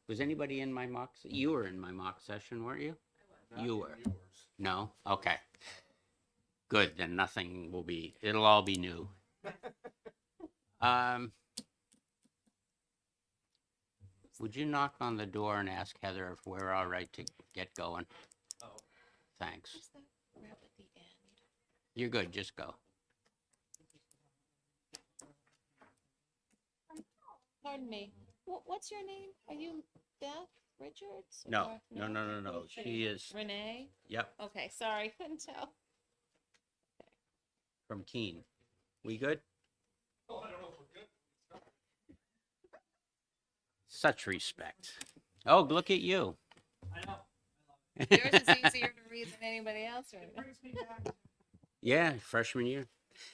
Was anybody in my mock? You were in my mock session, weren't you? You were. No? Okay. Good, then nothing will be, it'll all be new. Um, would you knock on the door and ask Heather if we're all right to get going? Thanks. What's that rap at the end? You're good, just go. Pardon me. What's your name? Are you Beth Richards? No, or- no, no, no, no. She is, Renee? yep, Okay, sorry, couldn't tell. from Keene. We good? Such respect. Oh, look at you. Yours is easier to read than anybody else, right? Yeah, freshman year.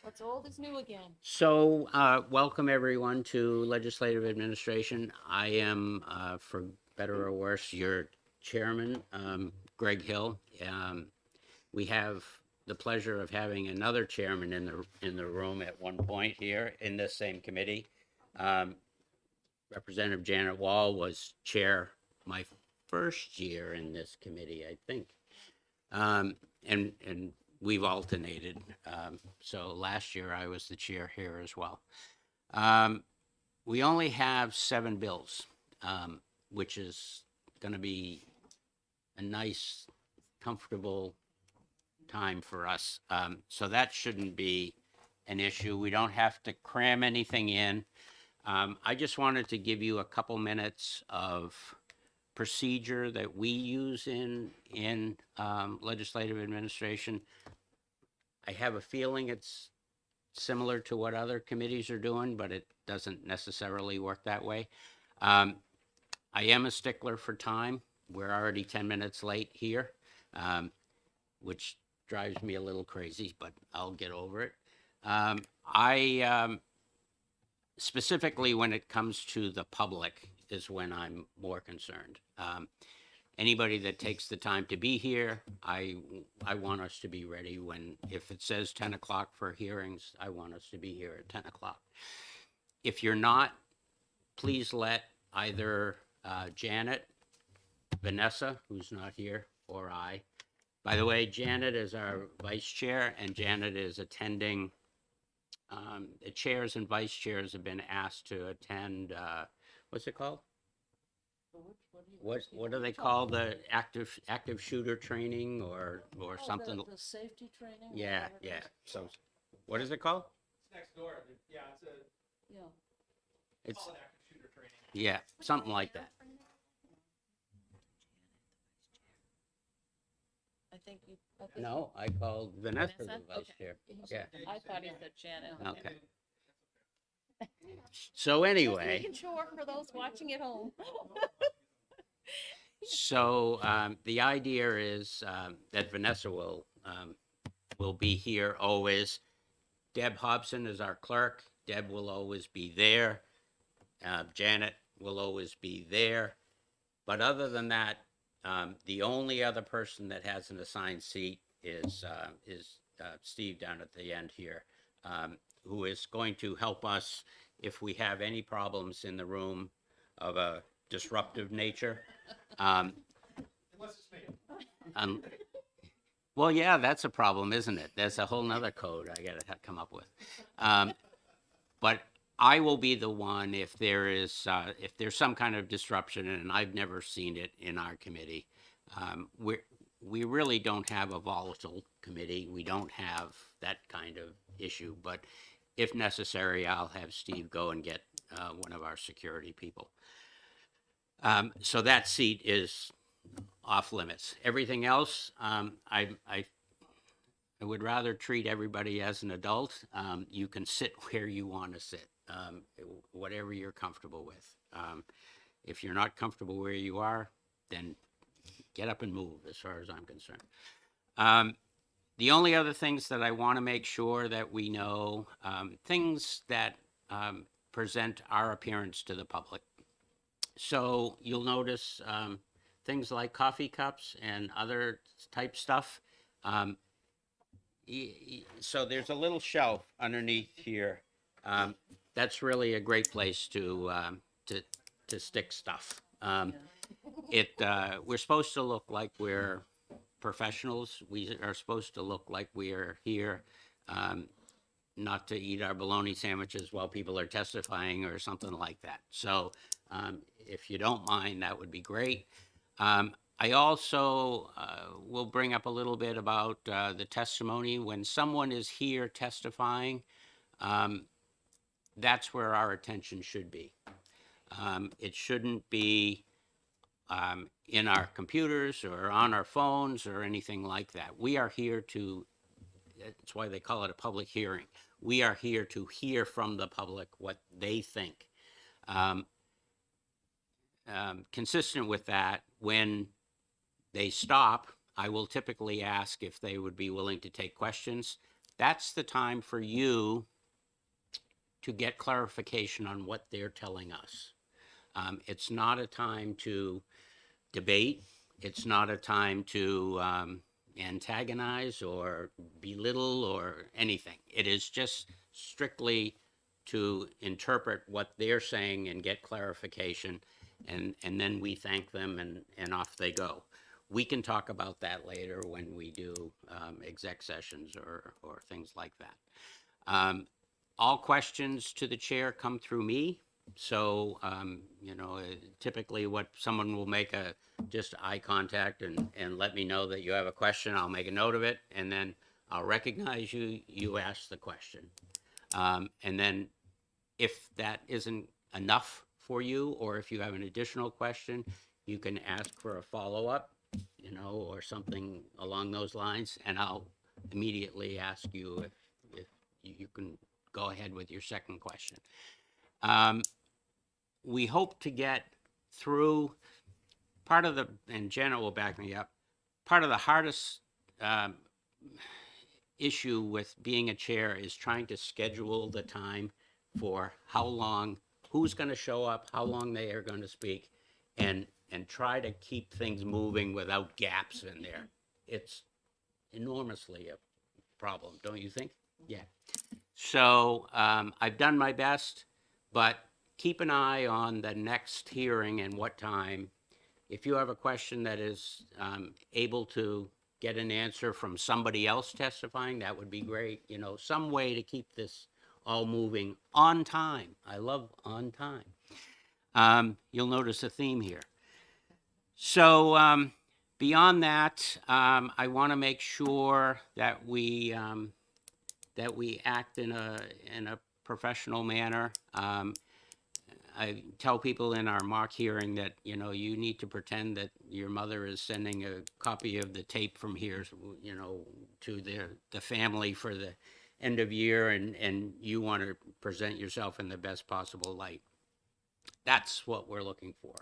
What's old is new again. So, welcome everyone to Legislative Administration. I am, for better or worse, your chairman, Greg Hill. We have the pleasure of having another chairman in the room at one point here in this same committee. Representative Janet Wall was chair my first year in this committee, I think. And we've alternated. So last year I was the chair here as well. We only have 7 bills, which is going to be a nice, comfortable time for us. So that shouldn't be an issue. We don't have to cram anything in. I just wanted to give you a couple minutes of procedure that we use in legislative administration. I have a feeling it's similar to what other committees are doing, but it doesn't necessarily work that way. I am a stickler for time. We're already 10 minutes late here, which drives me a little crazy, but I'll get over it. Specifically when it comes to the public is when I'm more concerned. Anybody that takes the time to be here, I want us to be ready when, if it says 10 o'clock for hearings, I want us to be here at 10 o'clock. If you're not, please let either Janet, Vanessa, who's not here, or I. By the way, Janet is our vice chair, and Janet is attending. The chairs and vice chairs have been asked to attend, what's it called? What do they call the active shooter training or something? The safety training? Yeah, whatever it yeah. is. So, what is it called? It's next door. Yeah, it's a Yeah. It's, solid active shooter training. yeah, something like that. I think you. No, I called Vanessa the Vanessa? vice Okay. chair. Yeah, I thought he said Janet. okay. So Just anyway, making sure for those watching at home. so the idea is that Vanessa will be here always. Deb Hobson is our clerk. Deb will always be there. Janet will always be there. But other than that, the only other person that has an assigned seat is Steve down at the end here, who is going to help us if we have any problems in the room of a disruptive nature. Unless it's me. Well, yeah, that's a problem, isn't it? There's a whole nother code I gotta come up with. But I will be the one if there's some kind of disruption, and I've never seen it in our committee. We really don't have a volatile committee. We don't have that kind of issue, but if necessary, I'll have Steve go and get one of our security people. So that seat is off limits. Everything else, I would rather treat everybody as an adult. You can sit where you want to sit, whatever you're comfortable with. If you're not comfortable where you are, then get up and move, as far as I'm concerned. The only other things that I want to make sure that we know, things that present our appearance to the public. So you'll notice things like coffee cups and other type stuff. So there's a little shelf underneath here. That's really a great place to stick stuff. We're supposed to look like we're professionals. We are supposed to look like we are here, not to eat our bologna sandwiches while people are testifying or something like that. So, if you don't mind, that would be great. I also will bring up a little bit about the testimony. When someone is here testifying, that's where our attention should be. It shouldn't be in our computers or on our phones or anything like that. We are here to, that's why they call it a public hearing. We are here to hear from the public what they think. Consistent with that, when they stop, I will typically ask if they would be willing to take questions. That's the time for you to get clarification on what they're telling us. It's not a time to debate. It's not a time to antagonize or belittle or anything. It is just strictly to interpret what they're saying and get clarification, and then we thank them and off they go. We can talk about that later when we do exec sessions or things like that. All questions to the chair come through me. So, typically what someone will make just eye contact and let me know that you have a question. I'll make a note of it, and then I'll recognize you. You ask the question. And then if that isn't enough for you, or if you have an additional question, you can ask for a follow-up, or something along those lines, and I'll immediately ask you if you can go ahead with your second question. We hope to get through and Jenna will back me up, part of the hardest issue with being a chair is trying to schedule the time for how long, who's going to show up, how long they are going to speak, and try to keep things moving without gaps in there. It's enormously a problem, don't you think? Yeah. So I've done my best, but keep an eye on the next hearing and what time. If you have a question that is able to get an answer from somebody else testifying, that would be great. Some way to keep this all moving on time. I love on time. You'll notice a theme here. So beyond that, I want to make sure that we act in a professional manner. I tell people in our mock hearing that, you need to pretend that your mother is sending a copy of the tape from here, to the family for the end of year, and you want to present yourself in the best possible light. That's what we're looking for.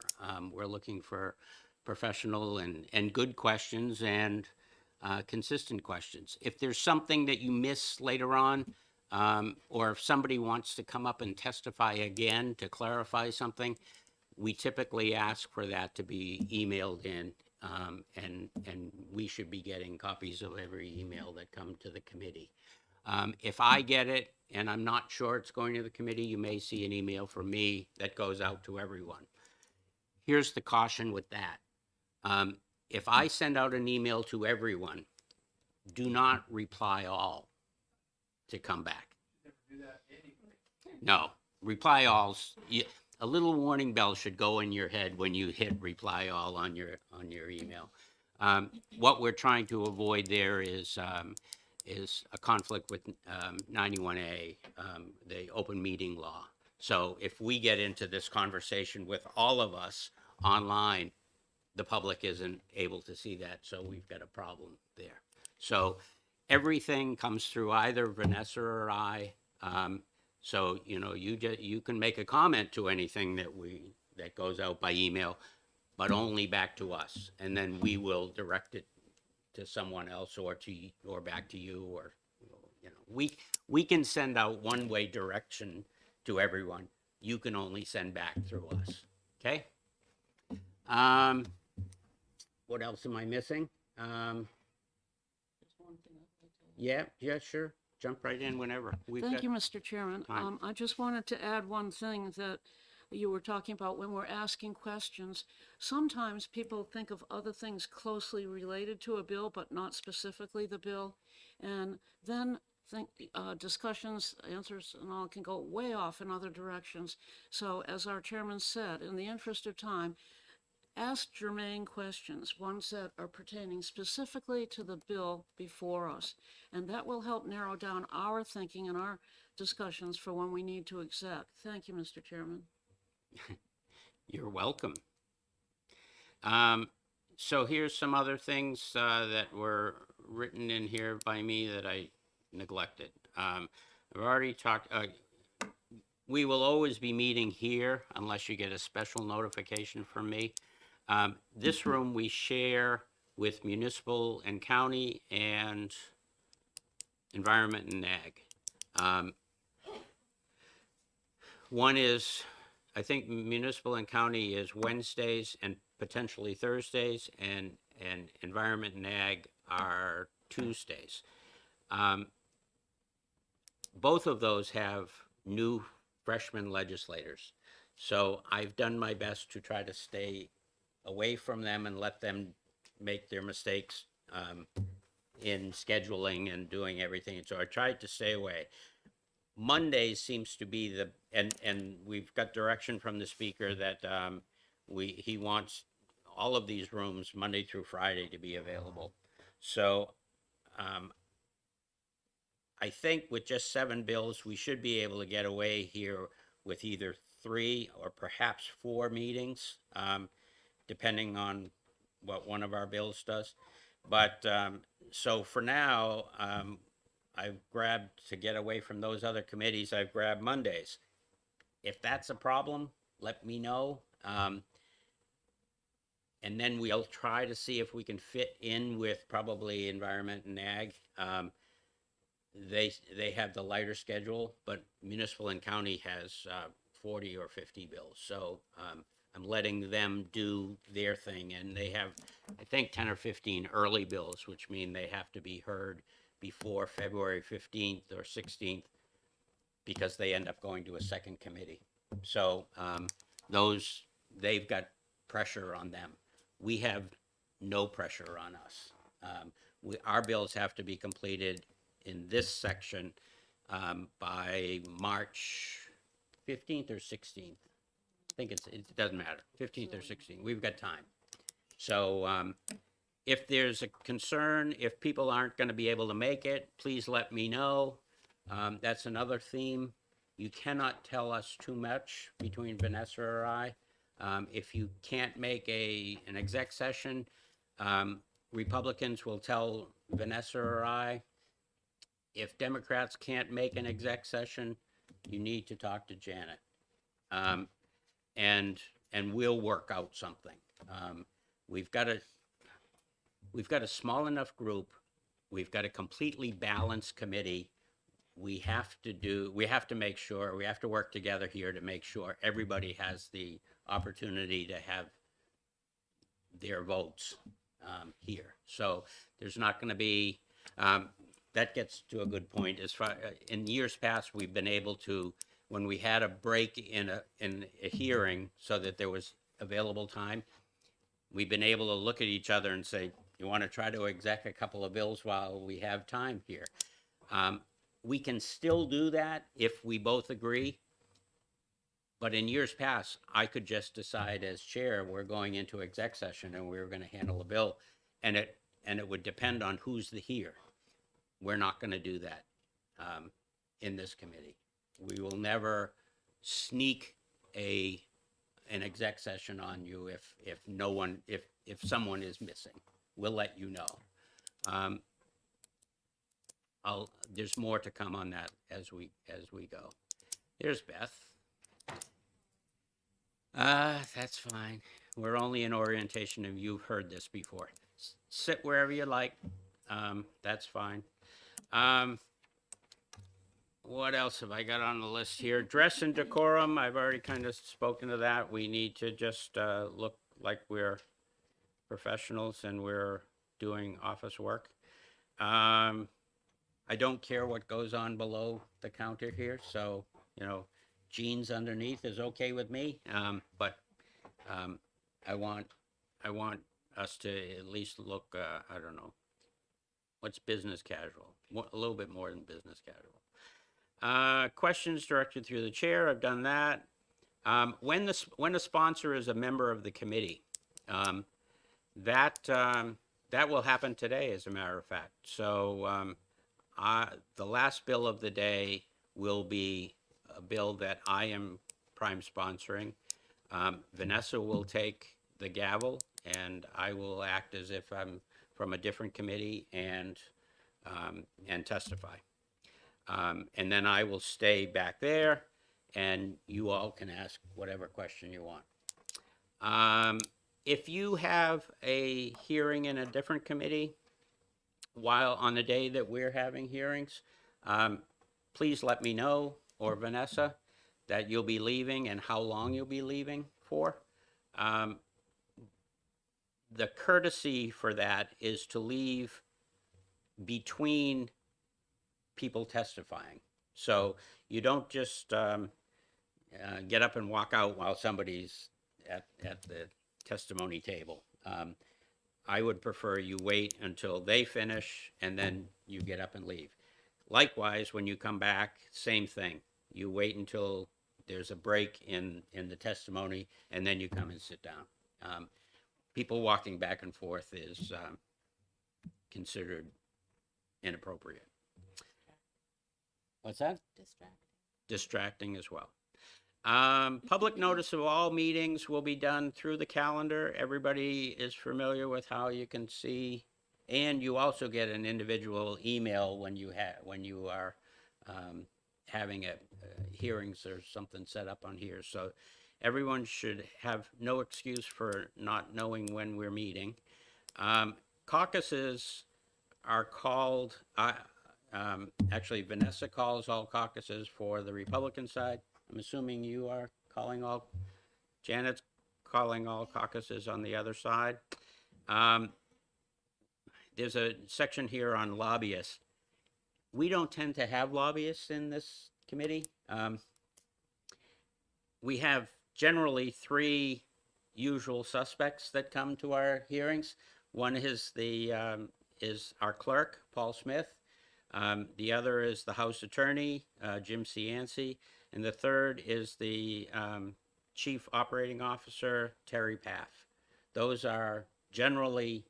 We're looking for professional and good questions and consistent questions. If there's something that you miss later on, or if somebody wants to come up and testify again to clarify something, we typically ask for that to be emailed in, and we should be getting copies of every email that come to the committee. If I get it and I'm not sure it's going to the committee, you may see an email from me that goes out to everyone. Here's the caution with that. If I send out an email to everyone, do not reply all to come back. Never do that anyway. No, reply alls. A little warning bell should go in your head when you hit reply all on your email. What we're trying to avoid there is a conflict with 91A, the open meeting law. So if we get into this conversation with all of us online, the public isn't able to see that, so we've got a problem there. So everything comes through either Vanessa or I. So you can make a comment to anything that goes out by email, but only back to us, and then we will direct it to someone else or back to you, or we can send out one-way direction to everyone. You can only send back through us. Okay. What else am I missing? Yeah, sure. Jump right in whenever. Thank you, Mr. Chairman. time. I just wanted to add one thing, that you were talking about when we're asking questions, sometimes people think of other things closely related to a bill, but not specifically the bill. And then discussions, answers, and all can go way off in other directions. So as our chairman said, in the interest of time, ask germane questions, ones that are pertaining specifically to the bill before us. And that will help narrow down our thinking and our discussions for when we need to exec. Thank you, Mr. Chairman. You're welcome. So here's some other things that were written in here by me that I neglected. I've already talked, we will always be meeting here unless you get a special notification from me. This room we share with municipal and county and environment and ag. One is, I think municipal and county is Wednesdays and potentially Thursdays, and environment and ag are Tuesdays. Both of those have new freshman legislators. So I've done my best to try to stay away from them and let them make their mistakes in scheduling and doing everything. So I tried to stay away. Monday seems to be the, and we've got direction from the speaker that he wants all of these rooms Monday through Friday to be available. So I think with just 7 bills, we should be able to get away here with either 3 or perhaps 4 meetings, depending on what one of our bills does. But so for now, I've grabbed, to get away from those other committees, I've grabbed Mondays. If that's a problem, let me know. And then we'll try to see if we can fit in with probably environment and ag. They have the lighter schedule, but municipal and county has 40 or 50 bills. So I'm letting them do their thing, and they have, I think, 10 or 15 early bills, which mean they have to be heard before February 15th or 16th because they end up going to a second committee. So those, they've got pressure on them. We have no pressure on us. Our bills have to be completed in this section by March 15th or 16th. I think it doesn't matter, 15th or 16th. We've got time. So if there's a concern, if people aren't going to be able to make it, please let me know. That's another theme. You cannot tell us too much between Vanessa or I. If you can't make an exec session, Republicans will tell Vanessa or I. If Democrats can't make an exec session, you need to talk to Janet. And we'll work out something. We've got a small enough group. We've got a completely balanced committee. We have to make sure, we have to work together here to make sure everybody has the opportunity to have their votes here. So there's not going to be, that gets to a good point. As far in years past, we've been able to, when we had a break in a hearing so that there was available time, we've been able to look at each other and say, you want to try to exec a couple of bills while we have time here? We can still do that if we both agree. But in years past, I could just decide as chair, we're going into exec session and we're going to handle a bill, and it would depend on who's here. We're not going to do that in this committee. We will never sneak an exec session on you if someone is missing. We'll let you know. There's more to come on that as we go. There's Beth. That's fine. We're only in orientation and you've heard this before. Sit wherever you like. That's fine. What else have I got on the list here? Dress and decorum. I've already kind of spoken to that. We need to just look like we're professionals and we're doing office work. I don't care what goes on below the counter here. So, jeans underneath is okay with me. But I want us to at least look, I don't know, what's business casual? A little bit more than business casual. Questions directed through the chair, I've done that. When a sponsor is a member of the committee, that will happen today, as a matter of fact. So the last bill of the day will be a bill that I am prime sponsoring. Vanessa will take the gavel, and I will act as if I'm from a different committee and testify. And then I will stay back there, and you all can ask whatever question you want. If you have a hearing in a different committee while on the day that we're having hearings, please let me know, or Vanessa, that you'll be leaving and how long you'll be leaving for. The courtesy for that is to leave between people testifying. So you don't just get up and walk out while somebody's at the testimony table. I would prefer you wait until they finish and then you get up and leave. Likewise, when you come back, same thing. You wait until there's a break in the testimony, and then you come and sit down. People walking back and forth is considered inappropriate. What's that? Distracting as well. Public notice of all meetings will be done through the calendar. Everybody is familiar with how you can see, and you also get an individual email when you are having hearings or something set up on here. So everyone should have no excuse for not knowing when we're meeting. Caucuses are called, actually Vanessa calls all caucuses for the Republican side. I'm assuming you are calling all, Janet's calling all caucuses on the other side. There's a section here on lobbyists. We don't tend to have lobbyists in this committee. We have generally 3 usual suspects that come to our hearings. One is is our clerk, Paul Smith. The other is the House Attorney, Jim Cianci. And the third is the Chief Operating Officer, Terry Paff. Those are generally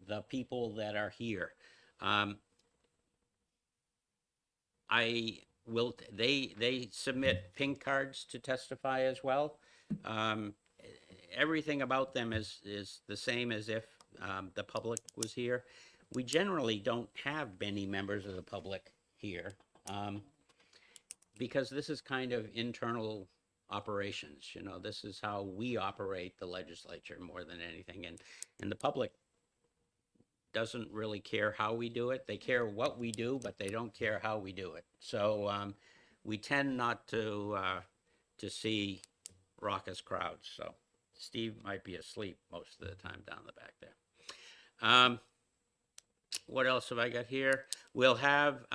the people that are here. They submit pink cards to testify as well. Everything about them is the same as if the public was here. We generally don't have many members of the public here because this is kind of internal operations. You know, this is how we operate the legislature more than anything. And the public doesn't really care how we do it. They care what we do, but they don't care how we do it. So we tend not to see raucous crowds. So Steve might be asleep most of the time down the back there. What else have I got here? We'll have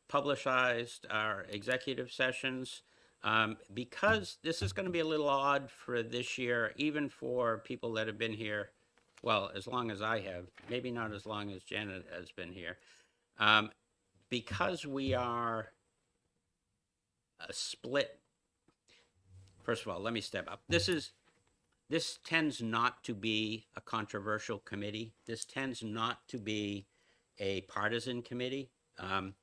publicized our executive sessions. Because this is going to be a little odd for this year, even for people that have been here, well, as long as I have, maybe not as long as Janet has been here. Because we are a split, first of all, let me step up. This tends not to be a controversial committee. This tends not to be a partisan committee. I'm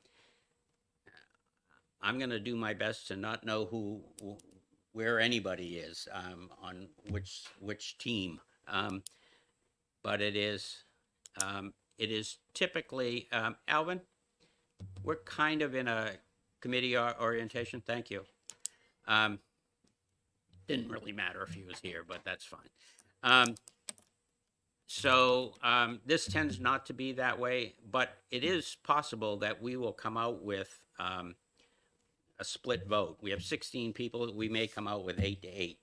going to do my best to not know where anybody is on which team, but it is typically Alvin. We're kind of in a committee orientation. Thank you. Didn't really matter if he was here, but that's fine. So this tends not to be that way, but it is possible that we will come out with a split vote. We have 16 people. We may come out with 8-8.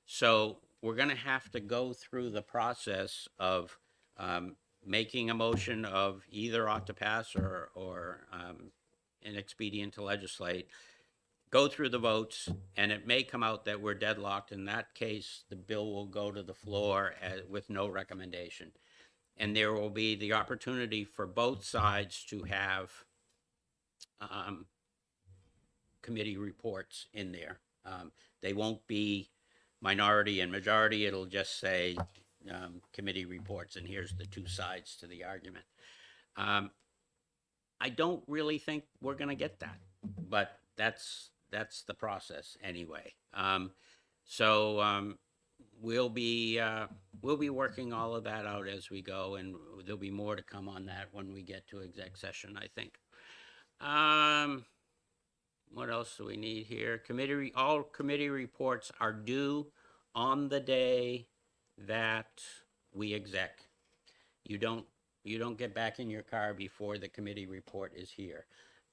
So we're going to have to go through the process of making a motion of either ought to pass or an expedient to legislate. go through the votes, and it may come out that we're deadlocked. In that case, the bill will go to the floor with no recommendation. And there will be the opportunity for both sides to have committee reports in there. They won't be minority and majority. It'll just say committee reports, and here's the two sides to the argument. I don't really think we're going to get that, but that's the process anyway. We'll be working all of that out as we go, and there'll be more to come on that when we get to exec session, I think. What else do we need here? All committee reports are due on the day that we exec. You don't get back in your car before the committee report is here.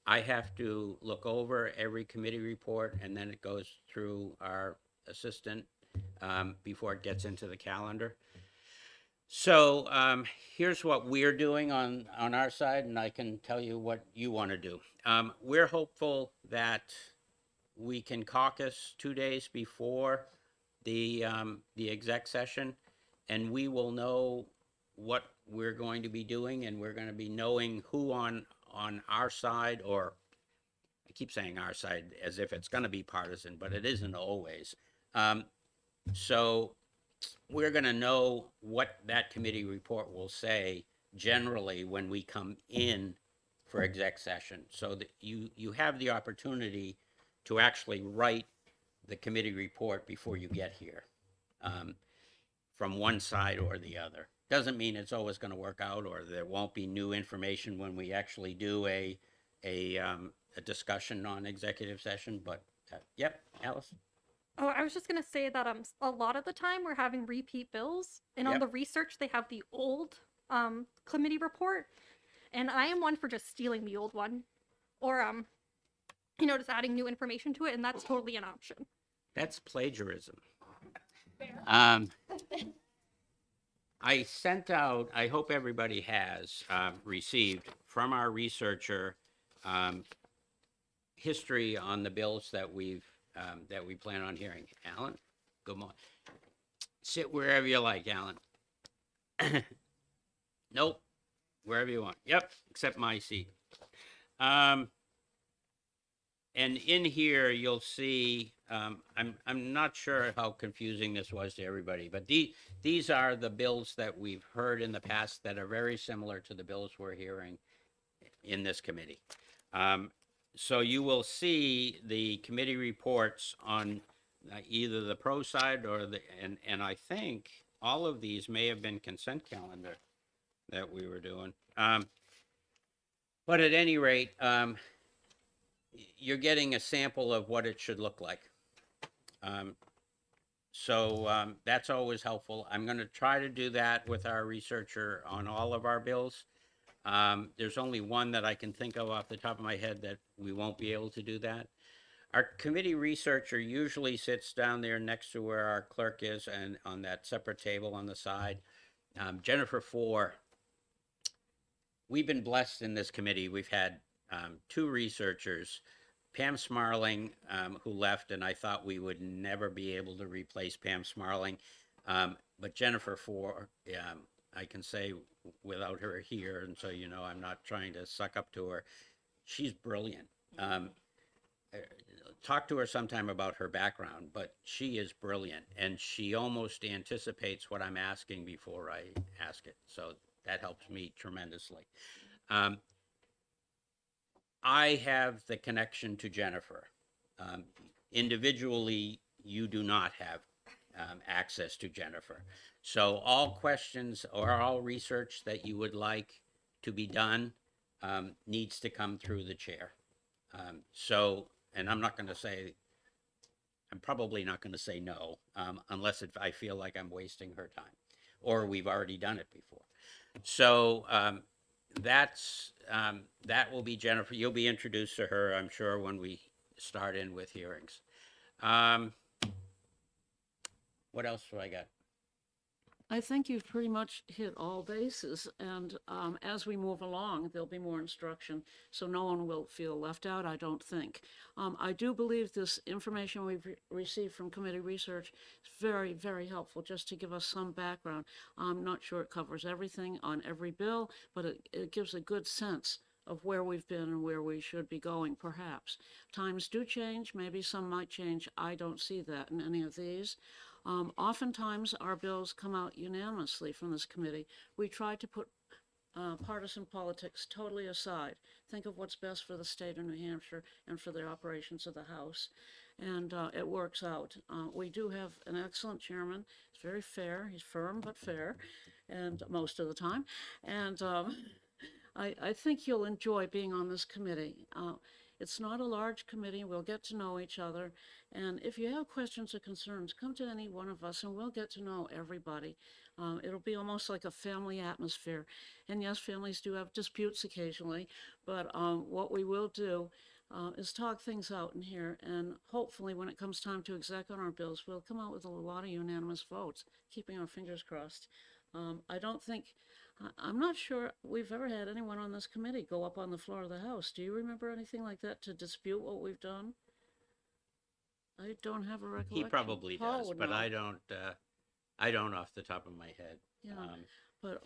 I have to look over every committee report, and then it goes through our assistant before it gets into the calendar. So here's what we're doing on our side, and I can tell you what you want to do. We're hopeful that we can caucus 2 days before the exec session, and we will know what we're going to be doing, and we're going to be knowing who on our side, or I keep saying our side as if it's going to be partisan, but it isn't always. So we're going to know what that committee report will say generally when we come in for exec session, so that you have the opportunity to actually write the committee report before you get here, from one side or the other. Doesn't mean it's always going to work out, or there won't be new information when we actually do a discussion on executive session, but yep, Alice? Oh, I was just gonna say that a lot of the time we're having repeat bills, and on Yep. the research they have the old committee report, and I am one for just stealing the old one, or just adding new information to it, and that's totally an option. That's plagiarism. I sent out, I hope everybody has received from our researcher history on the bills that we plan on hearing. Alan, good morning. Sit wherever you like, Alan. Nope, wherever you want. Yep, except my seat. And in here, you'll see, I'm not sure how confusing this was to everybody, but these are the bills that we've heard in the past that are very similar to the bills we're hearing in this committee. So you will see the committee reports on either the pro side or and I think all of these may have been consent calendar that we were doing. But at any rate, you're getting a sample of what it should look like. So that's always helpful. I'm going to try to do that with our researcher on all of our bills. There's only one that I can think of off the top of my head that we won't be able to do that. Our committee researcher usually sits down there next to where our clerk is, and on that separate table on the side. Jennifer Four, we've been blessed in this committee. We've had two researchers, Pam Smarling, who left, and I thought we would never be able to replace Pam Smarling. But Jennifer Four, I can say without her here, and so you know I'm not trying to suck up to her, she's brilliant. Talk to her sometime about her background, but she is brilliant, and she almost anticipates what I'm asking before I ask it, so that helps me tremendously. I have the connection to Jennifer. Individually, you do not have access to Jennifer. So all questions or all research that you would like to be done needs to come through the chair. And I'm probably not going to say no, unless I feel like I'm wasting her time, or we've already done it before. So that will be Jennifer. You'll be introduced to her, I'm sure, when we start in with hearings. What else do I got? I think you've pretty much hit all bases, and as we move along, there'll be more instruction, so no one will feel left out, I don't think. I do believe this information we've received from committee research is very, very helpful, just to give us some background. I'm not sure it covers everything on every bill, but it gives a good sense of where we've been and where we should be going, perhaps. Times do change, maybe some might change. I don't see that in any of these. Oftentimes, our bills come out unanimously from this committee. We try to put partisan politics totally aside. Think of what's best for the state of New Hampshire and for the operations of the House. And it works out. We do have an excellent chairman. He's very fair. He's firm but fair, and most of the time. And I think you'll enjoy being on this committee. It's not a large committee. We'll get to know each other. And if you have questions or concerns, come to any one of us and we'll get to know everybody. It'll be almost like a family atmosphere. And yes, families do have disputes occasionally, but what we will do is talk things out in here. And hopefully when it comes time to exec on our bills, we'll come out with a lot of unanimous votes, keeping our fingers crossed. I'm not sure we've ever had anyone on this committee go up on the floor of the House. Do you remember anything like that to dispute what we've done? I don't have a recollection. He probably Paul does, would but know. I don't off the top of my head. Yeah. But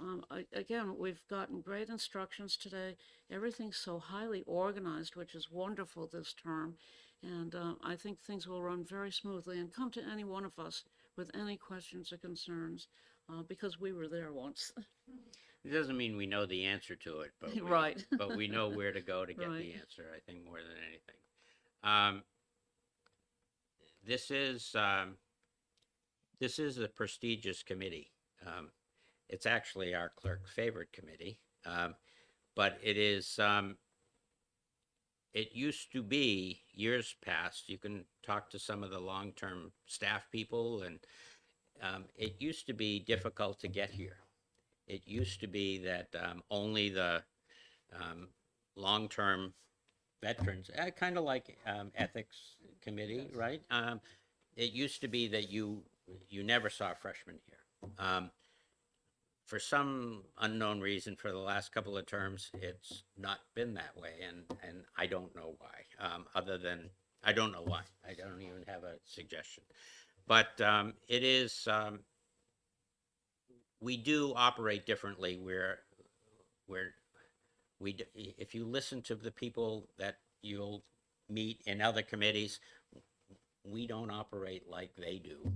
again, we've gotten great instructions today. Everything's so highly organized, which is wonderful this term. And I think things will run very smoothly. And come to any one of us with any questions or concerns, because we were there once. It doesn't mean we know the answer to it, but Right. but we know where to go to get Right. the answer, I think, more than anything. This is a prestigious committee. It's actually our clerk's favorite committee, but it is. It used to be years past. You can talk to some of the long-term staff people, and it used to be difficult to get here. It used to be that only the long-term veterans, kind of like ethics committee, Yes. right? It used to be that you never saw freshmen here. For some unknown reason, for the last couple of terms, it's not been that way, and I don't know why. Other than I don't know why. I don't even have a suggestion. But it is. We do operate differently. If you listen to the people that you'll meet in other committees, we don't operate like they do.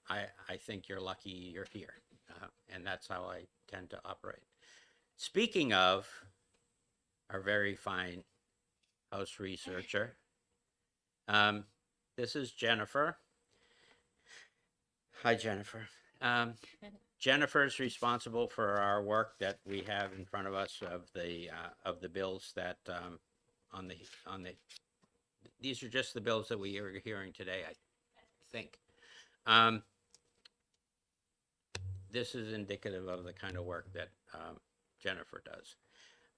I think you're lucky you're here, and that's how I tend to operate. Speaking of our very fine House researcher, this is Jennifer. Hi, Jennifer. Jennifer's responsible for our work that we have in front of us of the bills that on the these are just the bills that we are hearing today, I think. This is indicative of the kind of work that Jennifer does.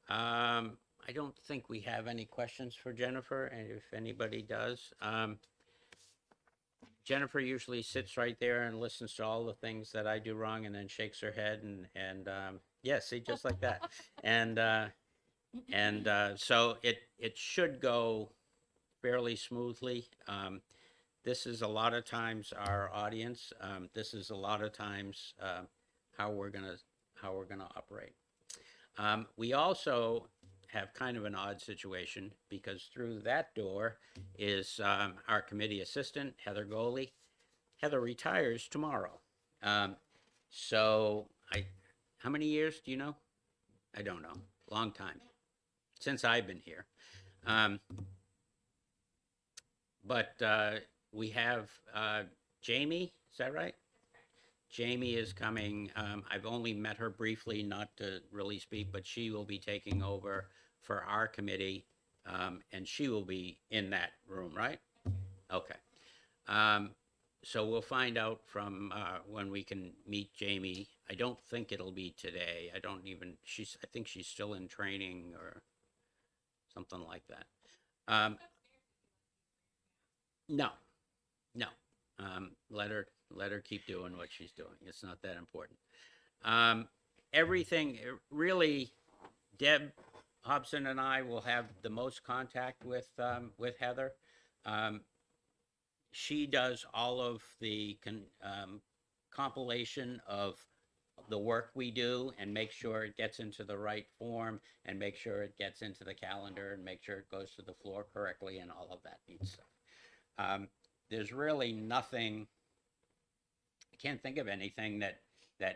I don't think we have any questions for Jennifer, and if anybody does, Jennifer usually sits right there and listens to all the things that I do wrong, and then shakes her head and yeah, see, just like that. So it should go fairly smoothly. This is a lot of times our audience. This is a lot of times how we're gonna operate. We also have kind of an odd situation because through that door is our committee assistant, Heather Goley. Heather retires tomorrow. How many years do you know? I don't know. Long time. Since I've been here. But we have Jamie, is that right? Jamie is coming. I've only met her briefly, not to really speak, but she will be taking over for our committee, and she will be in that room, right? Okay. So we'll find out from when we can meet Jamie. I don't think it'll be today. I think she's still in training or something like that. No. Let her let her keep doing what she's doing. It's not that important. Everything, really, Deb Hobson and I will have the most contact with Heather. She does all of the compilation of the work we do and make sure it gets into the right form and make sure it gets into the calendar and make sure it goes to the floor correctly and all of that neat stuff. There's really nothing, I can't think of anything that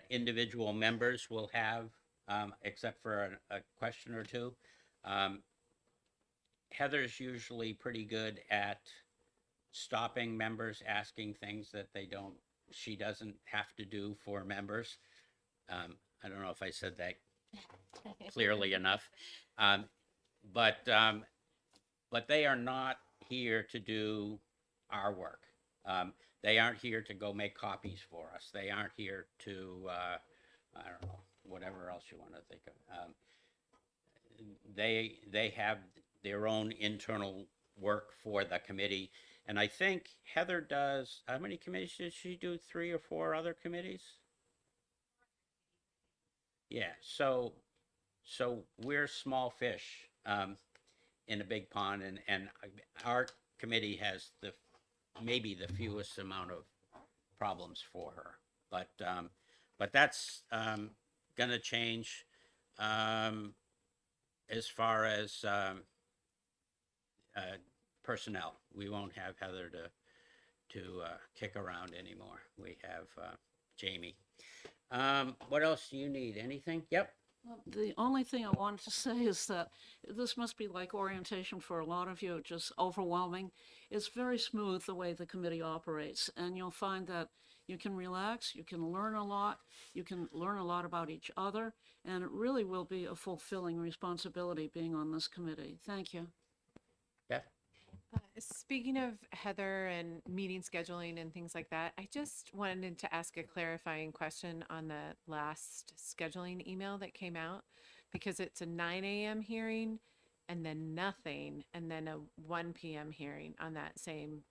individual members will have, except for a question or two. Heather's usually pretty good at stopping members asking things that she doesn't have to do for members. I don't know if I said that clearly enough. But they are not here to do our work. They aren't here to go make copies for us. They aren't here to, I don't know, whatever else you want to think of. They have their own internal work for the committee. And I think Heather does, how many committees does she do? 3 or 4 other committees? Yeah, so we're small fish in a big pond, and our committee has maybe the fewest amount of problems for her. But that's gonna change as far as personnel. We won't have Heather to kick around anymore. We have Jamie. What else do you need? Anything? Yep. Well, the only thing I wanted to say is that this must be like orientation for a lot of you, just overwhelming. It's very smooth the way the committee operates, and you'll find that you can relax, you can learn a lot, you can learn a lot about each other, and it really will be a fulfilling responsibility being on this committee. Thank you. Yeah. Speaking of Heather and meeting scheduling and things like that, I just wanted to ask a clarifying question on the last scheduling email that came out, because it's a 9 a.m. hearing and then nothing, and then a 1 p.m. hearing on that same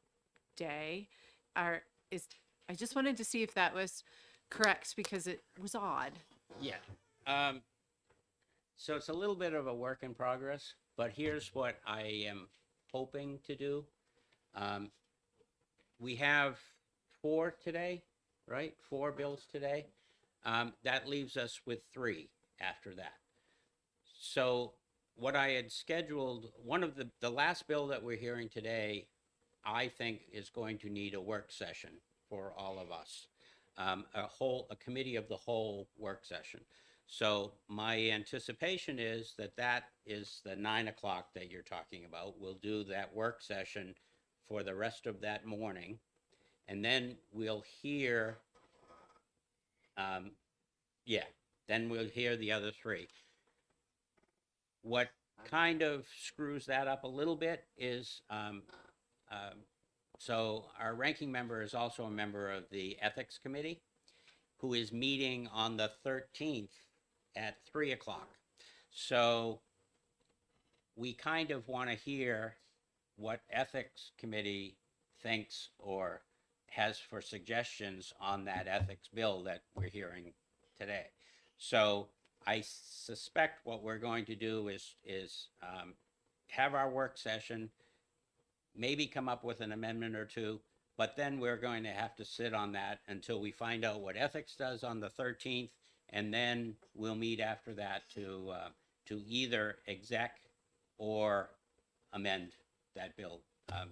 day. I just wanted to see if that was correct, because it was odd. Yeah. So it's a little bit of a work in progress, but here's what I am hoping to do. We have 4 today, right? 4 bills today. That leaves us with 3 after that. So what I had scheduled, one of the last bill that we're hearing today, I think is going to need a work session for all of us. A committee of the whole work session. So my anticipation is that is the 9 o'clock that you're talking about. We'll do that work session for the rest of that morning. And then we'll hear, then we'll hear the other 3. What kind of screws that up a little bit is, so our ranking member is also a member of the Ethics Committee, who is meeting on the 13th at 3 o'clock. So we kind of want to hear what Ethics Committee thinks or has for suggestions on that ethics bill that we're hearing today. So I suspect what we're going to do is have our work session, maybe come up with an amendment or 2, but then we're going to have to sit on that until we find out what ethics does on the 13th, and then we'll meet after that to either exec or amend that bill.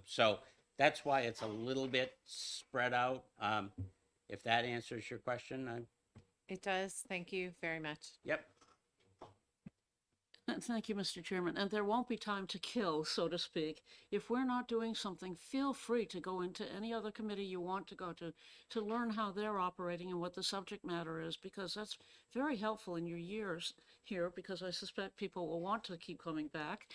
So that's why it's a little bit spread out. If that answers your question, It does. Thank you very much. yep. Thank you, Mr. Chairman. And there won't be time to kill, so to speak. If we're not doing something, feel free to go into any other committee you want to go to learn how they're operating and what the subject matter is, because that's very helpful in your years here, because I suspect people will want to keep coming back.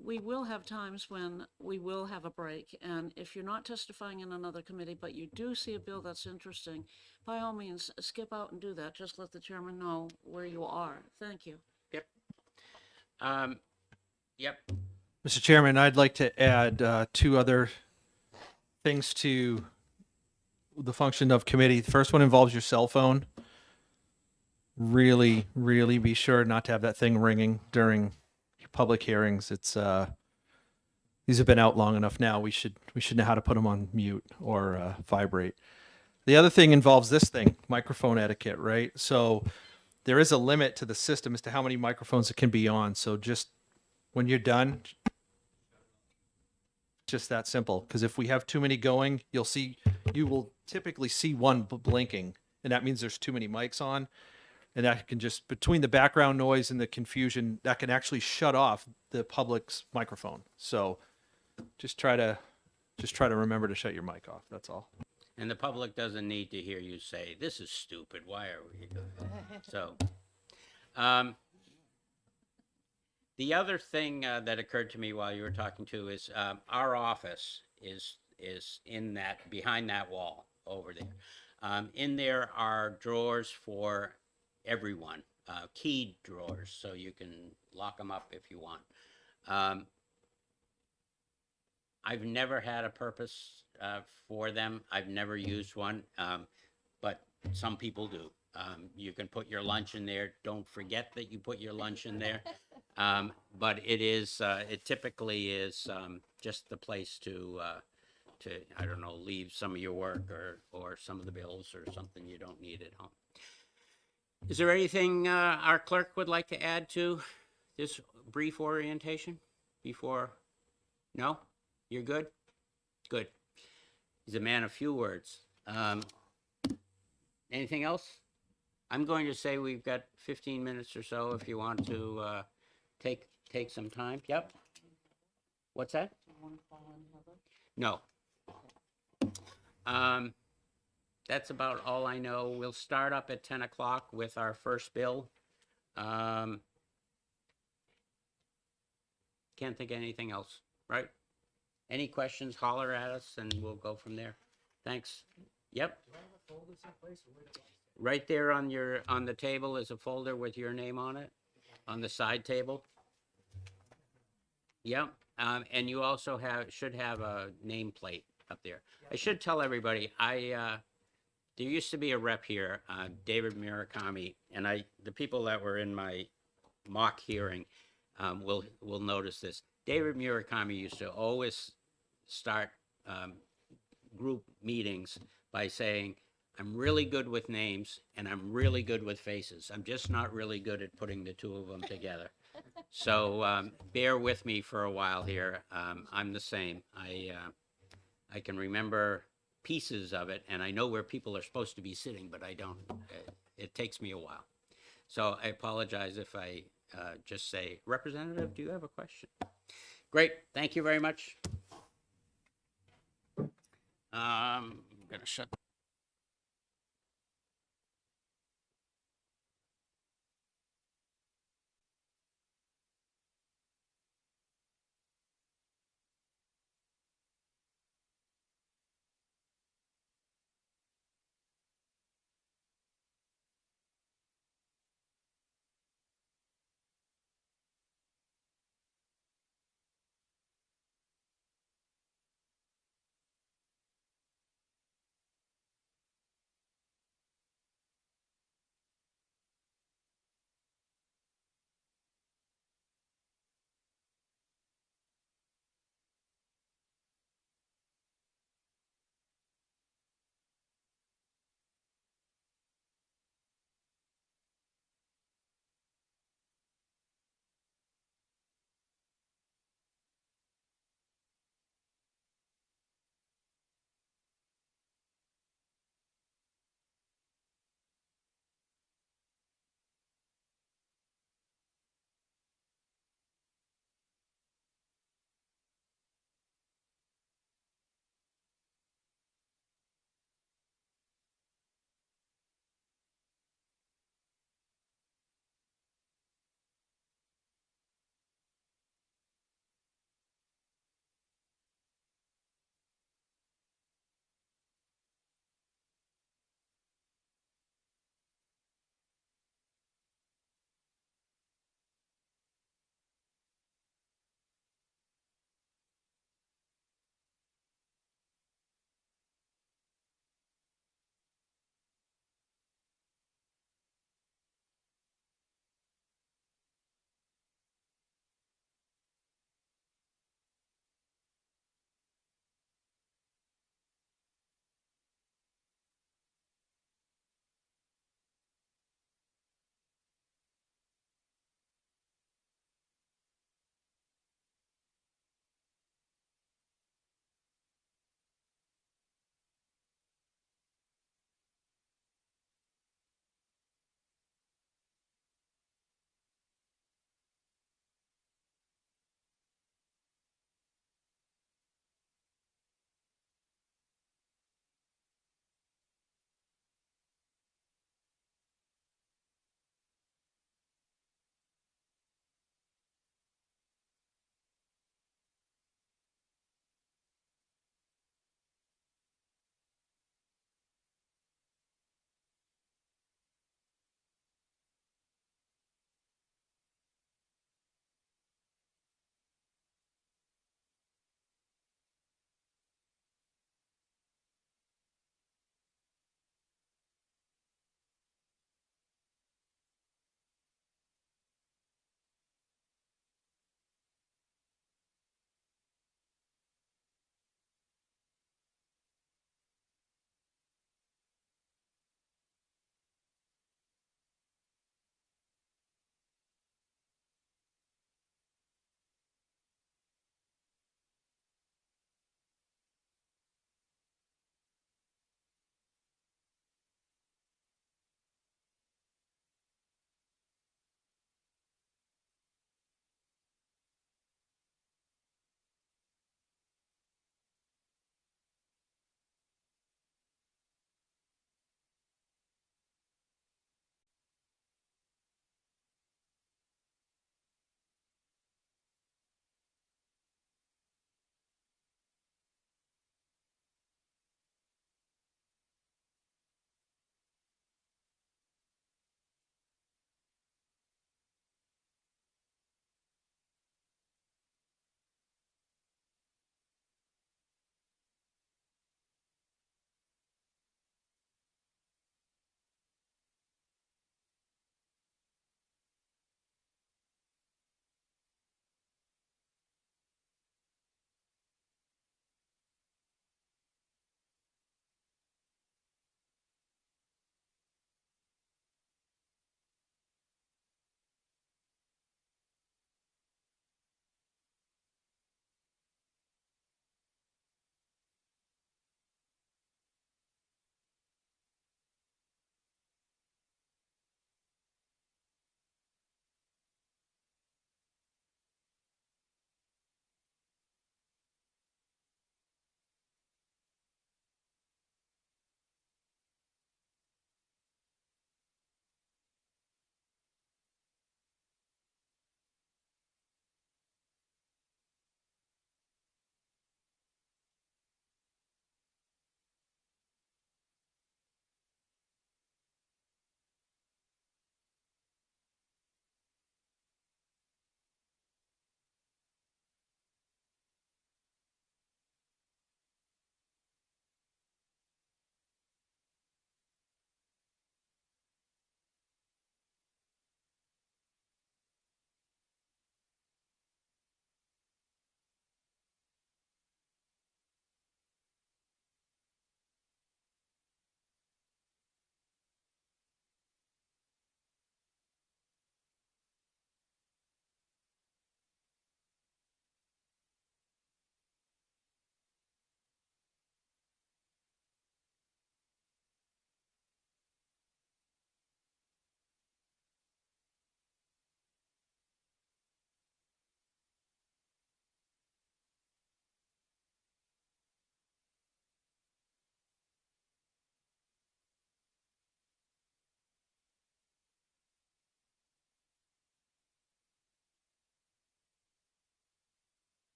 We will have times when we will have a break, and if you're not testifying in another committee, but you do see a bill that's interesting, by all means, skip out and do that. Just let the chairman know where you are. Thank you. Yep. Mr. Chairman, I'd like to add 2 other things to the function of committee. The first one involves your cell phone. Really, really be sure not to have that thing ringing during public hearings. It's these have been out long enough now. We should know how to put them on mute or vibrate. The other thing involves this thing, microphone etiquette, right? So there is a limit to the system as to how many microphones it can be on. So just when you're done, just that simple. Because if we have too many going, you will typically see one blinking, and that means there's too many mics on, and that can just, between the background noise and the confusion, that can actually shut off the public's microphone. So just try to remember to shut your mic off. That's all. And the public doesn't need to hear you say, "This is stupid. Why are we doing that?" So, the other thing that occurred to me while you were talking to is our office is in that, behind that wall over there. In there are drawers for everyone, keyed drawers, so you can lock them up if you want. I've never had a purpose for them. I've never used one, but some people do. You can put your lunch in there. Don't forget that you put your lunch in there. But it typically is just the place to I don't know, leave some of your work or some of the bills or something you don't need at home. Is there anything our clerk would like to add to this brief orientation before? No? You're good? Good. He's a man of few words. Anything else? I'm going to say we've got 15 minutes or so if you want to take some time. Yep. What's that? No. That's about all I know. We'll start up at 10 o'clock with our first bill. Can't think of anything else, right? Any questions, holler at us and we'll go from there. Thanks. Yep. Right there on the table is a folder with your name on it, on the side table. Yep. And you also should have a nameplate up there. I should tell everybody, there used to be a rep here, David Murakami, and the people that were in my mock hearing will notice this. David Murakami used to always start group meetings by saying, "I'm really good with names and I'm really good with faces. I'm just not really good at putting the two of them together." So bear with me for a while here. I'm the same. I can remember pieces of it and I know where people are supposed to be sitting, but I don't. It takes me a while. So I apologize if I just say, "Representative, do you have a question?" Great. Thank you very much. I'm going to shut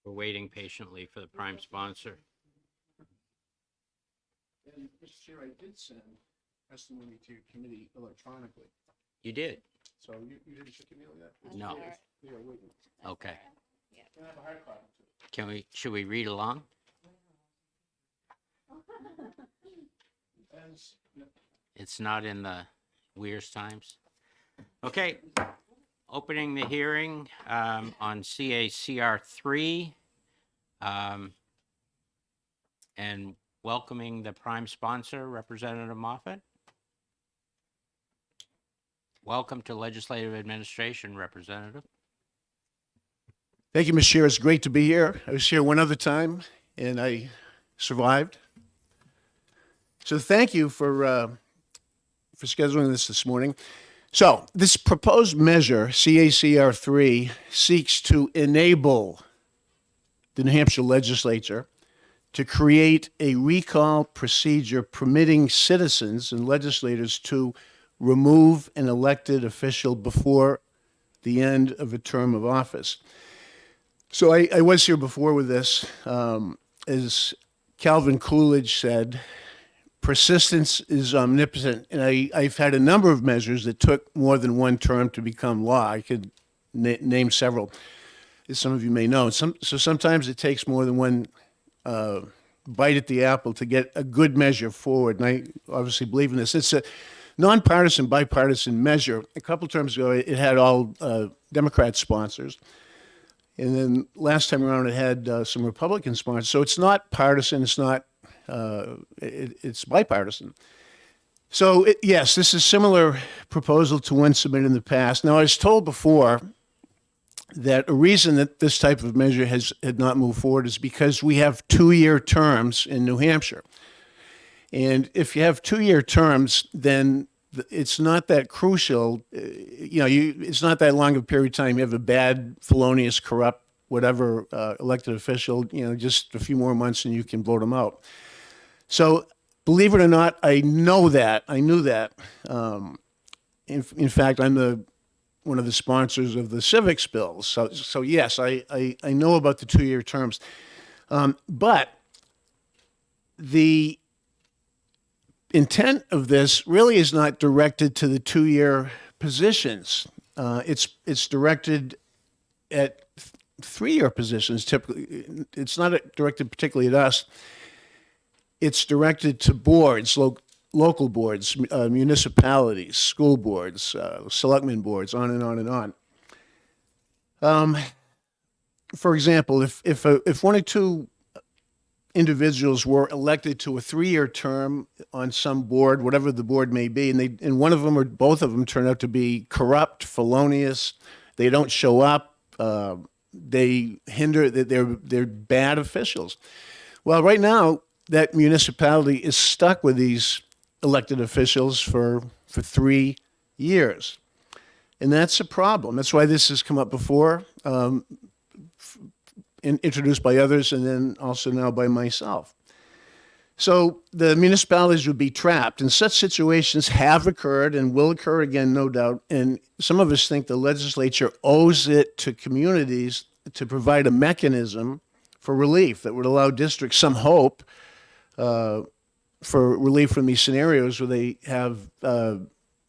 We're waiting patiently for the prime sponsor. And Mr. Chair, I did send testimony to your committee electronically. You did? So you didn't check your mail yet? No. Yeah, waiting. Okay. Can I have a hard copy too? Should we read along? As, yeah. It's not in the Weir's Times. Okay, opening the hearing on CACR 3 and welcoming the prime sponsor, Representative Moffett. Welcome to Legislative Administration, Representative. Thank you, Mr. Chair. It's great to be here. I was here one other time, and I survived. So thank you for scheduling this morning. So this proposed measure, CACR 3, seeks to enable the New Hampshire legislature to create a recall procedure permitting citizens and legislators to remove an elected official before the end of a term of office. So I was here before with this. As Calvin Coolidge said, persistence is omnipotent. And I've had a number of measures that took more than one term to become law. I could name several, as some of you may know. So sometimes it takes more than one bite at the apple to get a good measure forward. And I obviously believe in this. It's a nonpartisan, bipartisan measure. A couple terms ago, it had all Democrat sponsors. And then last time around, it had some Republican sponsors. So it's not partisan. It's not. It's bipartisan. So yes, this is a similar proposal to one submitted in the past. Now, I was told before that a reason that this type of measure had not moved forward is because we have 2-year terms in New Hampshire. And if you have 2-year terms, then it's not that crucial. It's not that long of a period of time. You have a bad, felonious, corrupt, whatever elected official, just a few more months and you can vote them out. So believe it or not, I know that. I knew that. In fact, I'm one of the sponsors of the civics bills. So yes, I know about the 2-year terms. But the intent of this really is not directed to the 2-year positions. It's directed at 3-year positions. Typically, it's not directed particularly at us. It's directed to boards, local boards, municipalities, school boards, selectmen boards, on and on and on. For example, if one or two individuals were elected to a 3-year term on some board, whatever the board may be, and one of them or both of them turn out to be corrupt, felonious, they don't show up, they hinder, they're bad officials. Well, right now, that municipality is stuck with these elected officials for 3 years. And that's a problem. That's why this has come up before, introduced by others, and then also now by myself. So the municipalities would be trapped, and such situations have occurred and will occur again, no doubt. And some of us think the legislature owes it to communities to provide a mechanism for relief that would allow districts some hope for relief from these scenarios where they have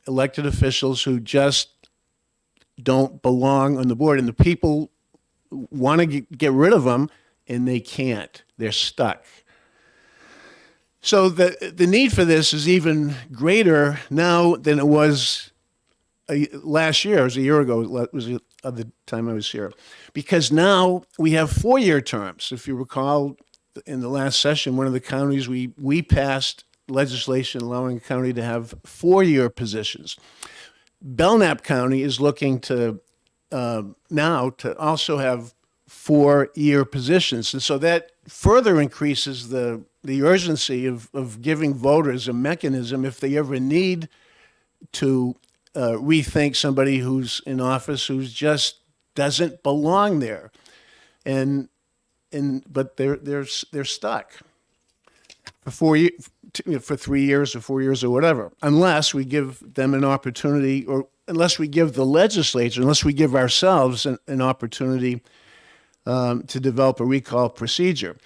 elected officials who just don't belong on the board, and the people want to get rid of them, and they can't. They're stuck. So the need for this is even greater now than it was last year. It was a year ago. It was the time I was here. Because now we have 4-year terms. If you recall, in the last session, one of the counties, we passed legislation allowing a county to have 4-year positions. Belknap County is looking to now to also have 4-year positions. And so that further increases the urgency of giving voters a mechanism if they ever need to rethink somebody who's in office who's just doesn't belong there. But they're stuck for 4 years, for 3 years or 4 years or whatever, unless we give them an opportunity, or unless we give the legislature, unless we give ourselves an opportunity to develop a recall procedure.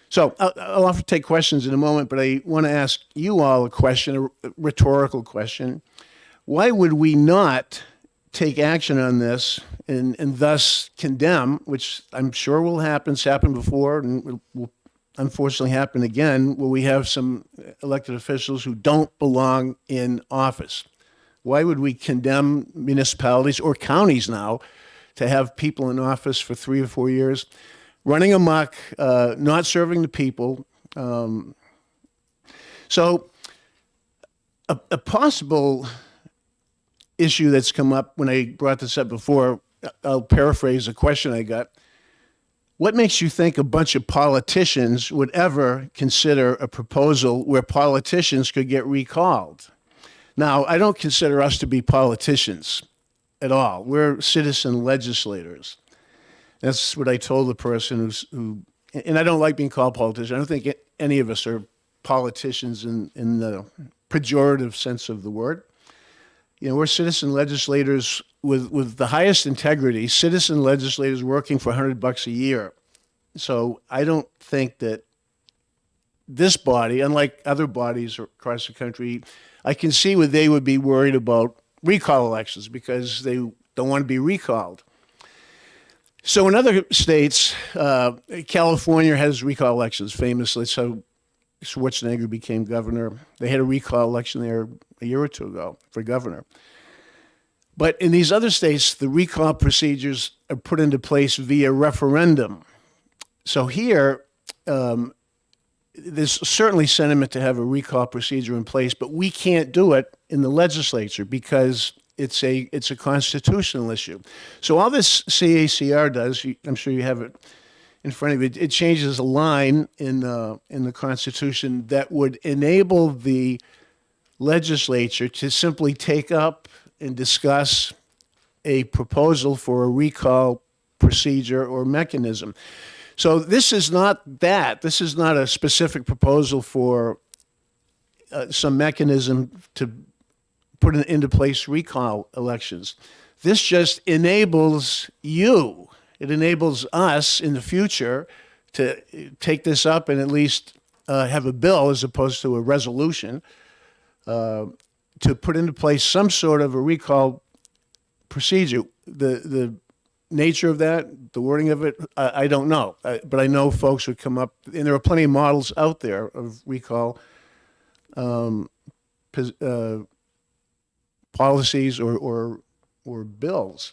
So I'll offer to take questions in a moment, but I want to ask you all a question, a rhetorical question. Why would we not take action on this and thus condemn, which I'm sure will happen, it's happened before, and will unfortunately happen again, where we have some elected officials who don't belong in office? Why would we condemn municipalities or counties now to have people in office for 3 or 4 years, running amok, not serving the people? So a possible issue that's come up when I brought this up before, I'll paraphrase a question I got. What makes you think a bunch of politicians would ever consider a proposal where politicians could get recalled? Now, I don't consider us to be politicians at all. We're citizen legislators. That's what I told the person who, and I don't like being called politician. I don't think any of us are politicians in the pejorative sense of the word. You know, we're citizen legislators with the highest integrity, citizen legislators working for $100 a year. So I don't think that this body, unlike other bodies across the country, I can see where they would be worried about recall elections because they don't want to be recalled. So in other states, California has recall elections famously. So Schwarzenegger became governor. They had a recall election there a year or two ago for governor. But in these other states, the recall procedures are put into place via referendum. So here, there's certainly sentiment to have a recall procedure in place, but we can't do it in the legislature because it's a constitutional issue. So all this CACR does, I'm sure you have it in front of you, it changes a line in the Constitution that would enable the legislature to simply take up and discuss a proposal for a recall procedure or mechanism. So this is not that. This is not a specific proposal for some mechanism to put into place recall elections. This just enables you. It enables us in the future to take this up and at least have a bill as opposed to a resolution to put into place some sort of a recall procedure. The nature of that, the wording of it, I don't know. But I know folks would come up, and there are plenty of models out there of recall policies or bills.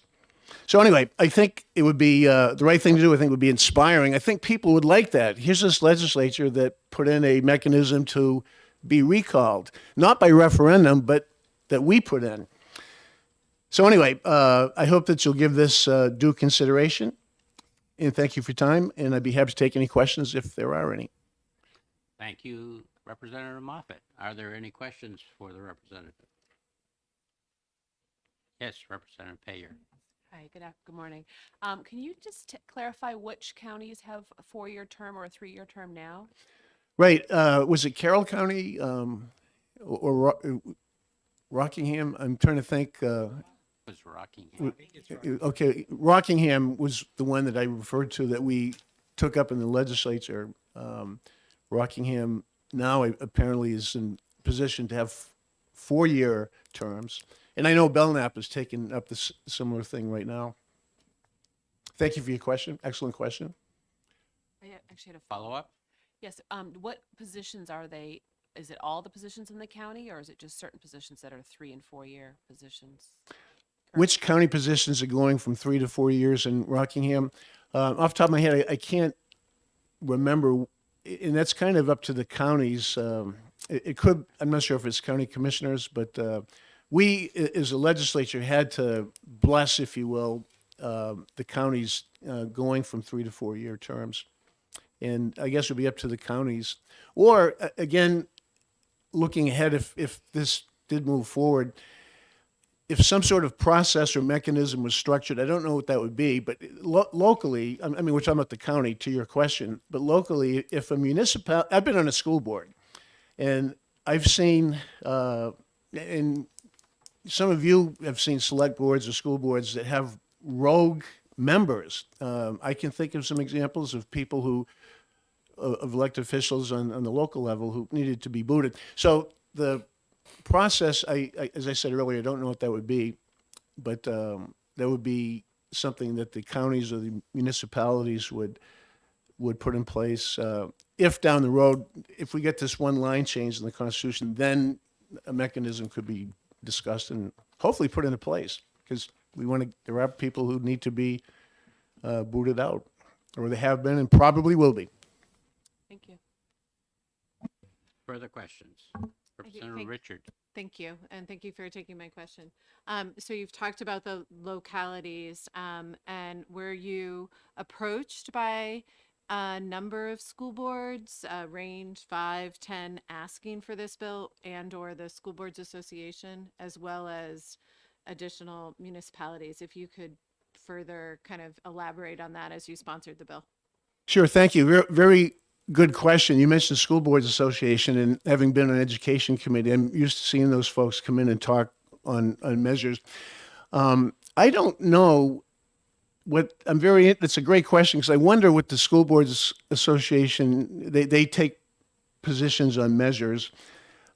So anyway, I think it would be the right thing to do. I think it would be inspiring. I think people would like that. Here's this legislature that put in a mechanism to be recalled, not by referendum, but that we put in. So anyway, I hope that you'll give this due consideration. And thank you for your time. And I'd be happy to take any questions if there are any. Thank you, Representative Moffett. Are there any questions for the representative? Yes, Representative Payer. Hi, good morning. Can you just clarify which counties have a 4-year term or a 3-year term now? Right. Was it Carroll County or Rockingham? I'm trying to think. Was Rockingham. Okay, Rockingham was the one that I referred to that we took up in the legislature. Rockingham now apparently is in position to have 4-year terms. And I know Belknap is taking up this similar thing right now. Thank you for your question. Excellent question. I actually had a Follow-up? Yes, what positions are they? Is it all the positions in the county, or is it just certain positions that are 3- and 4-year positions? Which county positions are going from 3 to 4 years in Rockingham? Off the top of my head, I can't remember, and that's kind of up to the counties. It could, I'm not sure if it's county commissioners, but we, as a legislature, had to bless, if you will, the counties going from 3 to 4 year terms. And I guess it would be up to the counties. Or, again, looking ahead, if this did move forward, if some sort of process or mechanism was structured, I don't know what that would be, but locally, I mean, we're talking about the county to your question, but locally, if a municipality, I've been on a school board, and I've seen, and some of you have seen select boards or school boards that have rogue members. I can think of some examples of people who, of elected officials on the local level who needed to be booted. So the process, as I said earlier, I don't know what that would be, but that would be something that the counties or the municipalities would put in place. If down the road, if we get this one line changed in the Constitution, then a mechanism could be discussed and hopefully put into place, because there are people who need to be booted out, or they have been and probably will be. Thank you. Further questions? Representative thank- Richard. Thank you, and thank you for taking my question. So you've talked about the localities, and were you approached by a number of school boards, range 5, 10, asking for this bill, and/or the School Boards Association, as well as additional municipalities? If you could further kind of elaborate on that as you sponsored the bill. Sure, thank you. Very good question. You mentioned School Boards Association, and having been on Education Committee, I'm used to seeing those folks come in and talk on measures. I don't know it's a great question, because I wonder what the School Boards Association, they take positions on measures.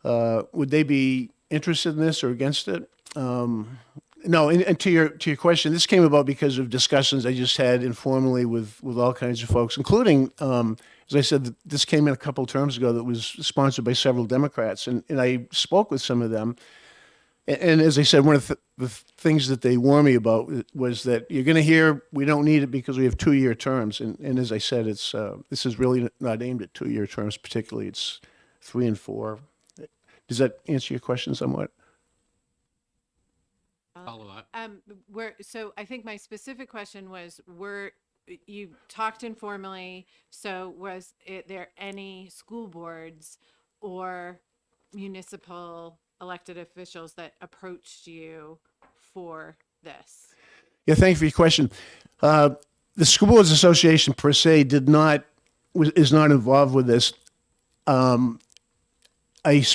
Would they be interested in this or against it? No, and to your question, this came about because of discussions I just had informally with all kinds of folks, including, as I said, this came in a couple terms ago that was sponsored by several Democrats, and I spoke with some of them. And as I said, one of the things that they warned me about was that you're going to hear we don't need it because we have 2-year terms. And as I said, this is really not aimed at 2-year terms particularly. It's 3 and 4. Does that answer your question somewhat? Follow up. So I think my specific question was, you talked informally, so was there any school boards or municipal elected officials that approached you for this? Yeah, thank you for your question. The School Boards Association per se is not involved with this. I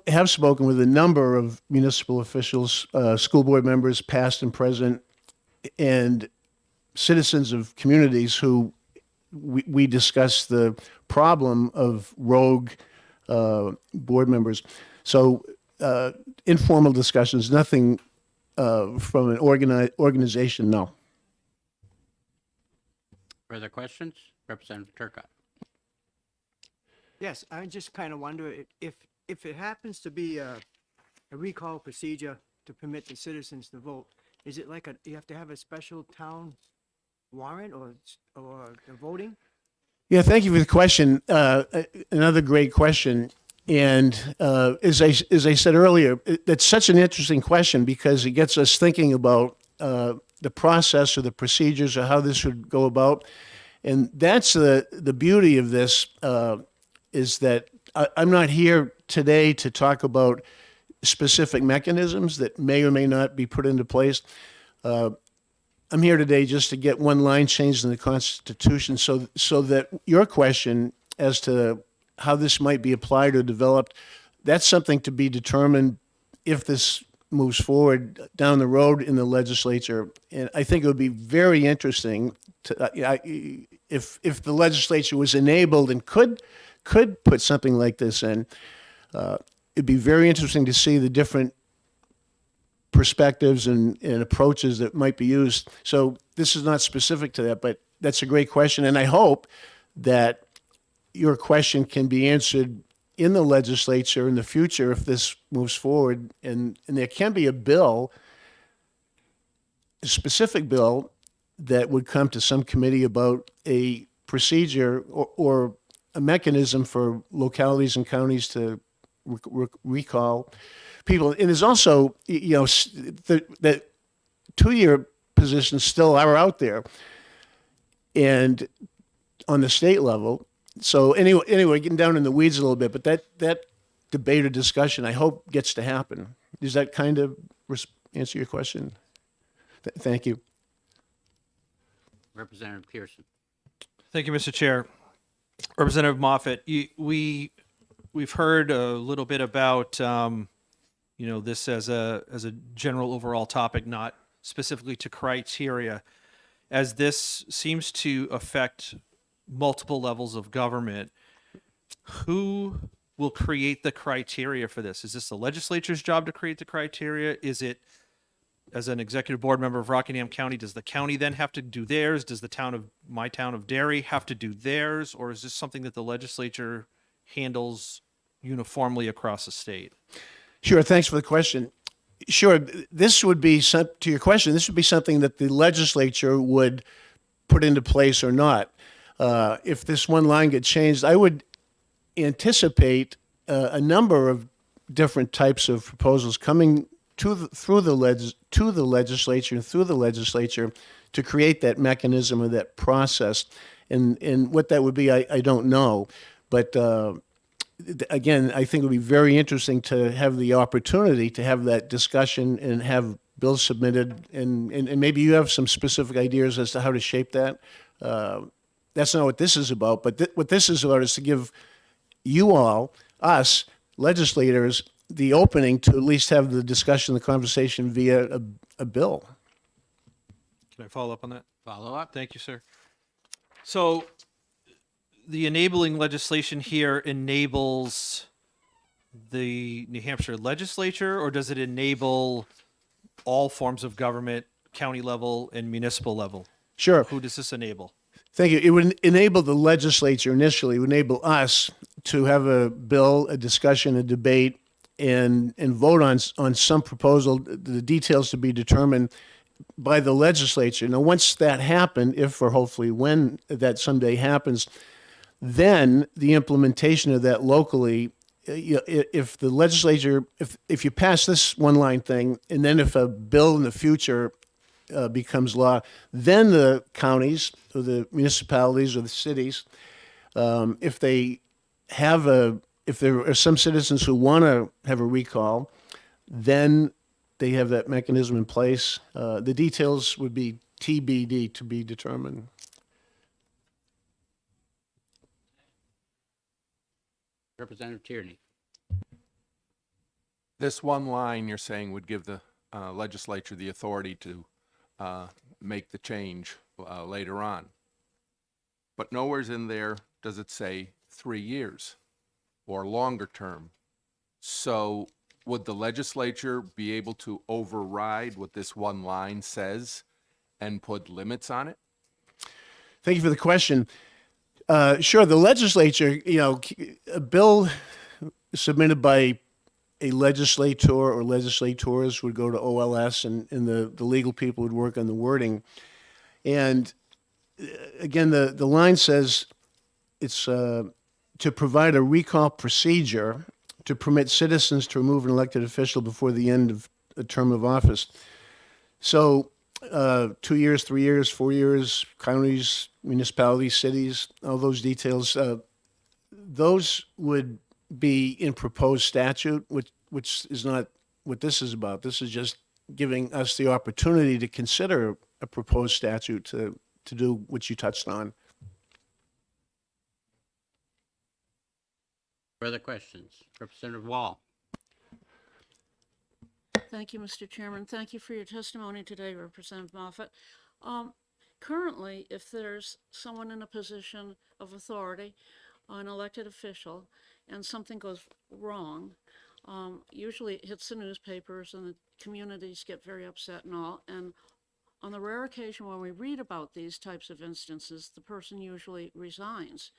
have spoken with a number of municipal officials, school board members, past and present, and citizens of communities who we discuss the problem of rogue board members. So informal discussions, nothing from an organization, no. Further questions? Representative Turcott. Yes, I just kind of wonder if it happens to be a recall procedure to permit the citizens to vote, is it like you have to have a special town warrant or the voting? Yeah, thank you for the question. Another great question. And as I said earlier, it's such an interesting question because it gets us thinking about the process or the procedures or how this would go about. And that's the beauty of this, is that I'm not here today to talk about specific mechanisms that may or may not be put into place. I'm here today just to get one line changed in the Constitution so that your question as to how this might be applied or developed, that's something to be determined if this moves forward down the road in the legislature. And I think it would be very interesting to, if the legislature was enabled and could put something like this in, it'd be very interesting to see the different perspectives and approaches that might be used. So this is not specific to that, but that's a great question. And I hope that your question can be answered in the legislature in the future if this moves forward. And there can be a specific bill that would come to some committee about a procedure or a mechanism for localities and counties to recall people. And there's also, that 2-year positions still are out there, and on the state level. So anyway, getting down in the weeds a little bit, but that debate or discussion, I hope, gets to happen. Does that kind of answer your question? Thank you. Representative Pearson. Thank you, Mr. Chair. Representative Moffett, we've heard a little bit about this as a general overall topic, not specifically to criteria. as this seems to affect multiple levels of government, who will create the criteria for this? Is this the legislature's job to create the criteria? Is it, as an executive board member of Rockingham County, does the county then have to do theirs? Does my town of Derry have to do theirs? Or is this something that the legislature handles uniformly across the state? Sure. Thanks for the question. Sure. This would be to your question. This would be something that the legislature would put into place or not. If this one line gets changed, I would anticipate a number of different types of proposals coming to the legislature and through the legislature to create that mechanism or that process. And what that would be, I don't know. But again, I think it would be very interesting to have the opportunity to have that discussion and have bills submitted. And maybe you have some specific ideas as to how to shape that. That's not what this is about. But what this is about is to give you all, us, legislators, the opening to at least have the discussion, the conversation via a bill. Can I follow up on that? Follow up? Thank you, sir. So the enabling legislation here enables the New Hampshire legislature, or does it enable all forms of government, county level and municipal level? Sure. Who does this enable? Thank you. It would enable the legislature initially, it would enable us to have a bill, a discussion, a debate, and vote on some proposal, the details to be determined by the legislature. Now, once that happened, if or hopefully when that someday happens, then the implementation of that locally, if the legislature, if you pass this one line thing, and then if a bill in the future becomes law, then the counties or the municipalities or the cities, if they have if there are some citizens who want to have a recall, then they have that mechanism in place. The details would be TBD, to be determined. Representative Tierney. This one line you're saying would give the legislature the authority to make the change later on. But nowhere's in there does it say 3 years or longer term. So would the legislature be able to override what this one line says and put limits on it? Thank you for the question. Sure, the legislature, a bill submitted by a legislator or legislators would go to OLS, and the legal people would work on the wording. And again, the line says it's to provide a recall procedure to permit citizens to remove an elected official before the end of a term of office. So 2 years, 3 years, 4 years, counties, municipalities, cities, all those details, those would be in proposed statute, which is not what this is about. This is just giving us the opportunity to consider a proposed statute to do what you touched on. Further questions? Representative Wall. Thank you, Mr. Chairman. Thank you for your testimony today, Representative Moffett. Currently, if there's someone in a position of authority, an elected official, and something goes wrong, usually it hits the newspapers and the communities get very upset and all. And on the rare occasion when we read about these types of instances, the person usually resigns.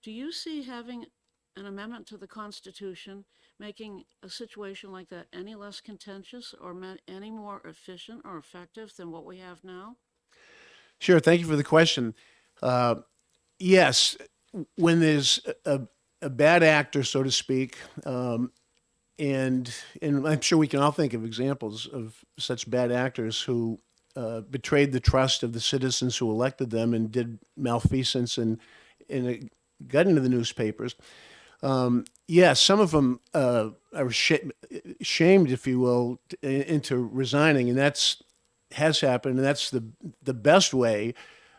Do you see having an amendment to the Constitution making a situation like that any less contentious or any more efficient or effective than what we have now? Sure. Thank you for the question. Yes, when there's a bad actor, so to speak, and I'm sure we can all think of examples of such bad actors who betrayed the trust of the citizens who elected them and did malfeasance and it got into the newspapers. Yes, some of them are shamed, if you will, into resigning, and has happened, and that's the best way.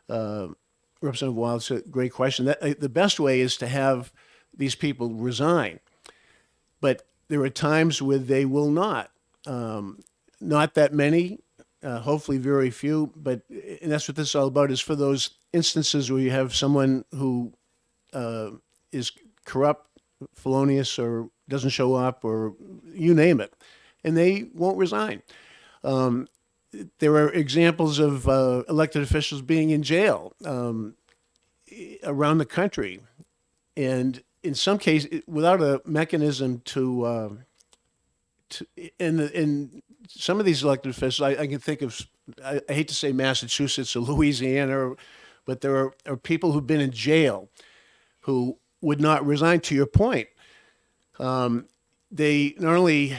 Representative Wild, it's a great question. The best way is to have these people resign, but there are times where they will not. Not that many hopefully very few, but and that's what this is all about, is for those instances where you have someone who is corrupt, felonious, or doesn't show up, or you name it, and they won't resign. There are examples of elected officials being in jail around the country, and in some cases, without a mechanism to in some of these elected officials, I can think of, I hate to say Massachusetts or Louisiana, but there are people who've been in jail who would not resign. To your point, they not only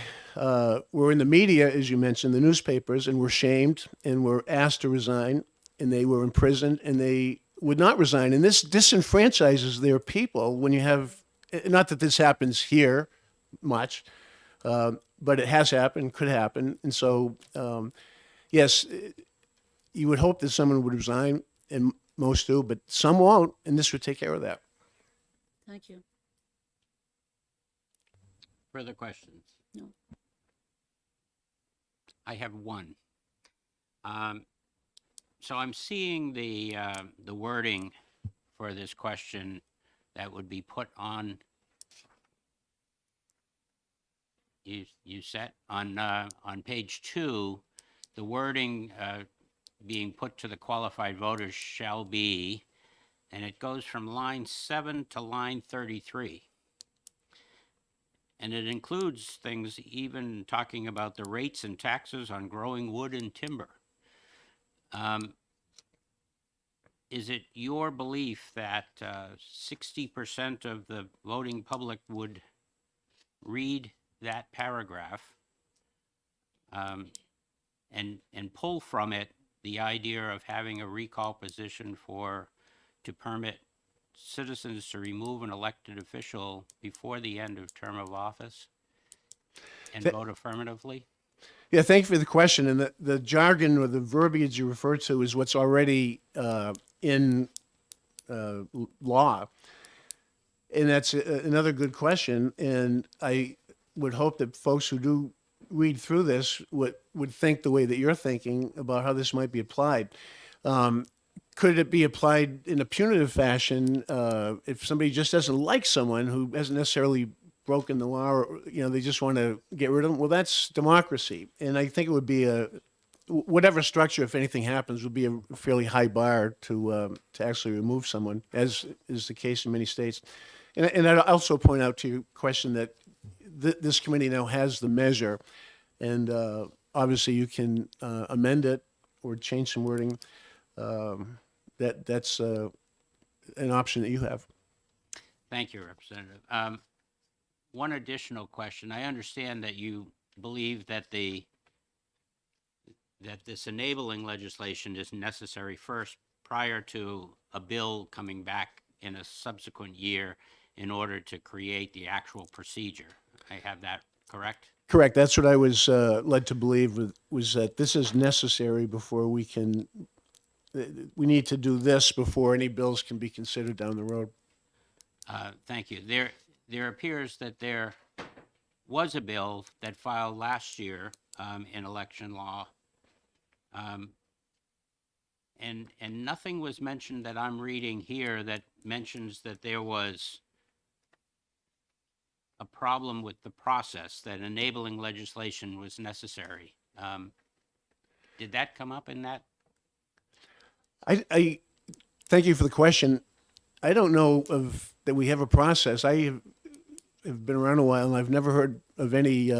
were in the media, as you mentioned, the newspapers, and were shamed and were asked to resign, and they were imprisoned, and they would not resign. And this disenfranchises their people when you have, not that this happens here much, but it has happened, could happen. And so, yes, you would hope that someone would resign, and most do, but some won't, and this would take care of that. Thank you. Further questions? No. I have one. So I'm seeing the wording for this question that would be put on. You set on page 2, the wording being put to the qualified voters shall be, and it goes from line 7 to line 33. And it includes things even talking about the rates and taxes on growing wood and timber. Is it your belief that 60% of the voting public would read that paragraph and pull from it the idea of having a recall position to permit citizens to remove an elected official before the end of term of office and vote affirmatively? Yeah, thank you for the question. And the jargon or the verbiage you refer to is what's already in law. And that's another good question. And I would hope that folks who do read through this would think the way that you're thinking about how this might be applied. Could it be applied in a punitive fashion if somebody just doesn't like someone who hasn't necessarily broken the law, or they just want to get rid of them? Well, that's democracy, and I think it would be whatever structure, if anything happens, would be a fairly high bar to actually remove someone, as is the case in many states. And I'd also point out to your question that this committee now has the measure, and obviously you can amend it or change some wording. That's an option that you have. Thank you, Representative. One additional question. I understand that you believe that this enabling legislation is necessary first prior to a bill coming back in a subsequent year in order to create the actual procedure. I have that correct? Correct. That's what I was led to believe, was that this is necessary before we need to do this before any bills can be considered down the road. Thank you. There appears that there was a bill that filed last year in election law, and nothing was mentioned that I'm reading here that mentions that there was a problem with the process, that enabling legislation was necessary. Did that come up in that? I thank you for the question. I don't know that we have a process. I have been around a while, and I've never heard of any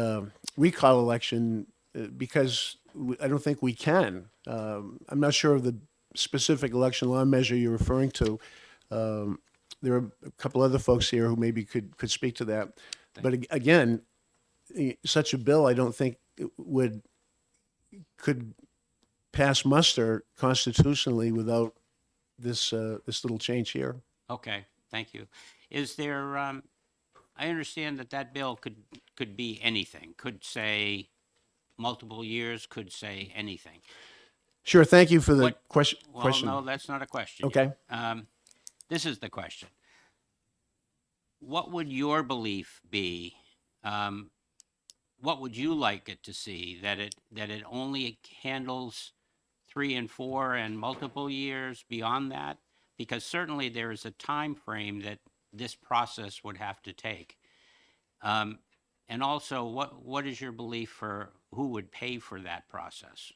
recall election because I don't think we can. I'm not sure of the specific election law measure you're referring to. There are a couple other folks here who maybe could speak to that. But again, such a bill, I don't think could pass muster constitutionally without this little change here. Okay, thank you. Is there, I understand that bill could be anything, could say multiple years, could say anything. Sure, thank you for the question. Well, no, that's not a question. Okay. This is the question. What would your belief be what would you like it to see? That it only handles 3 and 4 and multiple years beyond that? Because certainly there is a time frame that this process would have to take. And also, what is your belief for who would pay for that process?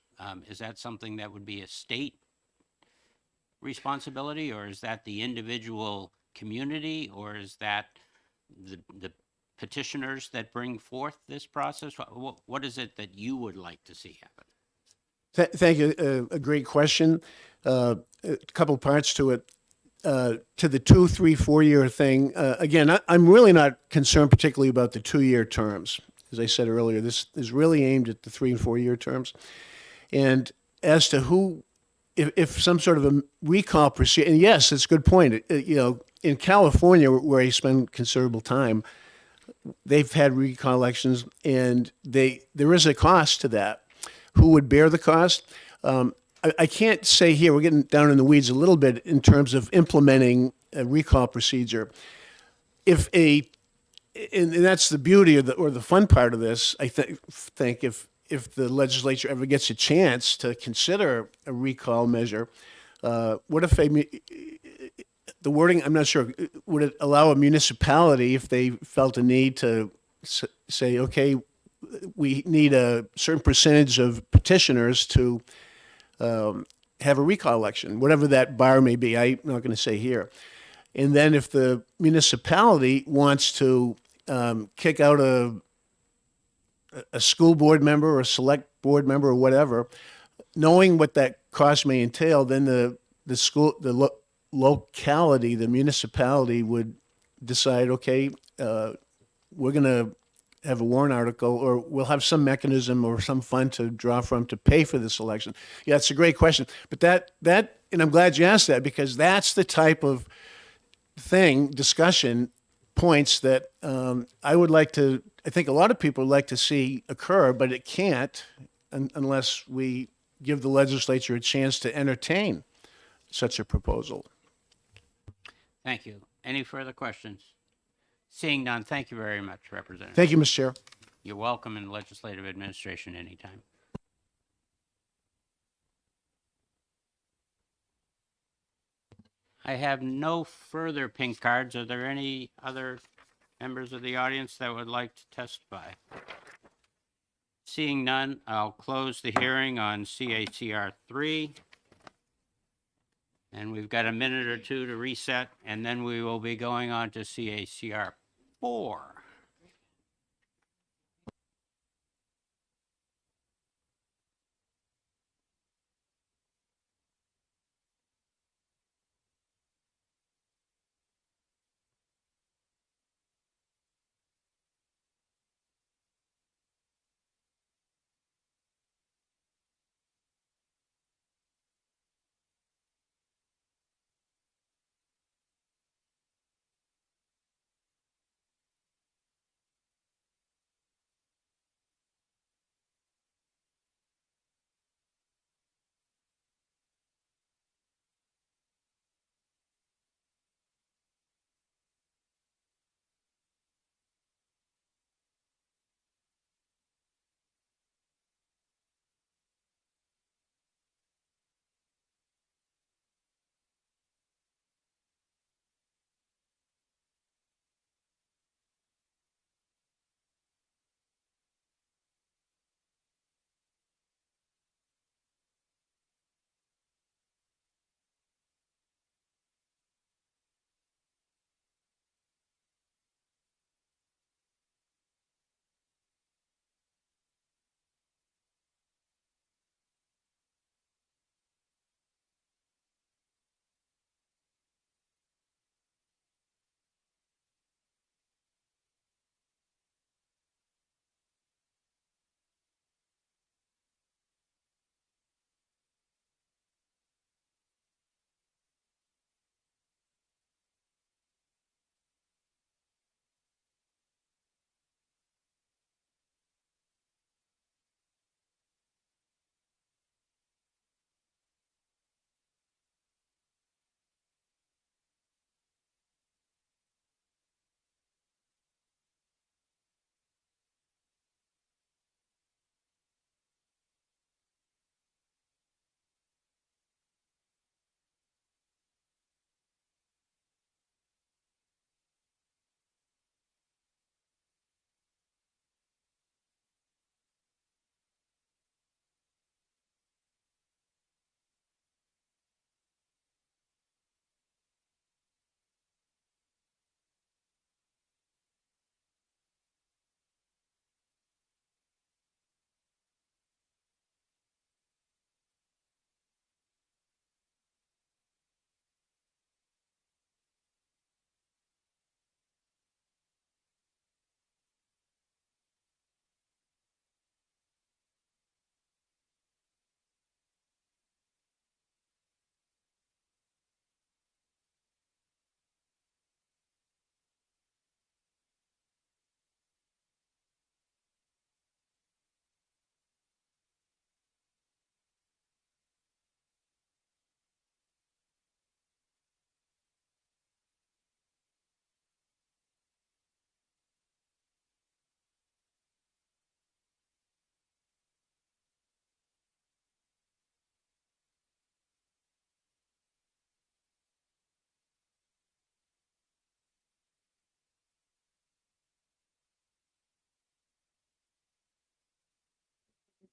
Is that something that would be a state responsibility, or is that the individual community, or is that the petitioners that bring forth this process? What is it that you would like to see happen? Thank you. A great question. A couple parts to it. To the 2, 3, 4 year thing, again, I'm really not concerned particularly about the 2 year terms. As I said earlier, this is really aimed at the 3 and 4 year terms. And as to who, if some sort of a recall procedure, and yes, it's a good point. In California, where I spend considerable time, they've had recall elections, and there is a cost to that. Who would bear the cost? I can't say here, we're getting down in the weeds a little bit in terms of implementing a recall procedure. And that's the beauty or the fun part of this, I think if the legislature ever gets a chance to consider a recall measure, what if the wording, I'm not sure, would it allow a municipality, if they felt a need to say, okay, we need a certain percentage of petitioners to have a recall election, whatever that bar may be. I'm not going to say here. And then if the municipality wants to kick out a school board member or a select board member or whatever, knowing what that cost may entail, then the locality, the municipality would decide, okay, we're going to have a warrant article, or we'll have some mechanism or some fund to draw from to pay for this election. Yeah, it's a great question. But that, and I'm glad you asked that, because that's the type of discussion points that I think a lot of people would like to see occur, but it can't unless we give the legislature a chance to entertain such a proposal. Thank you. Any further questions? Seeing none, thank you very much, Representative. Thank you, Mr. Chair. You're welcome in legislative administration anytime. I have no further pink cards. Are there any other members of the audience that would like to testify? Seeing none, I'll close the hearing on CACR 3. And we've got a minute or two to reset, and then we will be going on to CACR 4.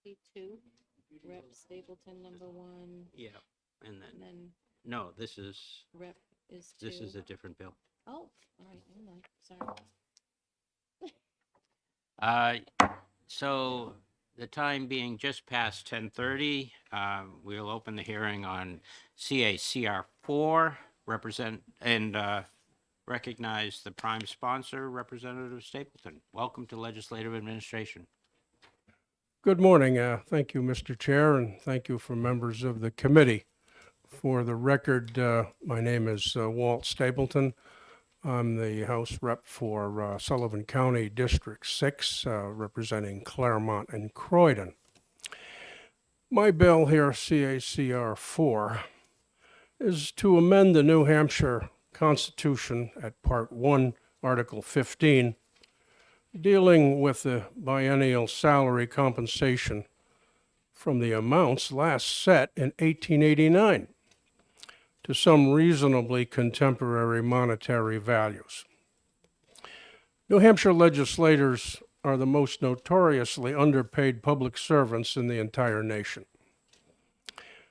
see two, Rep Stapleton number one, Yeah, and and then, then no, this is Rep is two. a different bill. Oh, all right, never mind, sorry. So the time being just past 10:30, we'll open the hearing on CACR 4, recognize the prime sponsor, Representative Stapleton. Welcome to Legislative Administration. Good morning. Thank you, Mr. Chair, and thank you for members of the committee. For the record, my name is Walt Stapleton. I'm the House Rep for Sullivan County District 6, representing Claremont and Croydon. My bill here, CACR 4, is to amend the New Hampshire Constitution at Part 1, Article 15, dealing with the biennial salary compensation from the amounts last set in 1889 to some reasonably contemporary monetary values. New Hampshire legislators are the most notoriously underpaid public servants in the entire nation.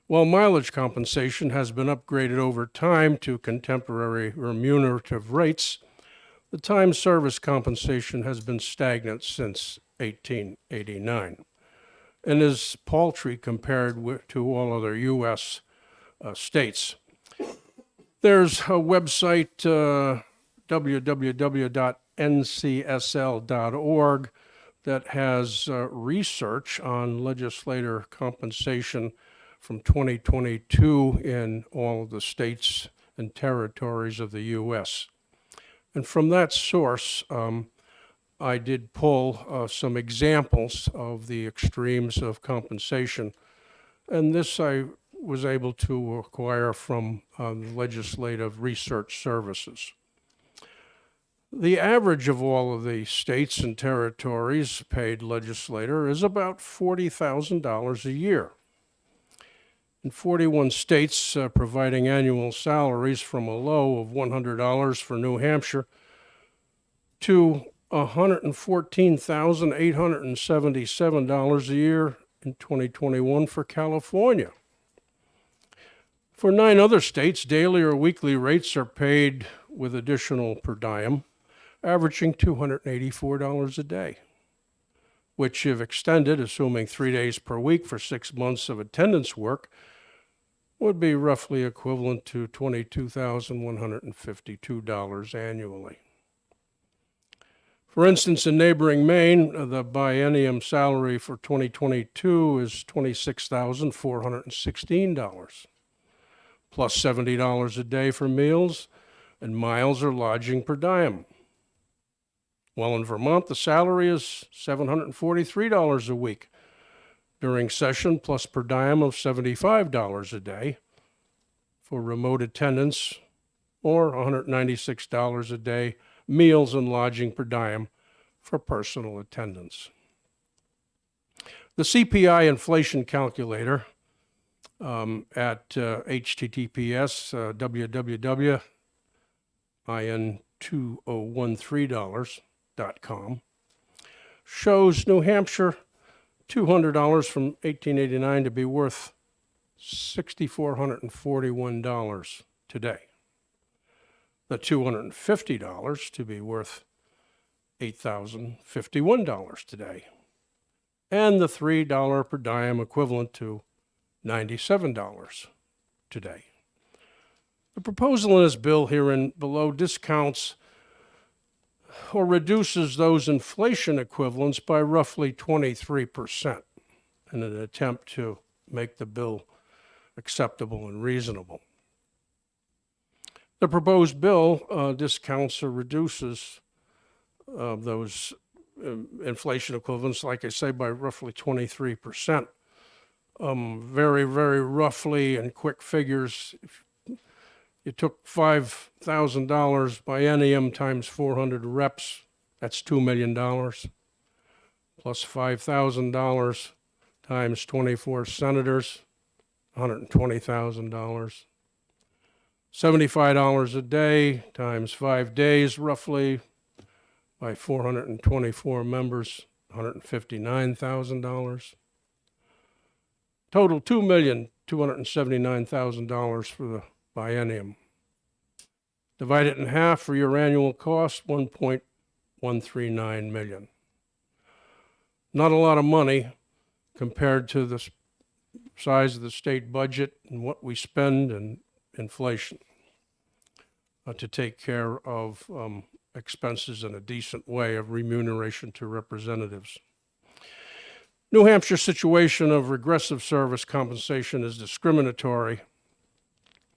While mileage compensation has been upgraded over time to contemporary remunerative rates, the time service compensation has been stagnant since 1889 and is paltry compared to all other U.S. States. There's a website, www.ncsl.org, that has research on legislator compensation from 2022 in all of the states and territories of the U.S. And from that source, I did pull some examples of the extremes of compensation. And this I was able to acquire from Legislative Research Services. The average of all of the states and territories paid legislator is about $40,000 a year. In 41 states providing annual salaries from a low of $100 for New Hampshire to $114,877 a year in 2021 for California. For 9 other states, daily or weekly rates are paid with additional per diem, averaging $284 a day, which, if extended, assuming 3 days per week for 6 months of attendance work, would be roughly equivalent to $22,152 annually. For instance, in neighboring Maine, the biennium salary for 2022 is $26,416, plus $70 a day for meals and miles or lodging per diem. While in Vermont, the salary is $743 a week during session, plus per diem of $75 a day for remote attendance, or $196 a day meals and lodging per diem for personal attendance. The CPI inflation calculator at https www.in2013.com shows New Hampshire $200 from 1889 to be worth $6,441 today. The $250 to be worth $8,051 today. And the $3 per diem equivalent to $97 today. The proposal in this bill herein below discounts or reduces those inflation equivalents by roughly 23% in an attempt to make the bill acceptable and reasonable. The proposed bill discounts or reduces those inflation equivalents, like I say, by roughly 23%. Very, very roughly in quick figures, if you took $5,000 biennium times 400 reps, that's $2 million, plus $5,000 times 24 senators, $120,000. $75 a day times 5 days, roughly, by 424 members, $159,000. Total $2,279,000 for the biennium. Divide it in half for your annual cost, 1.139 million. Not a lot of money compared to the size of the state budget and what we spend and inflation to take care of expenses in a decent way of remuneration to representatives. New Hampshire's situation of regressive service compensation is discriminatory,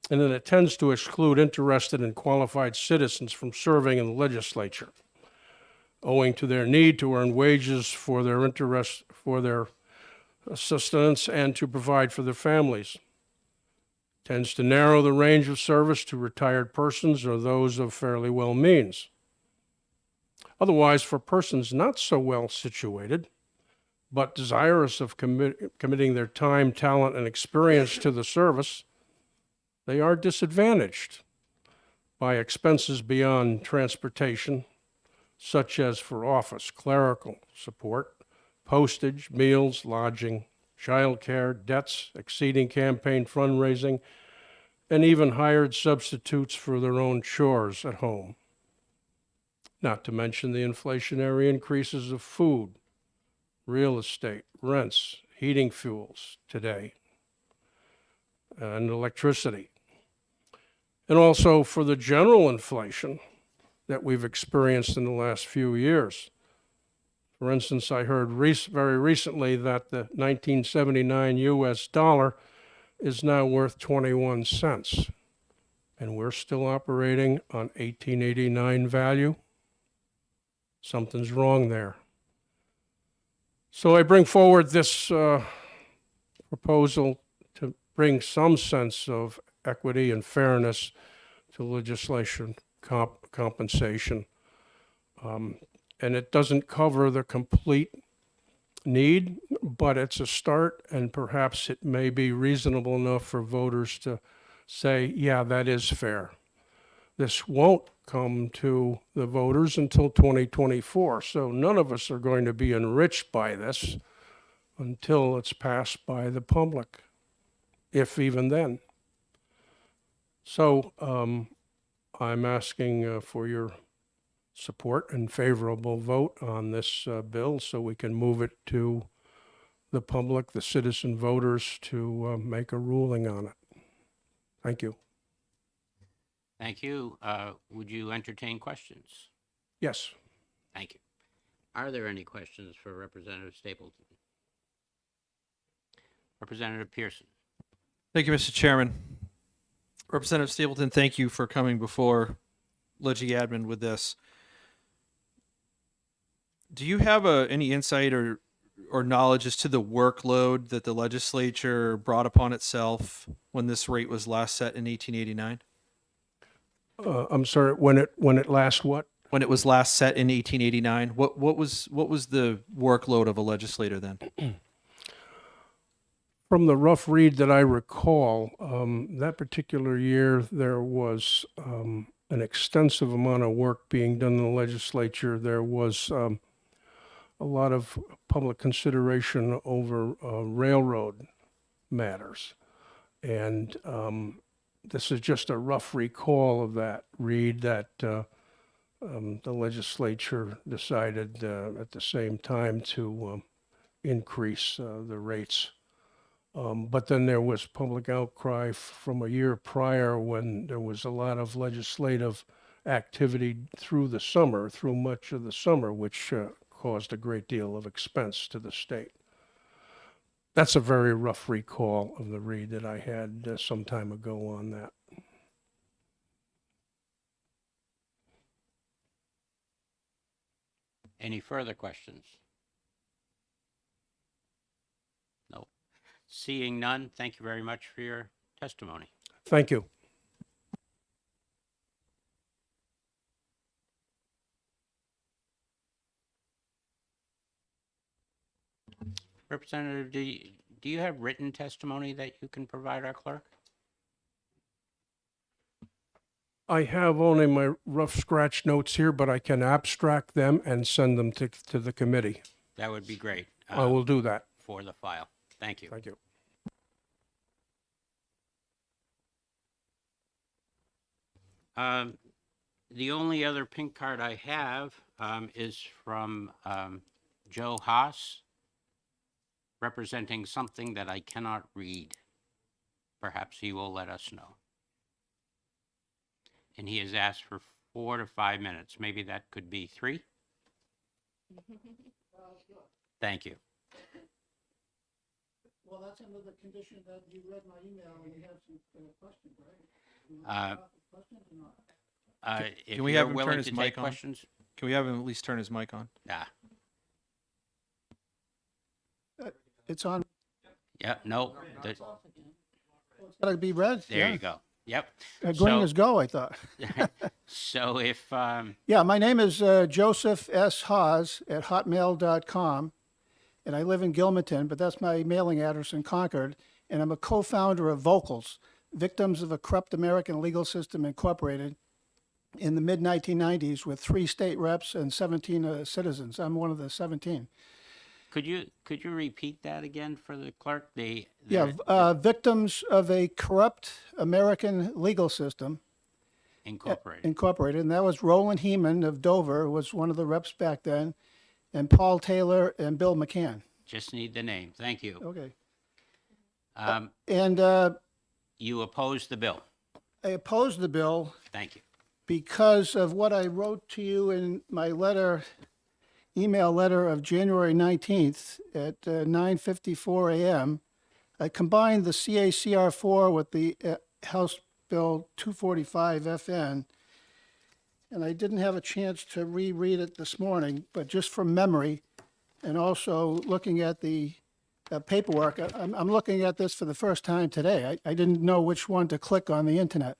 and then it tends to exclude interested and qualified citizens from serving in the legislature, owing to their need to earn wages for their sustenance and to provide for their families. Tends to narrow the range of service to retired persons or those of fairly well means. Otherwise, for persons not so well situated, but desirous of committing their time, talent, and experience to the service, they are disadvantaged by expenses beyond transportation, such as for office, clerical support, postage, meals, lodging, childcare, debts exceeding campaign fundraising, and even hired substitutes for their own chores at home. Not to mention the inflationary increases of food, real estate, rents, heating fuels today, and electricity. And also for the general inflation that we've experienced in the last few years. For instance, I heard very recently that the 1979 US dollar is now worth 21 cents, and we're still operating on 1889 value. Something's wrong there. So I bring forward this proposal to bring some sense of equity and fairness to legislation compensation. And it doesn't cover the complete need, but it's a start, and perhaps it may be reasonable enough for voters to say, yeah, that is fair. This won't come to the voters until 2024, so none of us are going to be enriched by this until it's passed by the public, if even then. So I'm asking for your support and favorable vote on this bill so we can move it to the public, the citizen voters, to make a ruling on it. Thank you. Thank you. Would you entertain questions? Yes. Thank you. Are there any questions for Representative Stapleton? Representative Pearson. Thank you, Mr. Chairman. Representative Stapleton, thank you for coming before Legi Admin with this. Do you have any insight or knowledge as to the workload that the legislature brought upon itself when this rate was last set in 1889? I'm sorry, when it last what? When it was last set in 1889, what was the workload of a legislator then? From the rough read that I recall, that particular year there was an extensive amount of work being done in the legislature. There was a lot of public consideration over railroad matters. And this is just a rough recall of that read that the legislature decided at the same time to increase the rates. But then there was public outcry from a year prior when there was a lot of legislative activity through much of the summer, which caused a great deal of expense to the state. That's a very rough recall of the read that I had some time ago on that. Any further questions? No. Seeing none, thank you very much for your testimony. Thank you. Representative, do you have written testimony that you can provide our clerk? I have only my rough scratch notes here, but I can abstract them and send them to the committee. That would be great. I will do that. For the file. Thank you. Thank you. The only other pink card I have is from Joe Haas, representing something that I cannot read. Perhaps he will let us know. And he has asked for 4 to 5 minutes. Maybe that could be 3? Thank you. Well, that's under the condition that you read my email and you have some questions, right? If Can we you're have him turn willing his to mic take on? questions? Can we have him at least turn his mic on? Yeah. It's on, Yeah, no, it's gotta be read. there you go. Yep. Green So- is go, I thought. So if, Yeah, my name is Joseph S. Hawes at hotmail.com, and I live in Gilmanton, but that's my mailing address in Concord, and I'm a co-founder of Vocals, Victims of a Corrupt American Legal System Incorporated, in the mid-1990s with 3 state reps and 17 citizens. I'm one of the 17. could you repeat that again for the clerk? Yeah, Victims of a Corrupt American Legal System Incorporated. Incorporated, and that was Roland Heeman of Dover was one of the reps back then, and Paul Taylor and Bill McCann. Just need the name. Thank you. Okay. And And you oppose the bill. I opposed the bill Thank you. because of what I wrote to you in my email letter of January 19th at 9:54 a.m. I combined the CACR4 with the House Bill 245 FN, and I didn't have a chance to reread it this morning, but just from memory, and also looking at the paperwork, I'm looking at this for the first time today. I didn't know which one to click on the internet.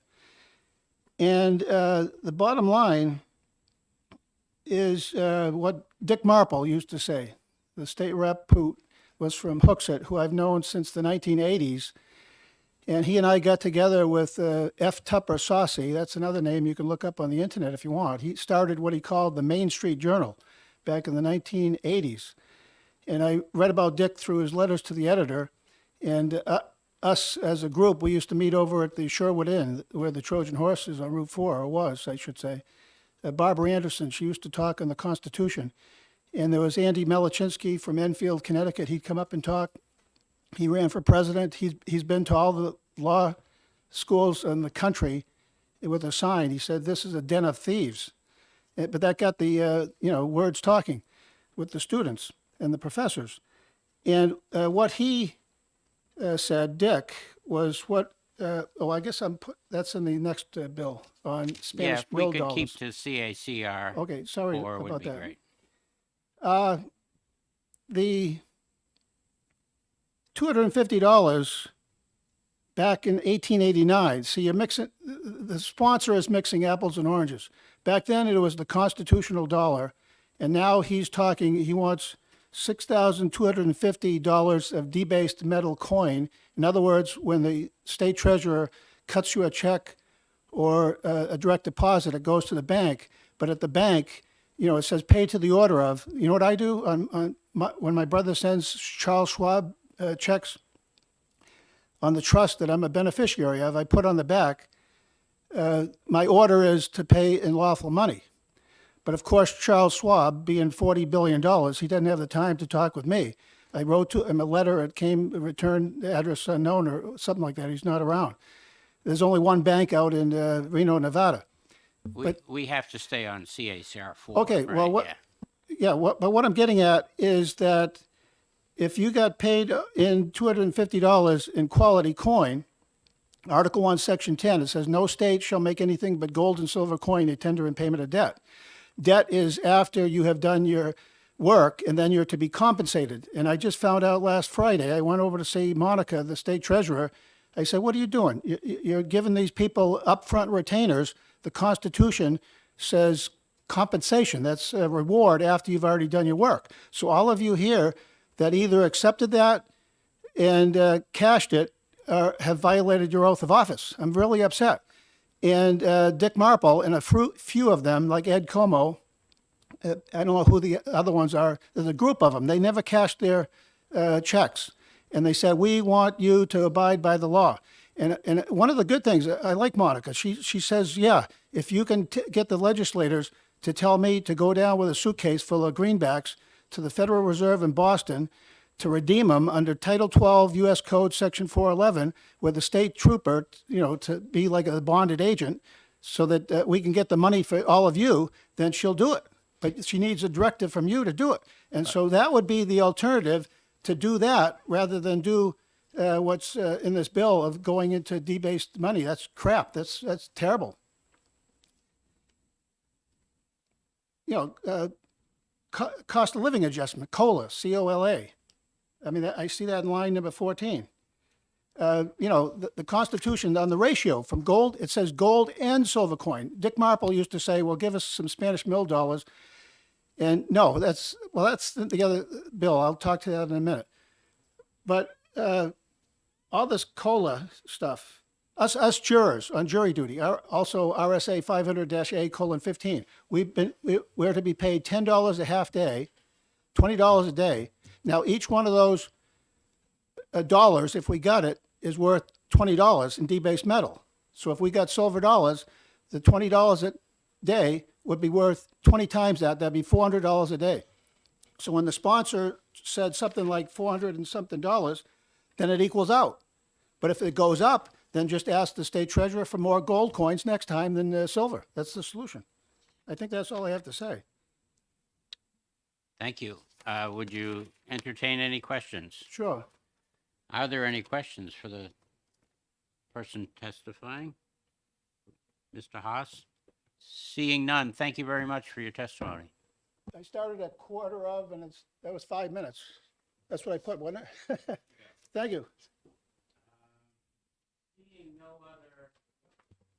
And the bottom line is what Dick Marple used to say. The state rep who was from Hooksett, who I've known since the 1980s. And he and I got together with F. Tupper Saucy. That's another name you can look up on the internet if you want. He started what he called the Main Street Journal back in the 1980s. And I read about Dick through his letters to the editor. And us as a group, we used to meet over at the Sherwood Inn, where the Trojan Horse is on Route 4, or was, I should say. Barbara Anderson, she used to talk on the Constitution. And there was Andy Melichinsky from Enfield, Connecticut. He'd come up and talk. He ran for president. He's been to all the law schools in the country with a sign. He said, "This is a den of thieves." But that got the words talking with the students and the professors. And what he said, Dick, was what. I guess that's in the next bill on Yeah, Spanish if we bill could dollars. keep to CACR. Okay, sorry 4 would about be that. great. The $250 back in 1889. See, you're mixing, the sponsor is mixing apples and oranges. Back then, it was the constitutional dollar, and now he wants $6,250 of debased metal coin. In other words, when the state treasurer cuts you a check or a direct deposit, it goes to the bank. But at the bank, it says pay to the order of. You know what I do when my brother sends Charles Schwab checks on the trust that I'm a beneficiary of? I put on the back, my order is to pay in lawful money. But of course, Charles Schwab, being $40 billion, he doesn't have the time to talk with me. I wrote to him a letter. It came, return address unknown or something like that. He's not around. There's only one bank out in Reno, Nevada. We have to stay on CACR 4. Okay, right? well, Yeah. but what I'm getting at is that if you got paid in $250 in quality coin, Article 1, Section 10, it says, no state shall make anything but gold and silver coin a tender in payment of debt. Debt is after you have done your work, and then you're to be compensated. And I just found out last Friday, I went over to see Monica, the state treasurer. I said, what are you doing? You're giving these people upfront retainers. The Constitution says compensation. That's a reward after you've already done your work. So all of you here that either accepted that and cashed it have violated your oath of office. I'm really upset. And Dick Marple and a few of them, like Ed Como, I don't know who the other ones are. There's a group of them. They never cashed their checks. And they said, we want you to abide by the law. And one of the good things, I like Monica. She says, yeah, if you can get the legislators to tell me to go down with a suitcase full of greenbacks to the Federal Reserve in Boston to redeem them under Title 12 U.S. Code Section 411 with a state trooper, to be like a bonded agent so that we can get the money for all of you, then she'll do it. But she needs a directive from you to do it. And so that would be the alternative, to do that rather than do what's in this bill of going into debased money. That's crap. That's terrible. Cost of living adjustment, COLA, C-O-L-A. I mean, I see that in line number 14. The Constitution on the ratio from gold, it says gold and silver coin. Dick Marple used to say, well, give us some Spanish mill dollars. And no, that's the other bill. I'll talk to that in a minute. But all this COLA stuff, us jurors on jury duty, also RSA 500-A:15, we're to be paid $10 a half day, $20 a day. Now, each one of those dollars, if we got it, is worth $20 in debased metal. So if we got silver dollars, the $20 a day would be worth 20 times that. That'd be $400 a day. So when the sponsor said something like 400 and something dollars, then it equals out. But if it goes up, then just ask the state treasurer for more gold coins next time than silver. That's the solution. I think that's all I have to say. Thank you. Would you entertain any questions? Sure. Are there any questions for the person testifying? Mr. Haas? Seeing none, thank you very much for your testimony. I started at quarter of, and that was 5 minutes. That's what I put, wasn't it? Thank you.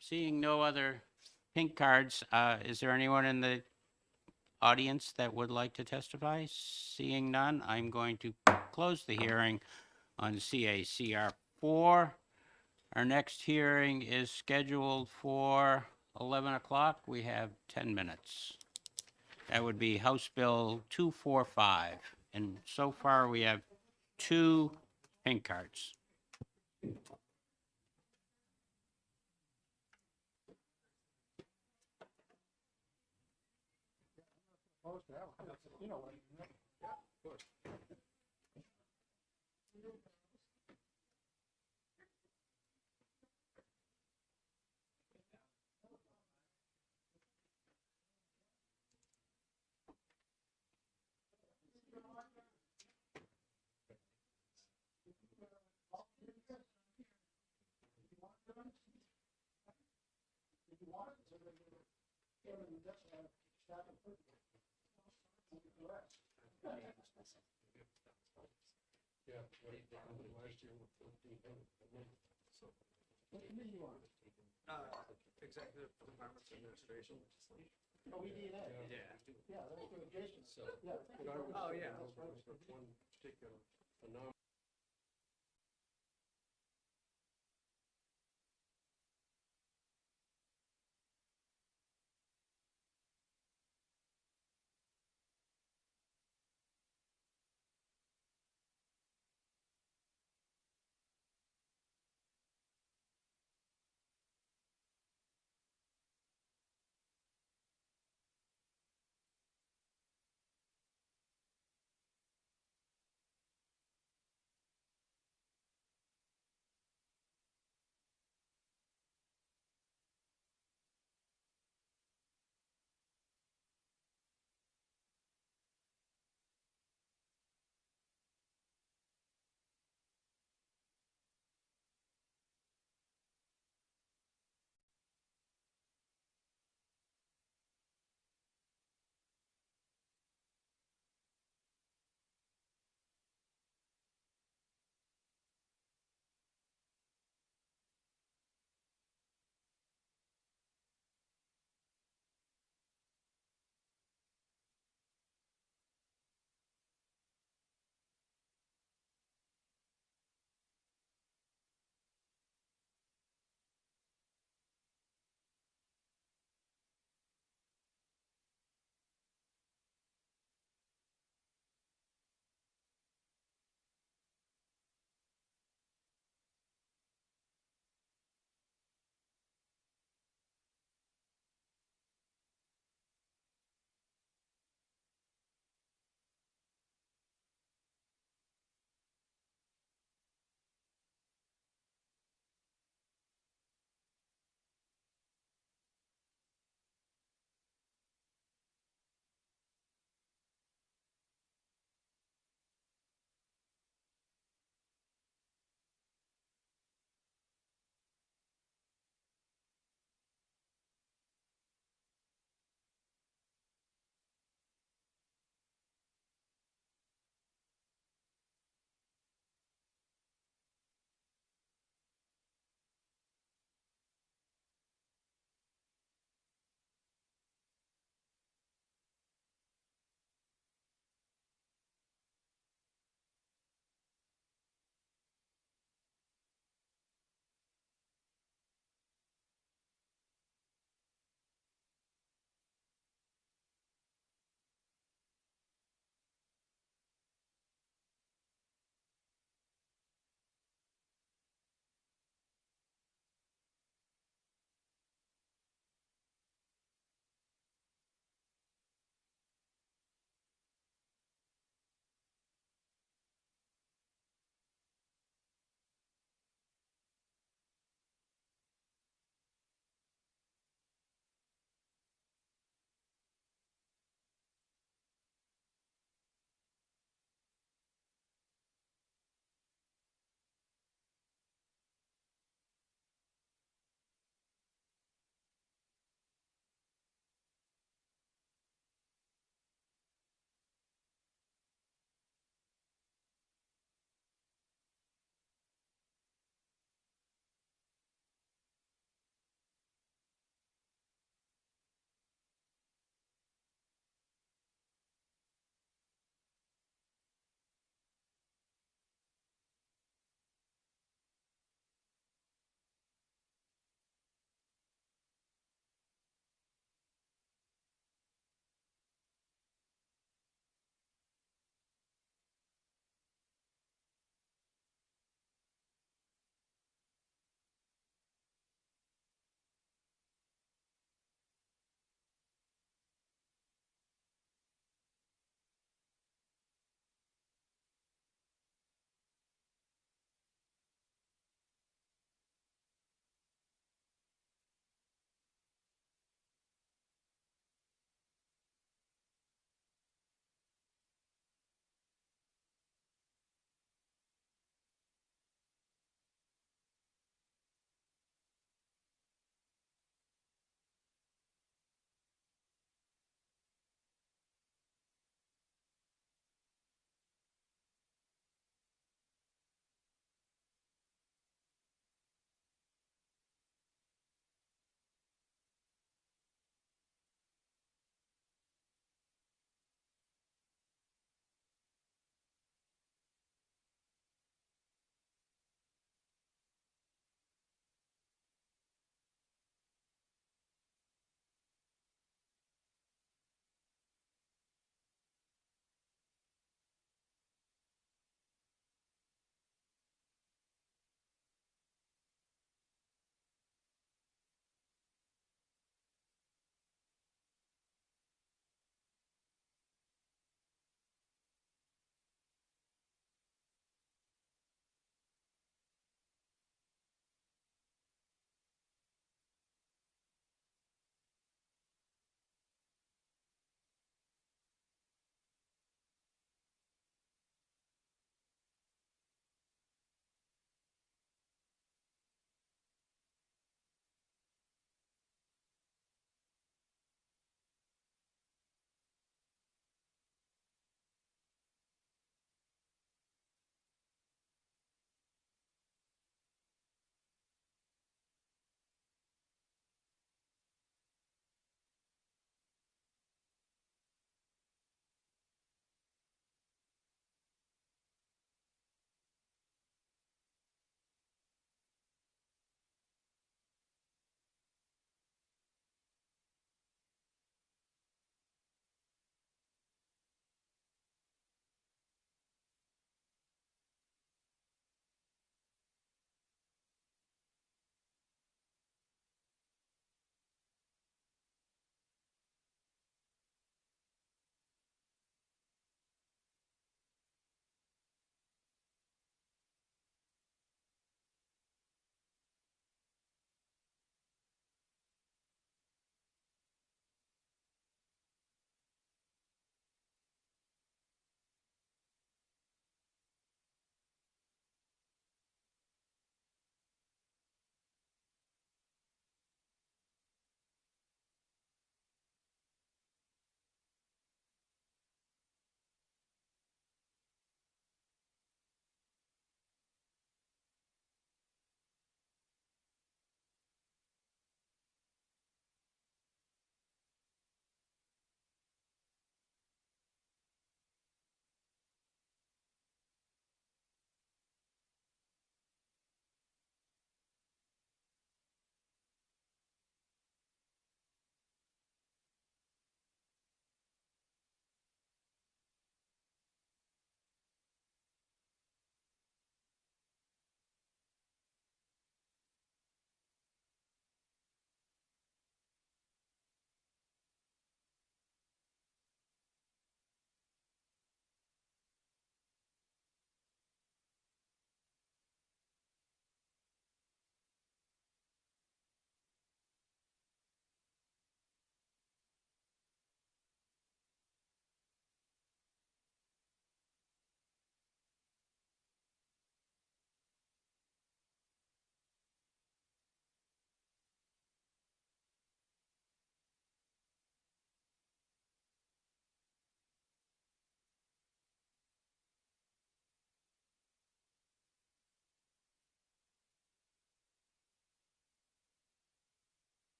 Seeing no other pink cards, is there anyone in the audience that would like to testify? Seeing none, I'm going to close the hearing on CACR 4. Our next hearing is scheduled for 11 o'clock. We have 10 minutes. That would be House Bill 245. And so far, we have 2 pink cards.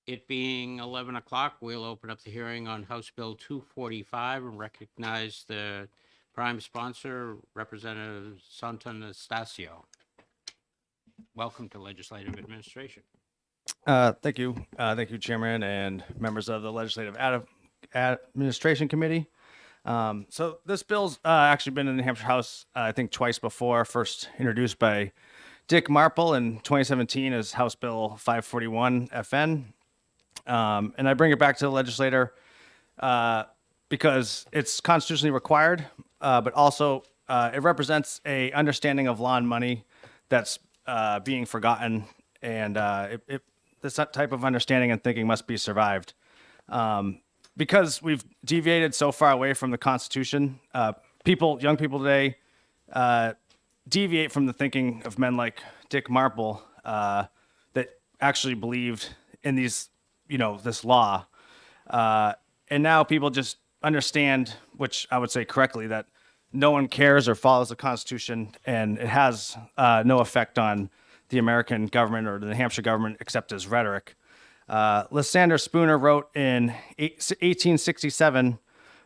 It being 11 o'clock, we'll open up the hearing on House Bill 245 and recognize the prime sponsor, Representative Santanastasio. Welcome to Legislative Administration. Thank you. Thank you, Chairman and members of the Legislative Administration Committee. So this bill's actually been in the New Hampshire House, I think, twice before. First introduced by Dick Marple in 2017 as House Bill 541 FN. And I bring it back to the legislator because it's constitutionally required, but also it represents a understanding of law and money that's being forgotten, and this type of understanding and thinking must be survived. Because we've deviated so far away from the Constitution, young people today, deviate from the thinking of men like Dick Marple that actually believed in these, this law. And now people just understand, which I would say correctly, that no one cares or follows the Constitution, and it has no effect on the American government or the New Hampshire government except as rhetoric. Lysander Spooner wrote in 1867,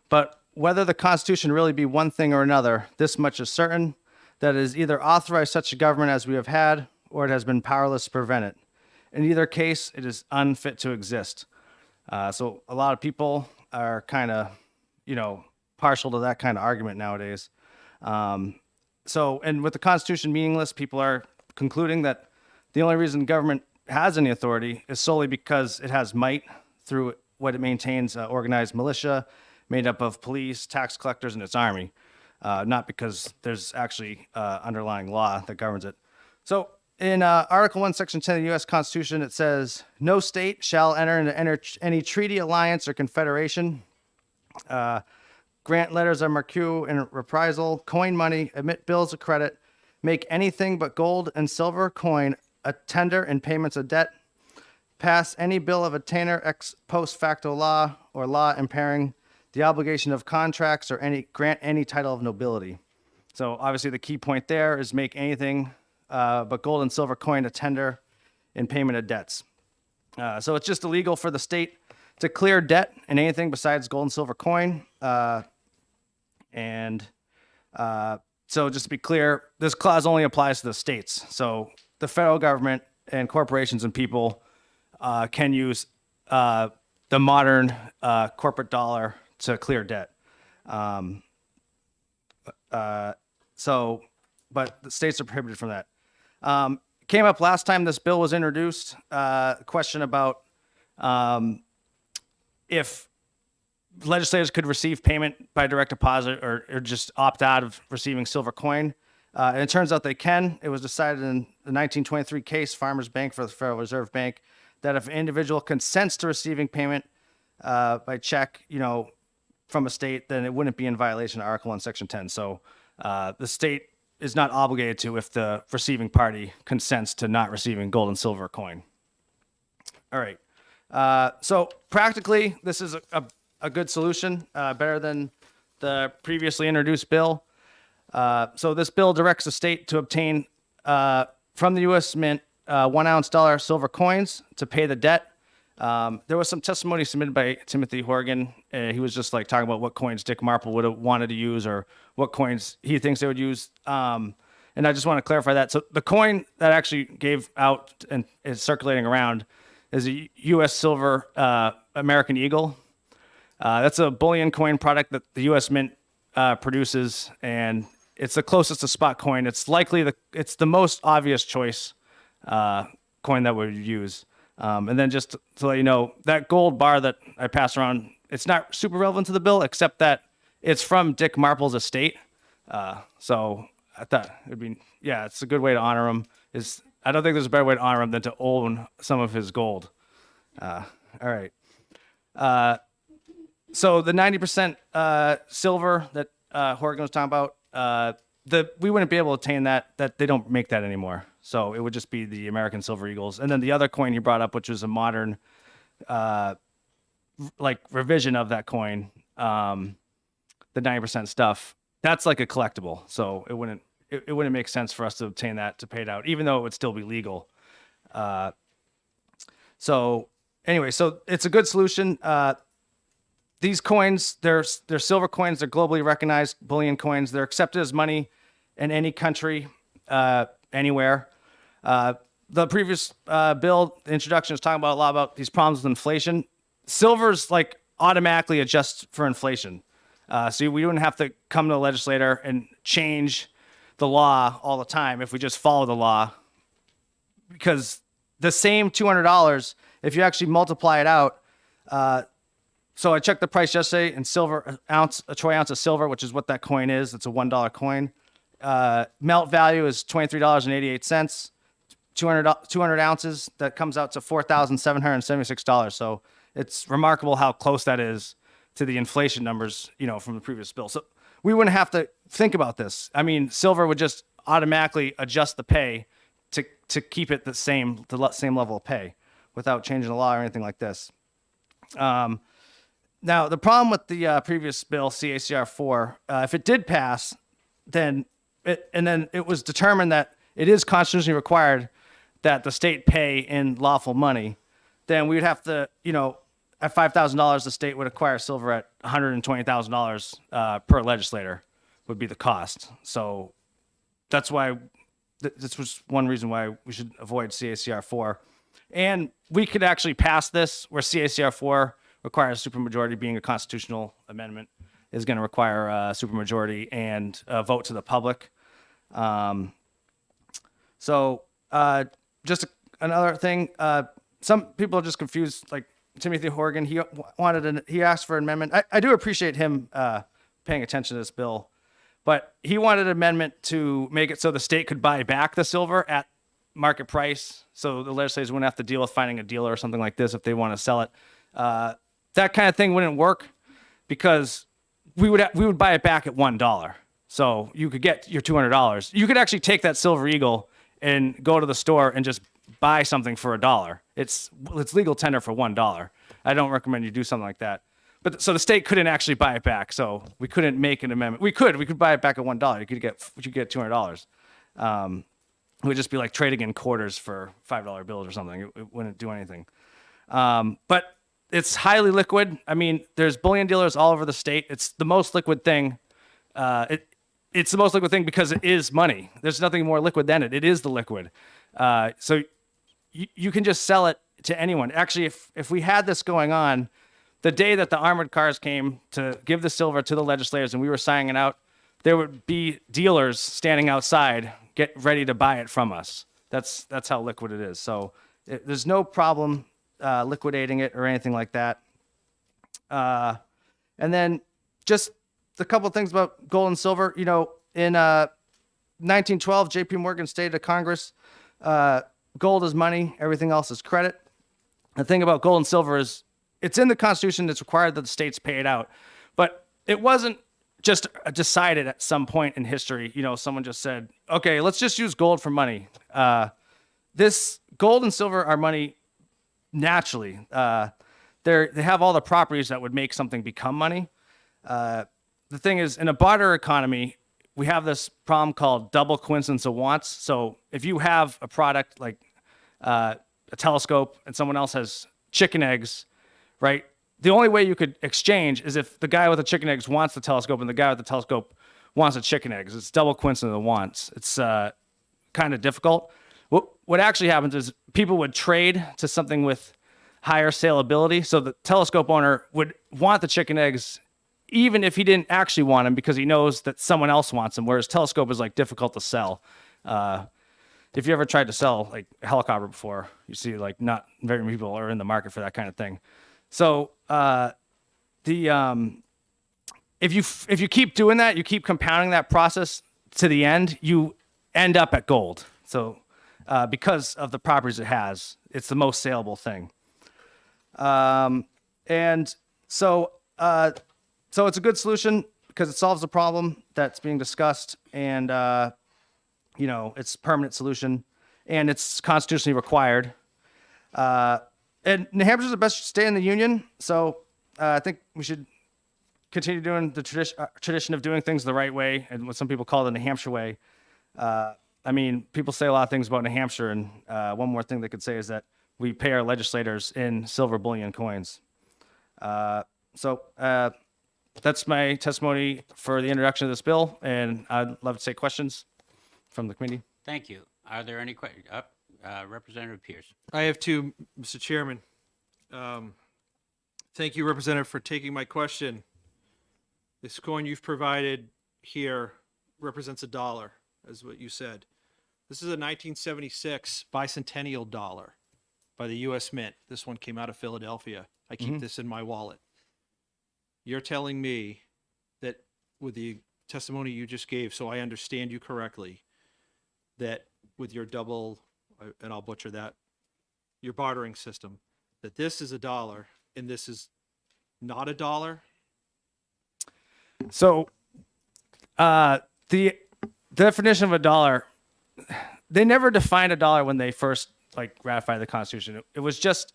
"But whether the Constitution really be one thing or another, this much is certain, that it has either authorized such a government as we have had, or it has been powerless to prevent it. In either case, it is unfit to exist." So a lot of people are kind of, partial to that kind of argument nowadays. And with the Constitution meaningless, people are concluding that the only reason government has any authority is solely because it has might through what it maintains, organized militia made up of police, tax collectors, and its army, not because there's actually underlying law that governs it. So in Article 1, Section 10 of the U.S. Constitution, it says, "No state shall enter into any treaty, alliance, or confederation, grant letters of marque in reprisal, coin money, emit bills of credit, make anything but gold and silver coin a tender in payments of debt, pass any bill of attainder ex post facto law or law impairing the obligation of contracts, or grant any title of nobility." So obviously the key point there is make anything but gold and silver coin a tender in payment of debts. So it's just illegal for the state to clear debt in anything besides gold and silver coin. So just to be clear, this clause only applies to the states. So the federal government and corporations and people can use the modern corporate dollar to clear debt. But the states are prohibited from that. Came up last time this bill was introduced, question about if legislators could receive payment by direct deposit or just opt out of receiving silver coin. And it turns out they can. It was decided in the 1923 case, Farmers Bank for the Federal Reserve Bank, that if an individual consents to receiving payment by check, from a state, then it wouldn't be in violation of Article 1, Section 10. So the state is not obligated to if the receiving party consents to not receiving gold and silver coin. All right. So practically, this is a good solution, better than the previously introduced bill. So this bill directs the state to obtain from the U.S. Mint 1 ounce dollar silver coins to pay the debt. There was some testimony submitted by Timothy Horgan. He was just talking about what coins Dick Marple would have wanted to use or what coins he thinks they would use. And I just want to clarify that. So the coin that actually gave out and is circulating around is a U.S. silver American Eagle. That's a bullion coin product that the U.S. Mint produces, and it's the closest to spot coin. It's likely it's the most obvious choice coin that we would use. And then just to let you know, that gold bar that I pass around, it's not super relevant to the bill, except that it's from Dick Marple's estate. So I thought it'd be, it's a good way to honor him. I don't think there's a better way to honor him than to own some of his gold. All right. So the 90% silver that Horgan was talking about, we wouldn't be able to attain that they don't make that anymore. So it would just be the American Silver Eagles. And then the other coin he brought up, which was a modern, revision of that coin, the 90% stuff, that's like a collectible. So it wouldn't make sense for us to obtain that to pay it out, even though it would still be legal. anyway, so it's a good solution. These coins, they're silver coins. They're globally recognized bullion coins. They're accepted as money in any country, anywhere. The previous bill, the introduction, was talking about a lot about these problems with inflation. Silver's like automatically adjusts for inflation. So we wouldn't have to come to the legislator and change the law all the time if we just follow the law. Because the same $200, if you actually multiply it out, so I checked the price yesterday in silver, a troy ounce of silver, which is what that coin is. It's a $1 coin. Melt value is $23.88. 200 ounces, that comes out to $4,776. So it's remarkable how close that is to the inflation numbers, from the previous bill. So we wouldn't have to think about this. I mean, silver would just automatically adjust the pay to keep it the same level of pay without changing the law or anything like this. Now, the problem with the previous bill, CACR 4, if it did pass, then it was determined that it is constitutionally required that the state pay in lawful money, then we would have to, at $5,000, the state would acquire silver at $120,000 per legislator would be the cost. So that's why this was one reason why we should avoid CACR 4. And we could actually pass this where CACR 4 requires supermajority, being a constitutional amendment, is going to require a supermajority and a vote to the public. Just another thing, some people are just confused, like Timothy Horgan, he asked for an amendment. I do appreciate him paying attention to this bill, but he wanted an amendment to make it so the state could buy back the silver at market price, so the legislators wouldn't have to deal with finding a dealer or something like this if they want to sell it. That kind of thing wouldn't work because we would buy it back at $1. So you could get your $200. You could actually take that Silver Eagle and go to the store and just buy something for $1. It's legal tender for $1. I don't recommend you do something like that. But so the state couldn't actually buy it back. So we couldn't make an amendment. We could buy it back at $1. You could get $200. It would just be like trading in quarters for $5 bills or something. It wouldn't do anything. But it's highly liquid. I mean, there's bullion dealers all over the state. It's the most liquid thing. It's the most liquid thing because it is money. There's nothing more liquid than it. It is the liquid. So you can just sell it to anyone. Actually, if we had this going on, the day that the armored cars came to give the silver to the legislators and we were signing it out, there would be dealers standing outside, get ready to buy it from us. That's how liquid it is. So there's no problem liquidating it or anything like that. And then just a couple of things about gold and silver. In 1912, J.P. Morgan stated to Congress, gold is money, everything else is credit. The thing about gold and silver is it's in the Constitution. It's required that the states pay it out. But it wasn't just decided at some point in history. Someone just said, okay, let's just use gold for money. This gold and silver are money naturally. They have all the properties that would make something become money. The thing is, in a barter economy, we have this problem called double coincidence of wants. So if you have a product like a telescope and someone else has chicken eggs, right? The only way you could exchange is if the guy with the chicken eggs wants the telescope and the guy with the telescope wants the chicken eggs. It's double coincidence of wants. It's kind of difficult. What actually happens is people would trade to something with higher saleability. So the telescope owner would want the chicken eggs even if he didn't actually want them because he knows that someone else wants them, whereas telescope is like difficult to sell. If you ever tried to sell like a helicopter before, you see like not very many people are in the market for that kind of thing. So if you keep doing that, you keep compounding that process to the end, you end up at gold. So because of the properties it has, it's the most saleable thing. And so it's a good solution because it solves the problem that's being discussed, and it's a permanent solution, and it's constitutionally required. And New Hampshire's the best state in the union, so I think we should continue doing the tradition of doing things the right way, and what some people call the New Hampshire way. I mean, people say a lot of things about New Hampshire, and one more thing they could say is that we pay our legislators in silver bullion coins. So that's my testimony for the introduction of this bill, and I'd love to take questions from the committee. Thank you. Are there any questions? Representative Pierce. I have two, Mr. Chairman. Thank you, Representative, for taking my question. This coin you've provided here represents $1, as what you said. This is a 1976 bicentennial dollar by the U.S. Mint. This one came out of Philadelphia. I keep this in my wallet. You're telling me that with the testimony you just gave, so I understand you correctly, that with your double, and I'll butcher that, your bartering system, that this is $1 and this is not $1? So the definition of $1, they never defined $1 when they first ratified the Constitution. It was just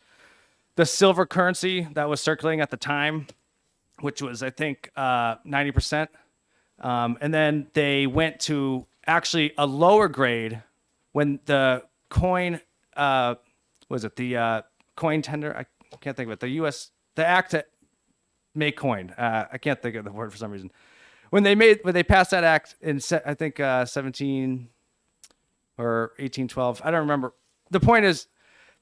the silver currency that was circulating at the time, which was, I think, 90%. And then they went to actually a lower grade when the coin, the coin tender? I can't think of it. The act to make coin. I can't think of the word for some reason. When they passed that act in, I think, 17 or 1812, I don't remember. The point is,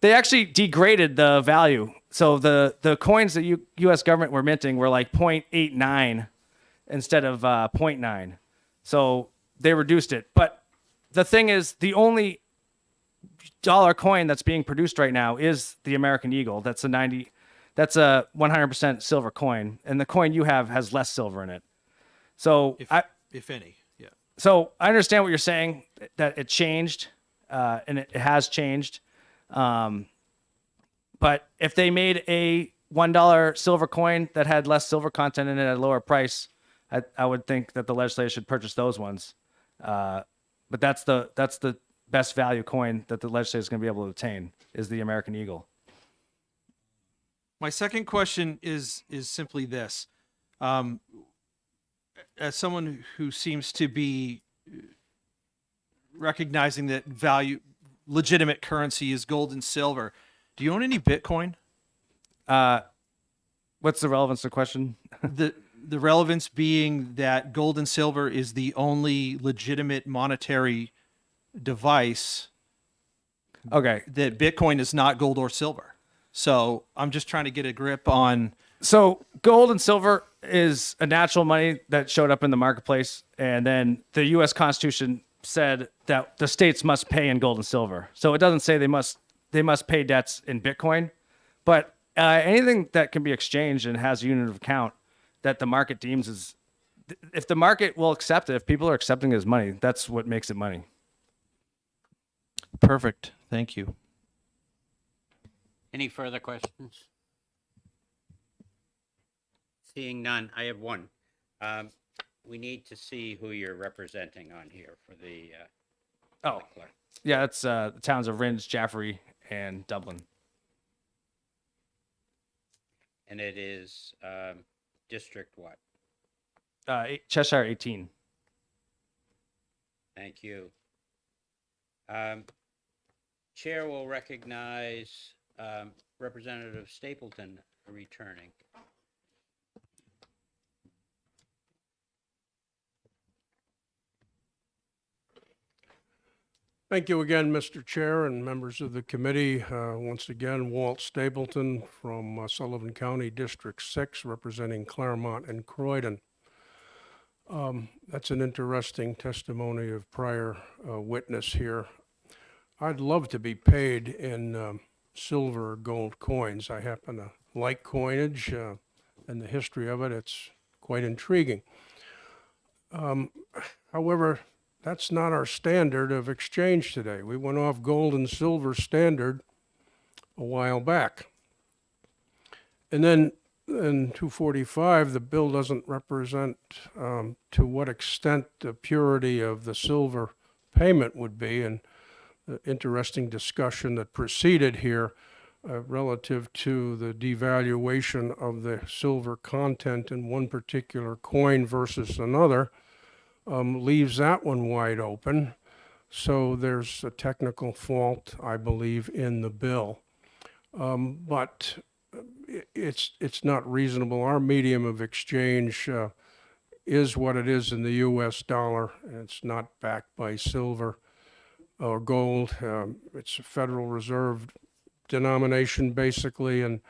they actually degraded the value. So the coins that U.S. government were minting were like 0.89 instead of 0.9. So they reduced it. But the thing is, the only dollar coin that's being produced right now is the American Eagle. That's a 100% silver coin, and the coin you have has less silver in it. So If any, yeah. So I understand what you're saying, that it changed, and it has changed. But if they made a $1 silver coin that had less silver content in it at a lower price, I would think that the legislature should purchase those ones. But that's the best value coin that the legislature is going to be able to obtain, is the American Eagle. My second question is simply this. As someone who seems to be recognizing that legitimate currency is gold and silver, do you own any Bitcoin? What's the relevance of the question? The relevance being that gold and silver is the only legitimate monetary device. Okay. That Bitcoin is not gold or silver. So I'm just trying to get a grip on. So gold and silver is a natural money that showed up in the marketplace, and then the U.S. Constitution said that the states must pay in gold and silver. So it doesn't say they must pay debts in Bitcoin, but anything that can be exchanged and has a unit of account that the market deems as, if the market will accept it, if people are accepting it as money, that's what makes it money. Perfect. Thank you. Any further questions? Seeing none, I have one. We need to see who you're representing on here for the clerk. Yeah, it's the towns of Rindge, Jaffrey, and Dublin. And it is District what? Cheshire 18. Thank you. Chair will recognize Representative Stapleton returning. Thank you again, Mr. Chair and members of the committee. Once again, Walt Stapleton from Sullivan County District 6, representing Claremont and Croydon. That's an interesting testimony of prior witness here. I'd love to be paid in silver or gold coins. I happen to like coinage and the history of it. It's quite intriguing. However, that's not our standard of exchange today. We went off gold and silver standard a while back. And then in 245, the bill doesn't represent to what extent the purity of the silver payment would be. And the interesting discussion that preceded here relative to the devaluation of the silver content in one particular coin versus another leaves that one wide open. So there's a technical fault, I believe, in the bill. But it's not reasonable. Our medium of exchange is what it is in the U.S. dollar. And it's not backed by silver or gold. It's a Federal Reserve denomination, basically. And,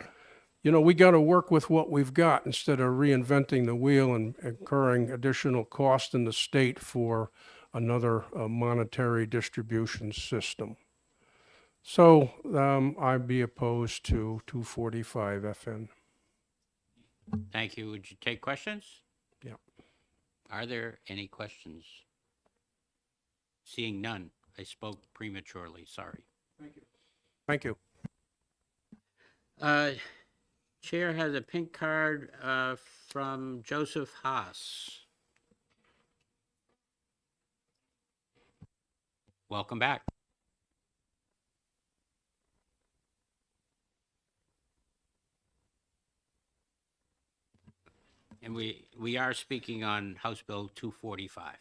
we got to work with what we've got instead of reinventing the wheel and incurring additional cost in the state for another monetary distribution system. So I'd be opposed to 245 FN. Thank you. Would you take questions? Yeah. Are there any questions? Seeing none, I spoke prematurely, sorry. Thank you. Chair has a pink card from Joseph Haas. Welcome back. And we are speaking on House Bill 245.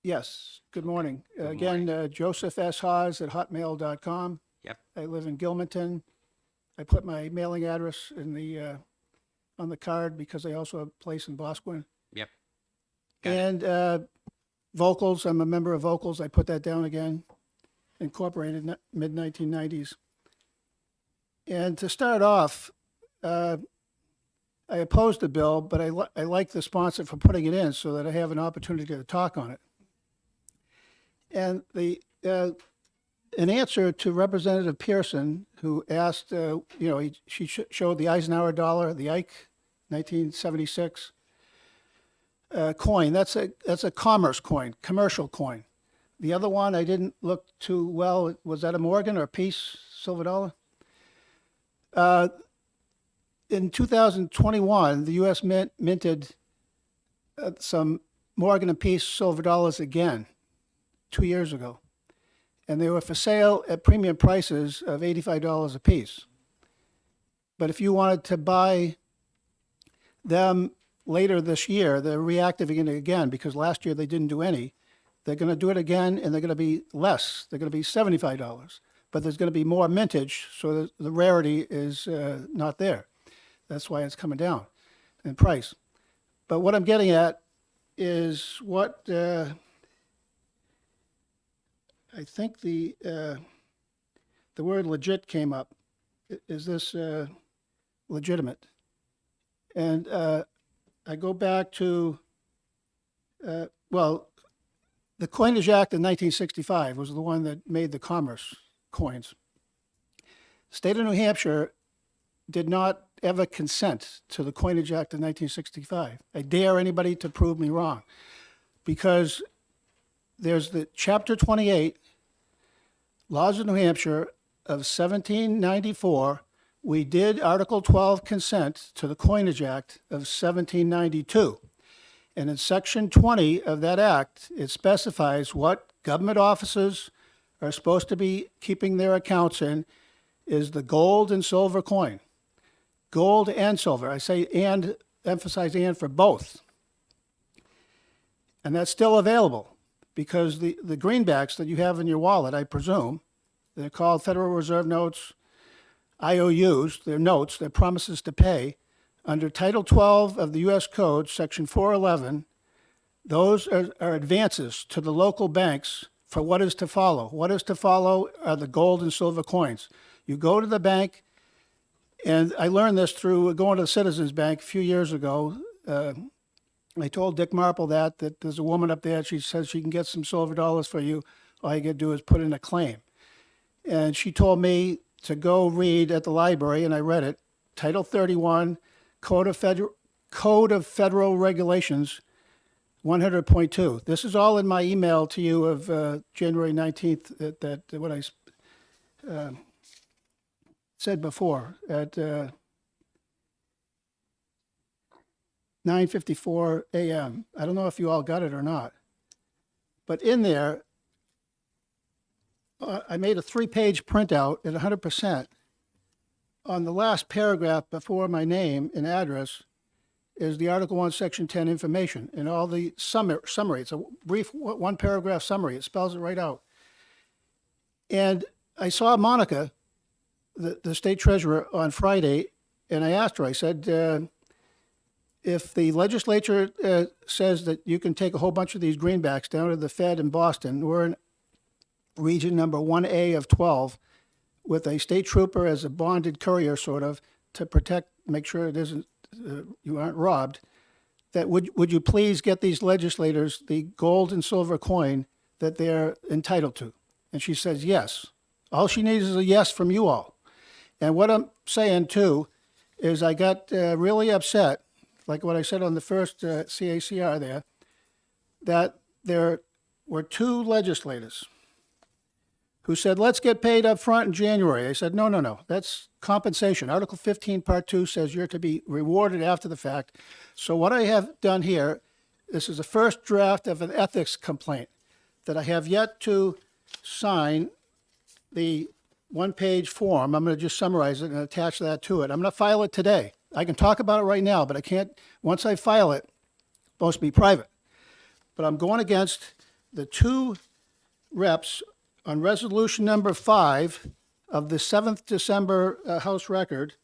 Yes, good morning. Good Again, Joseph S. Haas at hotmail.com. Yep. I live in Gilmanton. I put my mailing address in the, on the card because I also have a place in Bosquen. Yep. Got it. And Vocals, I'm a member of Vocals. I put that down again, incorporated mid-1990s. And to start off, I opposed the bill, but I like the sponsor for putting it in so that I have an opportunity to talk on it. And in answer to Representative Pearson, who asked, she showed the Eisenhower dollar, the Ike, 1976 coin. That's a commerce coin, commercial coin. The other one I didn't look too well. Was that a Morgan or a Peace silver dollar? In 2021, the U.S. Mint minted some Morgan and Peace silver dollars again 2 years ago. And they were for sale at premium prices of $85 a piece. But if you wanted to buy them later this year, they're reactivating it again because last year they didn't do any. They're going to do it again, and they're going to be less. They're going to be $75. But there's going to be more mintage, so the rarity is not there. That's why it's coming down in price. But what I'm getting at is what I think the word legit came up. Is this legitimate? And I go back to, the Coinage Act of 1965 was the one that made the commerce coins. State of New Hampshire did not ever consent to the Coinage Act of 1965. I dare anybody to prove me wrong, because there's the Chapter 28, Laws of New Hampshire of 1794. We did Article 12 consent to the Coinage Act of 1792. And in Section 20 of that act, it specifies what government officers are supposed to be keeping their accounts in is the gold and silver coin. Gold and silver. I say and, emphasize and for both. And that's still available because the greenbacks that you have in your wallet, I presume, they're called Federal Reserve notes, IOUs, they're notes, they're promises to pay. Under Title 12 of the U.S. Code, Section 411, those are advances to the local banks for what is to follow. What is to follow are the gold and silver coins. You go to the bank, and I learned this through going to the Citizens Bank a few years ago. I told Dick Marple that there's a woman up there, she says she can get some silver dollars for you. All you got to do is put in a claim. And she told me to go read at the library, and I read it, Title 31, Code of Federal Regulations 100.2. This is all in my email to you of January 19th, that what I said before at 9:54 a.m. I don't know if you all got it or not. But in there, I made a 3-page printout at 100%. On the last paragraph before my name and address is the Article 1, Section 10 information and all the summary. It's a brief 1-paragraph summary. It spells it right out. And I saw Monica the state treasurer on Friday, and I asked her, I said, if the legislature says that you can take a whole bunch of these greenbacks down to the Fed in Boston, we're in region number 1A of 12, with a state trooper as a bonded courier, sort of, to protect, make sure it isn't, you aren't robbed, that would you please get these legislators the gold and silver coin that they're entitled to? And she says, yes. All she needs is a yes from you all. And what I'm saying too is I got really upset, like what I said on the first CACR there, that there were 2 legislators who said, let's get paid up front in January. I said, no, that's compensation. Article 15, Part 2 says you're to be rewarded after the fact. So what I have done here, this is the first draft of an ethics complaint that I have yet to sign the one-page form. I'm going to just summarize it and attach that to it. I'm going to file it today. I can talk about it right now, but I can't, once I file it, it's supposed to be private. But I'm going against the 2 reps on resolution number 5 of the 7th December House record,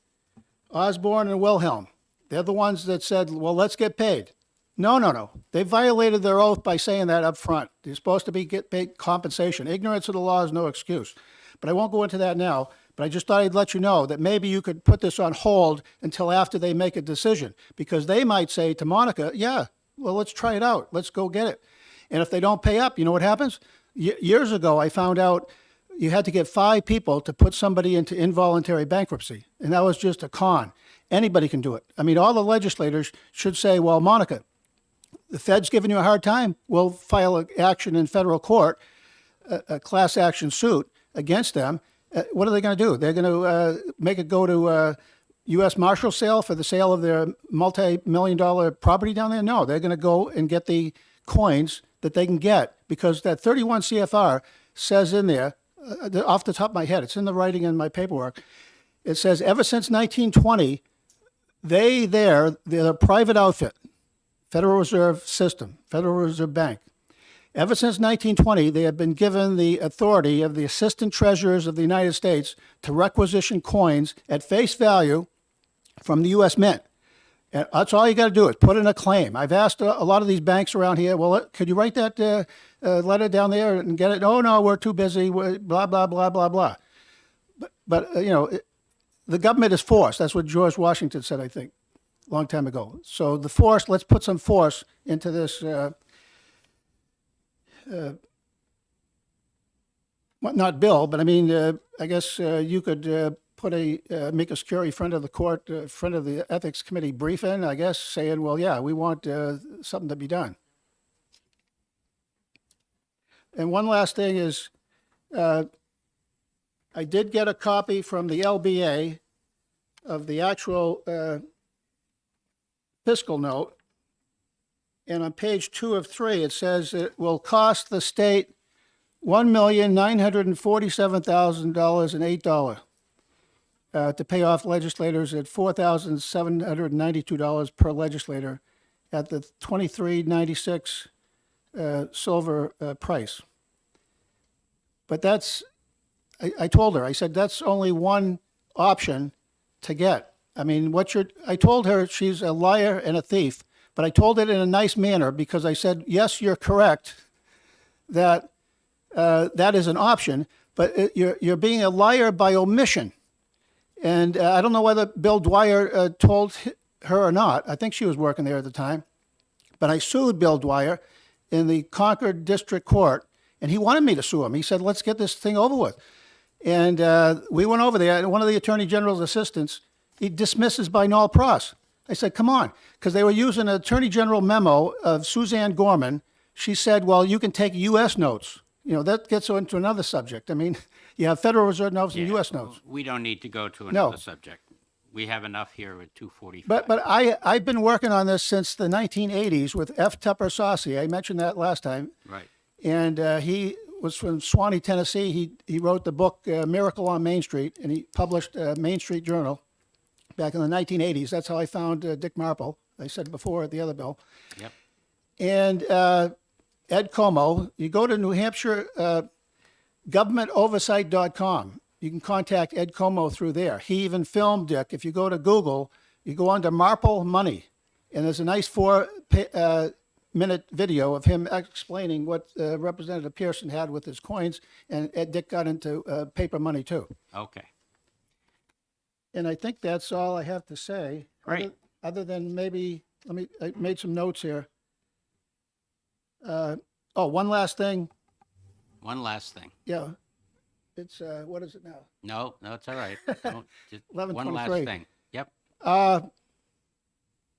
Osborne and Wilhelm. They're the ones that said, well, let's get paid. No. They violated their oath by saying that up front. They're supposed to get paid compensation. Ignorance of the law is no excuse. But I won't go into that now. But I just thought I'd let you know that maybe you could put this on hold until after they make a decision. Because they might say to Monica, yeah, well, let's try it out. Let's go get it. And if they don't pay up, you know what happens? Years ago, I found out you had to get 5 people to put somebody into involuntary bankruptcy. And that was just a con. Anybody can do it. I mean, all the legislators should say, well, Monica, the Fed's giving you a hard time. We'll file an action in federal court, a class action suit against them. What are they going to do? They're going to make it go to U.S. Marshal sale for the sale of their multi-million-dollar property down there? No, they're going to go and get the coins that they can get, because that 31 CFR says in there, off the top of my head, it's in the writing in my paperwork, it says ever since 1920, they're a private outfit, Federal Reserve System, Federal Reserve Bank. Ever since 1920, they have been given the authority of the Assistant Treasurers of the United States to requisition coins at face value from the U.S. Mint. And that's all you got to do is put in a claim. I've asked a lot of these banks around here, well, could you write that letter down there and get it? Oh, no, we're too busy, blah, blah, blah, blah, blah. But the government is force. That's what George Washington said, I think, a long time ago. So the force, let's put some force into this, not bill, but I mean, I guess you could put a amicus curiae front of the court, front of the ethics committee briefing, I guess, saying, well, yeah, we want something to be done. And one last thing is, I did get a copy from the LBA of the actual fiscal note. And on page 2 of 3, it says it will cost the state $1,947,008 to pay off legislators at $4,792 per legislator at the $23.96 silver price. But that's, I told her, I said, that's only one option to get. I mean, I told her she's a liar and a thief, but I told it in a nice manner because I said, yes, you're correct that that is an option, but you're being a liar by omission. And I don't know whether Bill Dwyer told her or not. I think she was working there at the time. But I sued Bill Dwyer in the Concord District Court, and he wanted me to sue him. He said, let's get this thing over with. And we went over there, and one of the Attorney General's assistants, he dismisses by null pros. I said, come on, because they were using an Attorney General memo of Suzanne Gorman. She said, well, you can take U.S. notes. You know, that gets into another subject. I mean, you have Federal Reserve notes and U.S. notes. We don't need to go to No. another subject. We have enough here with 245. But I've been working on this since the 1980s with F. Tupper Saucy. I mentioned that last time. Right. And he was from Swanee, Tennessee. He wrote the book Miracle on Main Street, and he published Main Street Journal back in the 1980s. That's how I found Dick Marple. I said before at the other bill. Yep. And Ed Como, you go to New Hampshire governmentoversight.com. you can contact Ed Como through there. He even filmed, Dick, if you go to Google, you go under Marple Money, and there's a nice 4-minute video of him explaining what Representative Pearson had with his coins, and Ed Dick got into paper money too. Okay. And I think that's all I have to say. Great. Other than maybe, I made some notes here. One last thing. One last thing. Yeah. It's, what is it now? No, it's all right. Don't- just 11:23. One last thing. Yep.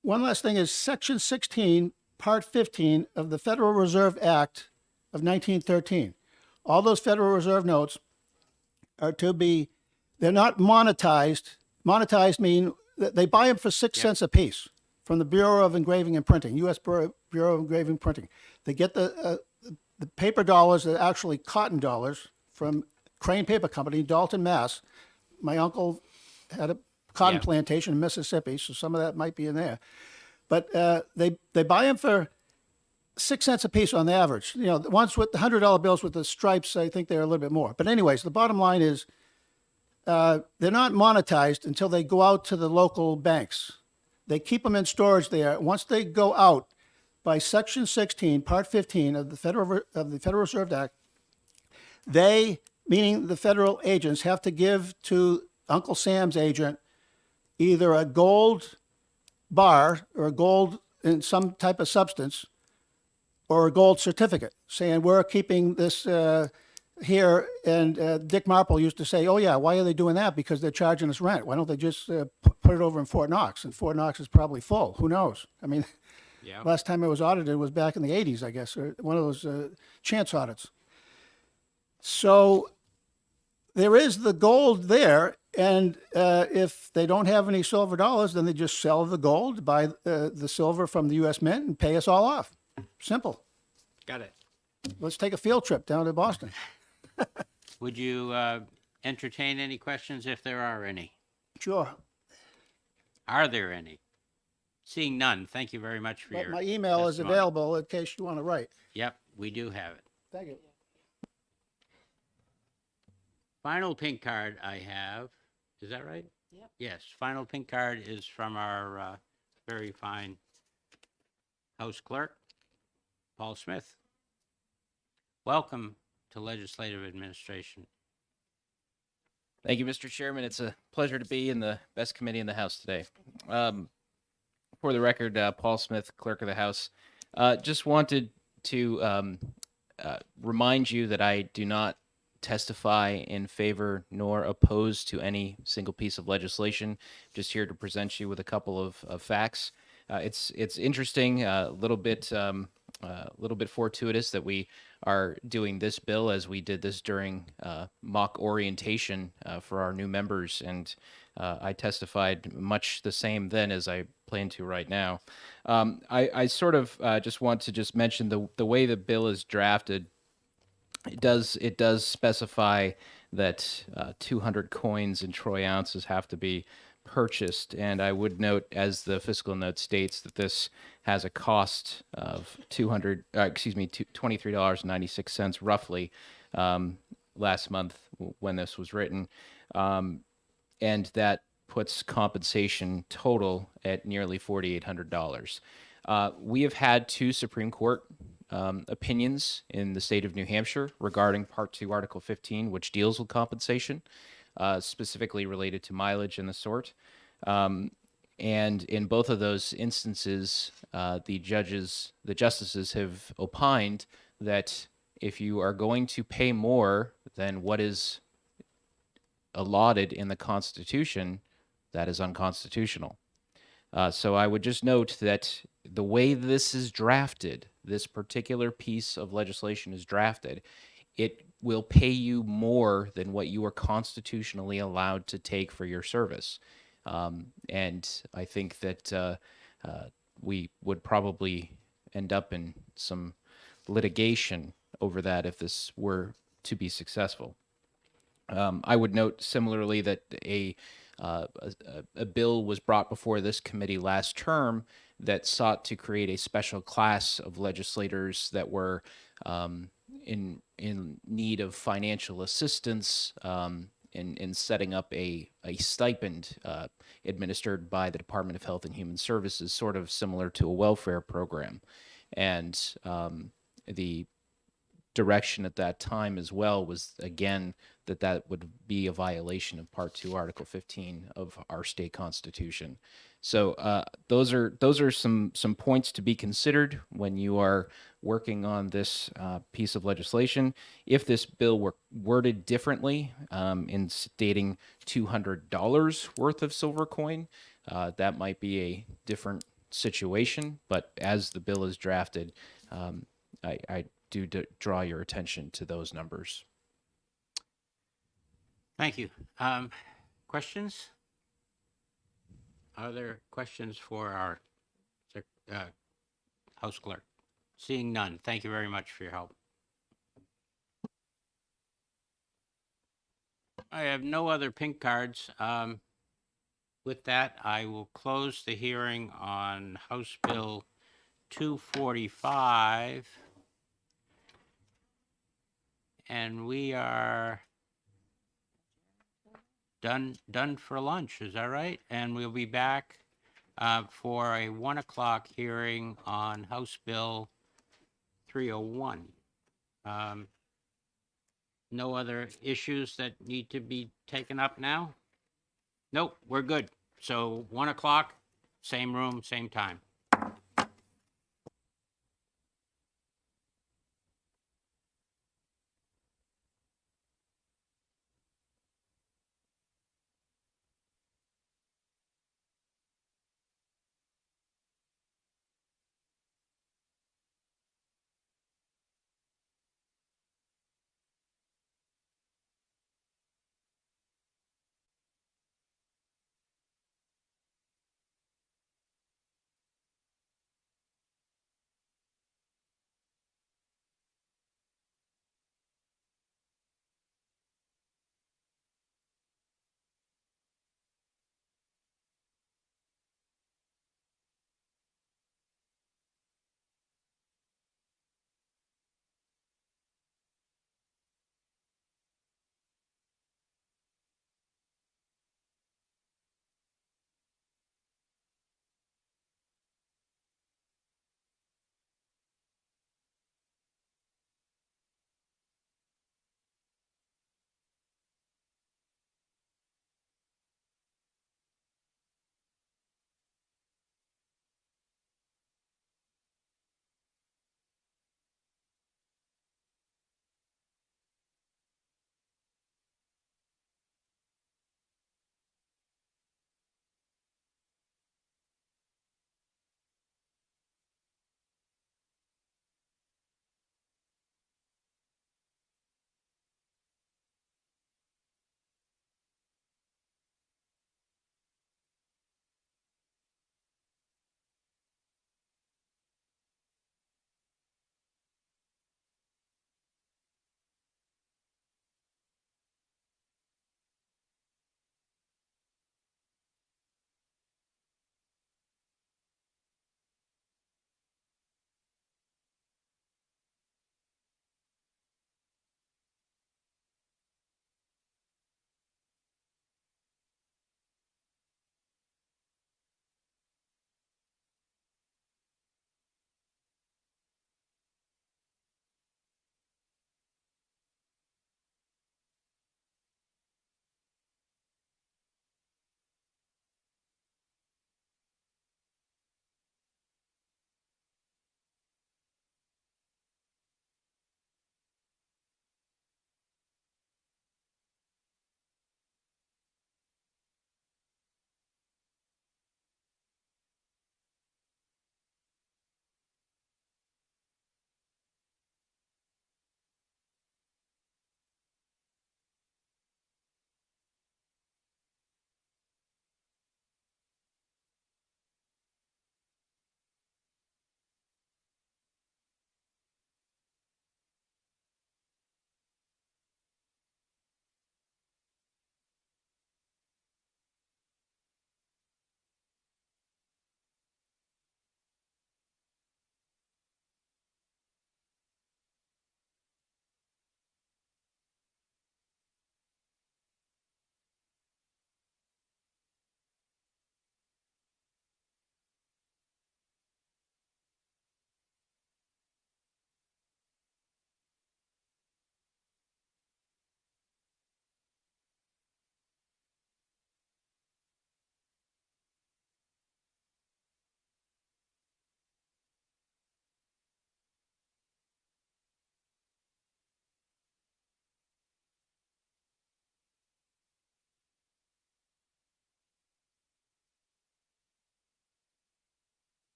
One last thing is Section 16, Part 15 of the Federal Reserve Act of 1913. All those Federal Reserve notes are to be, they're not monetized. Monetized mean that they buy them for 6 cents a piece from the Bureau of Engraving and Printing, U.S. Bureau of Engraving and Printing. They get the paper dollars that are actually cotton dollars from Crane Paper Company, Dalton, Mass. My uncle had a cotton Yeah. plantation in Mississippi, so some of that might be in there. But they buy them for 6 cents a piece on the average. You know, the ones with the $100 bills with the stripes, I think they're a little bit more. But anyways, the bottom line is they're not monetized until they go out to the local banks. They keep them in storage there. Once they go out by Section 16, Part 15 of the Federal Reserve Act, they, meaning the federal agents, have to give to Uncle Sam's agent either a gold bar or a gold in some type of substance or a gold certificate saying we're keeping this here. And Dick Marple used to say, oh yeah, why are they doing that? Because they're charging us rent. Why don't they just put it over in Fort Knox? And Fort Knox is probably full. Who knows? I mean, Yeah. last time it was audited was back in the 80s, I guess, or one of those chance audits. So there is the gold there, and if they don't have any silver dollars, then they just sell the gold, buy the silver from the U.S. Mint, and pay us all off. Simple. Got it. Let's take a field trip down to Boston. Would you entertain any questions if there are any? Sure. Are there any? Seeing none, thank you very much for But your my email is testimony. available in case you want to write. Yep, we do have it. Thank you. Final pink card I have, is that right? Yep. Yes, final pink card is from our very fine House Clerk, Paul Smith. Welcome to Legislative Administration. Thank you, Mr. Chairman. It's a pleasure to be in the best committee in the House today. For the record, Paul Smith, Clerk of the House. Just wanted to remind you that I do not testify in favor nor opposed to any single piece of legislation. Just here to present you with a couple of facts. It's interesting, a little bit fortuitous that we are doing this bill as we did this during mock orientation for our new members, and I testified much the same then as I plan to right now. I sort of just want to just mention the way the bill is drafted. It does specify that 200 coins in troy ounces have to be purchased, and I would note, as the fiscal note states, that this has a cost of $23.96 roughly last month when this was written, and that puts compensation total at nearly $4,800. We have had 2 Supreme Court opinions in the state of New Hampshire regarding Part 2, Article 15, which deals with compensation, specifically related to mileage and the sort. And in both of those instances, the justices have opined that if you are going to pay more than what is allotted in the Constitution, that is unconstitutional. So I would just note that the way this is drafted, this particular piece of legislation is drafted, it will pay you more than what you are constitutionally allowed to take for your service. And I think that we would probably end up in some litigation over that if this were to be successful. I would note similarly that a bill was brought before this committee last term that sought to create a special class of legislators that were in need of financial assistance in setting up a stipend administered by the Department of Health and Human Services, sort of similar to a welfare program. And the direction at that time as well was, again, that would be a violation of Part 2, Article 15 of our state constitution. So those are some points to be considered when you are working on this piece of legislation. If this bill were worded differently, in stating $200 worth of silver coin, that might be a different situation. But as the bill is drafted, I do draw your attention to those numbers. Thank you. Questions? Are there questions for our House Clerk? Seeing none, thank you very much for your help. I have no other pink cards. With that, I will close the hearing on House Bill 245. And we are done for lunch, is that right? And we'll be back for a 1 o'clock hearing on House Bill 301. No other issues that need to be taken up now? Nope, we're good. So 1 o'clock, same room, same time.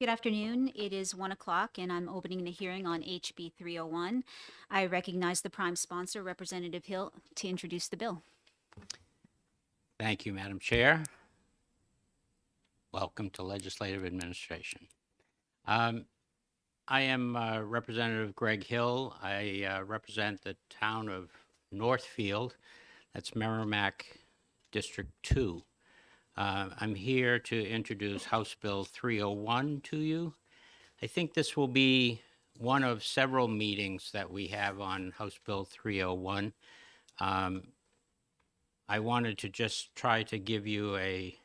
Good afternoon. It is 1 o'clock and I'm opening the hearing on HB 301. I recognize the prime sponsor, Representative Hill, to introduce the bill. Thank you, Madam Chair. Welcome to Legislative Administration. I am Representative Greg Hill. I represent the town of Northfield. That's Merrimack District 2. I'm here to introduce House Bill 301 to you. I think this will be one of several meetings that we have on House Bill 301. I wanted to just try to give you a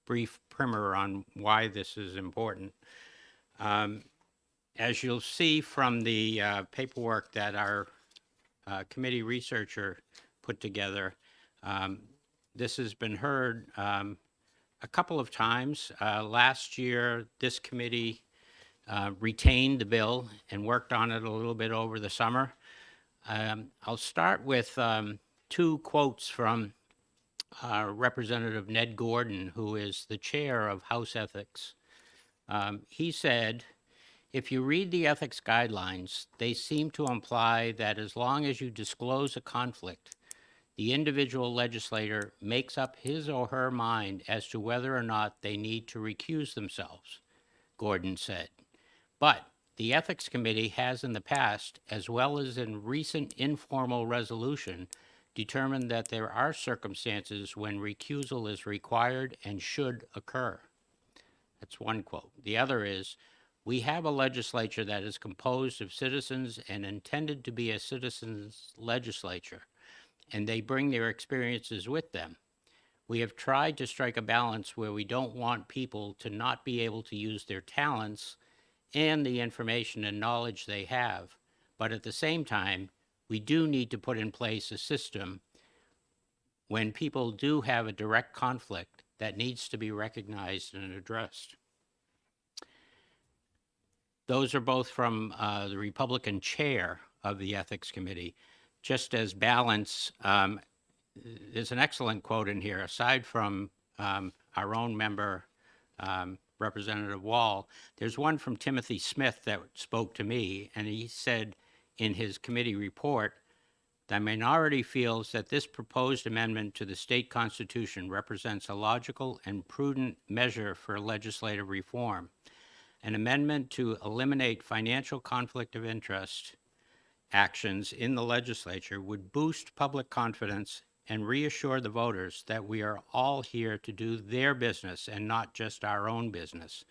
brief primer on why this is important. As you'll see from the paperwork that our committee researcher put together, this has been heard a couple of times. Last year, this committee retained the bill and worked on it a little bit over the summer. I'll start with two quotes from Representative Ned Gordon, who is the chair of House Ethics. He said, "If you read the ethics guidelines, they seem to imply that as long as you disclose a conflict, the individual legislator makes up his or her mind as to whether or not they need to recuse themselves," Gordon said. But the Ethics Committee has in the past, as well as in recent informal resolution, determined that there are circumstances when recusal is required and should occur. That's one quote. The other is, "We have a legislature that is composed of citizens and intended to be a citizens' legislature, and they bring their experiences with them. We have tried to strike a balance where we don't want people to not be able to use their talents and the information and knowledge they have, but at the same time, we do need to put in place a system when people do have a direct conflict that needs to be recognized and addressed." Those are both from the Republican chair of the Ethics Committee. Just as balance, there's an excellent quote in here, aside from our own member, Representative Wall, there's one from Timothy Smith that spoke to me, and he said in his committee report, "The minority feels that this proposed amendment to the state constitution represents a logical and prudent measure for legislative reform. An amendment to eliminate financial conflict of interest actions in the legislature would boost public confidence and reassure the voters that we are all here to do their business and not just our own business.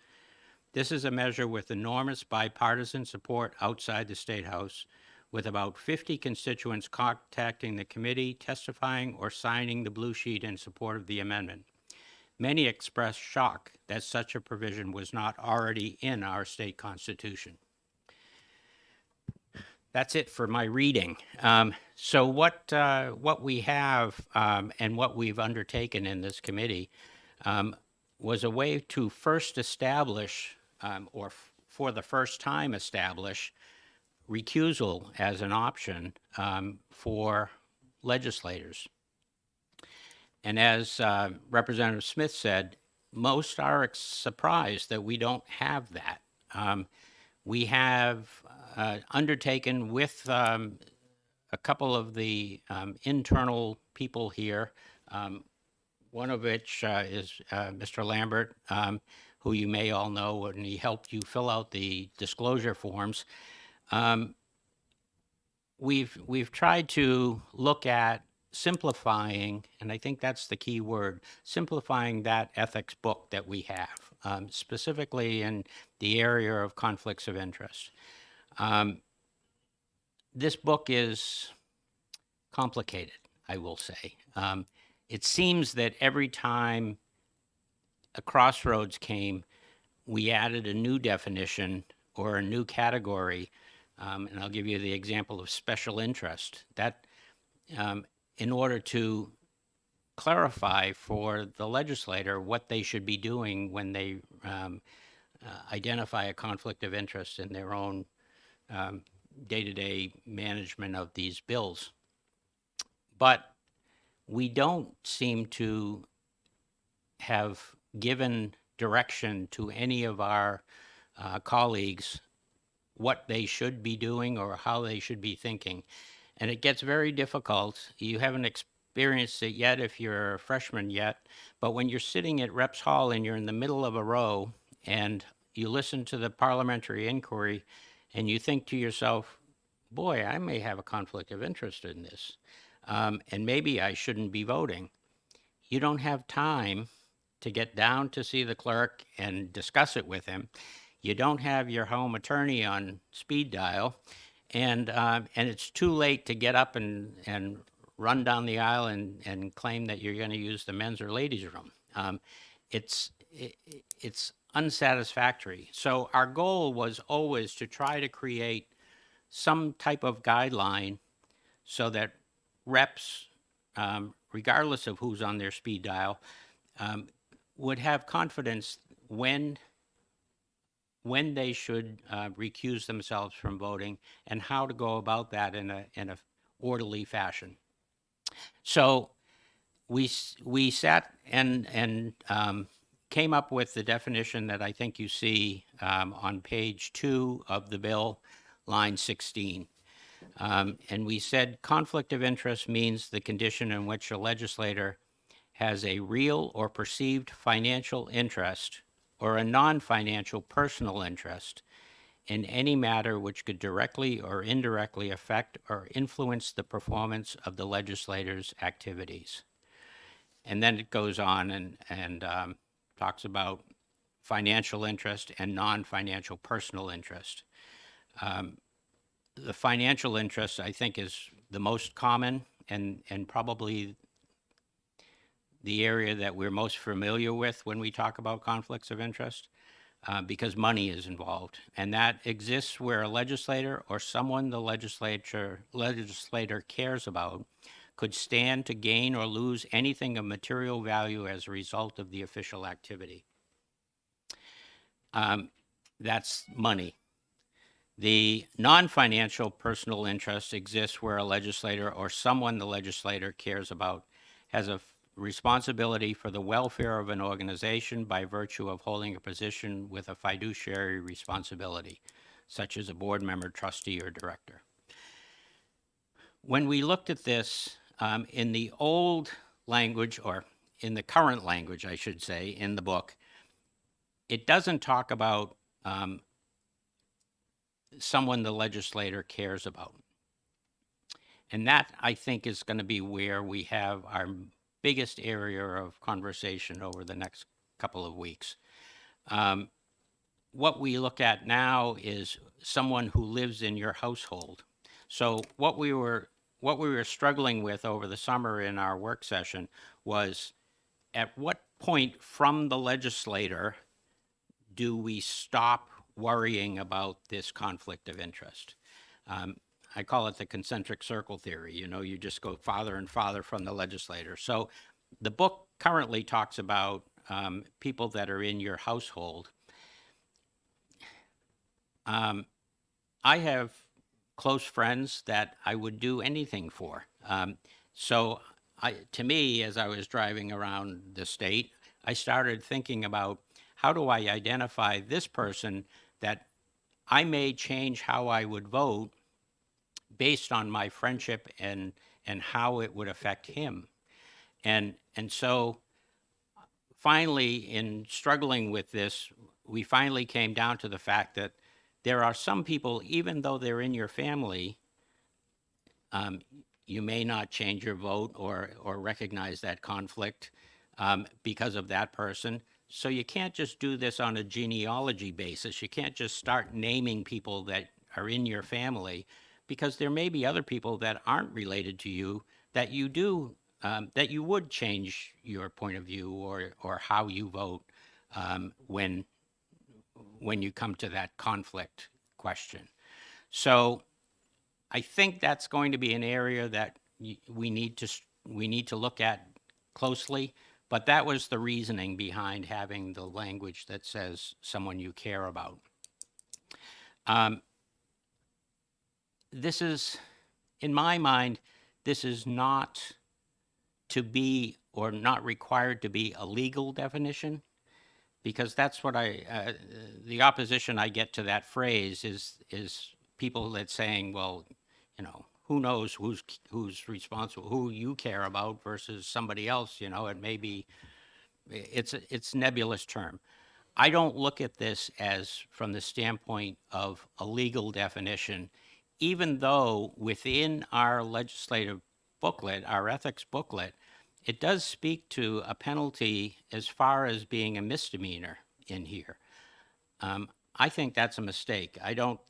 This is a measure with enormous bipartisan support outside the State House, with about 50 constituents contacting the committee, testifying, or signing the blue sheet in support of the amendment. Many expressed shock that such a provision was not already in our state constitution." That's it for my reading. So what we have and what we've undertaken in this committee was a way to first establish, for the first time establish, recusal as an option for legislators. And as Representative Smith said, most are surprised that we don't have that. We have undertaken with a couple of the internal people here, one of which is Mr. Lambert, who you may all know, and he helped you fill out the disclosure forms. We've tried to look at simplifying, and I think that's the key word, simplifying that ethics book that we have, specifically in the area of conflicts of interest. This book is complicated, I will say. It seems that every time a crossroads came, we added a new definition or a new category, and I'll give you the example of special interest. That in order to clarify for the legislator what they should be doing when they identify a conflict of interest in their own day-to-day management of these bills. But we don't seem to have given direction to any of our colleagues what they should be doing or how they should be thinking. And it gets very difficult. You haven't experienced it yet if you're a freshman yet, but when you're sitting at Reps Hall and you're in the middle of a row and you listen to the parliamentary inquiry and you think to yourself, boy, I may have a conflict of interest in this, and maybe I shouldn't be voting. You don't have time to get down to see the clerk and discuss it with him. You don't have your home attorney on speed dial, and it's too late to get up and run down the aisle and claim that you're going to use the men's or ladies' room. It's unsatisfactory. So our goal was always to try to create some type of guideline so that reps, regardless of who's on their speed dial, would have confidence when they should recuse themselves from voting and how to go about that in a orderly fashion. So we sat and came up with the definition that I think you see on page 2 of the bill, line 16. And we said conflict of interest means the condition in which a legislator has a real or perceived financial interest or a non-financial personal interest in any matter which could directly or indirectly affect or influence the performance of the legislator's activities. And then it goes on and talks about financial interest and non-financial personal interest. The financial interest, I think, is the most common and probably the area that we're most familiar with when we talk about conflicts of interest, because money is involved. And that exists where a legislator or someone the legislator cares about could stand to gain or lose anything of material value as a result of the official activity. That's money. The non-financial personal interest exists where a legislator or someone the legislator cares about has a responsibility for the welfare of an organization by virtue of holding a position with a fiduciary responsibility, such as a board member, trustee, or director. When we looked at this in the old language, or in the current language, I should say, in the book, it doesn't talk about someone the legislator cares about. And that, I think, is going to be where we have our biggest area of conversation over the next couple of weeks. What we look at now is someone who lives in your household. So what we were struggling with over the summer in our work session was, at what point from the legislator do we stop worrying about this conflict of interest? I call it the concentric circle theory. You know, you just go farther and farther from the legislator. So the book currently talks about people that are in your household. I have close friends that I would do anything for. So to me, as I was driving around the state, I started thinking about, how do I identify this person that I may change how I would vote based on my friendship and how it would affect him. And so finally, in struggling with this, we finally came down to the fact that there are some people, even though they're in your family, you may not change your vote or recognize that conflict because of that person. So you can't just do this on a genealogy basis. You can't just start naming people that are in your family, because there may be other people that aren't related to you that you do, that you would change your point of view or how you vote when you come to that conflict question. So I think that's going to be an area that we need to look at closely. But that was the reasoning behind having the language that says someone you care about. This is, in my mind, this is not to be or not required to be a legal definition. because that's what the opposition I get to that phrase is people that saying, well, you know, who knows who's responsible, who you care about versus somebody else, you know, it may be, it's nebulous term. I don't look at this as from the standpoint of a legal definition, even though within our legislative booklet, our ethics booklet, it does speak to a penalty as far as being a misdemeanor in here. I think that's a mistake. I don't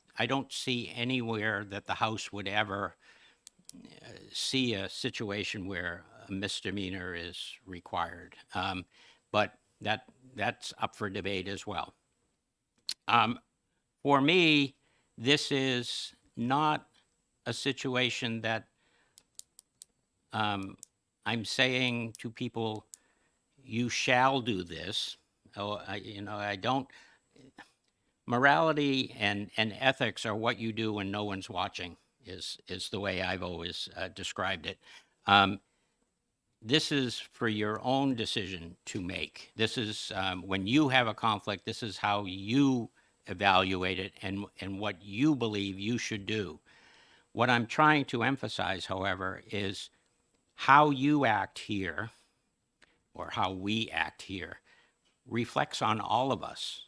see anywhere that the House would ever see a situation where a misdemeanor is required. But that's up for debate as well. For me, this is not a situation that I'm saying to people, you shall do this. Oh, I don't. Morality and ethics are what you do when no one's watching. Is the way I've always described it. This is for your own decision to make. This is when you have a conflict. This is how you evaluate it and what you believe you should do. What I'm trying to emphasize, however, is how you act here, or how we act here, reflects on all of us.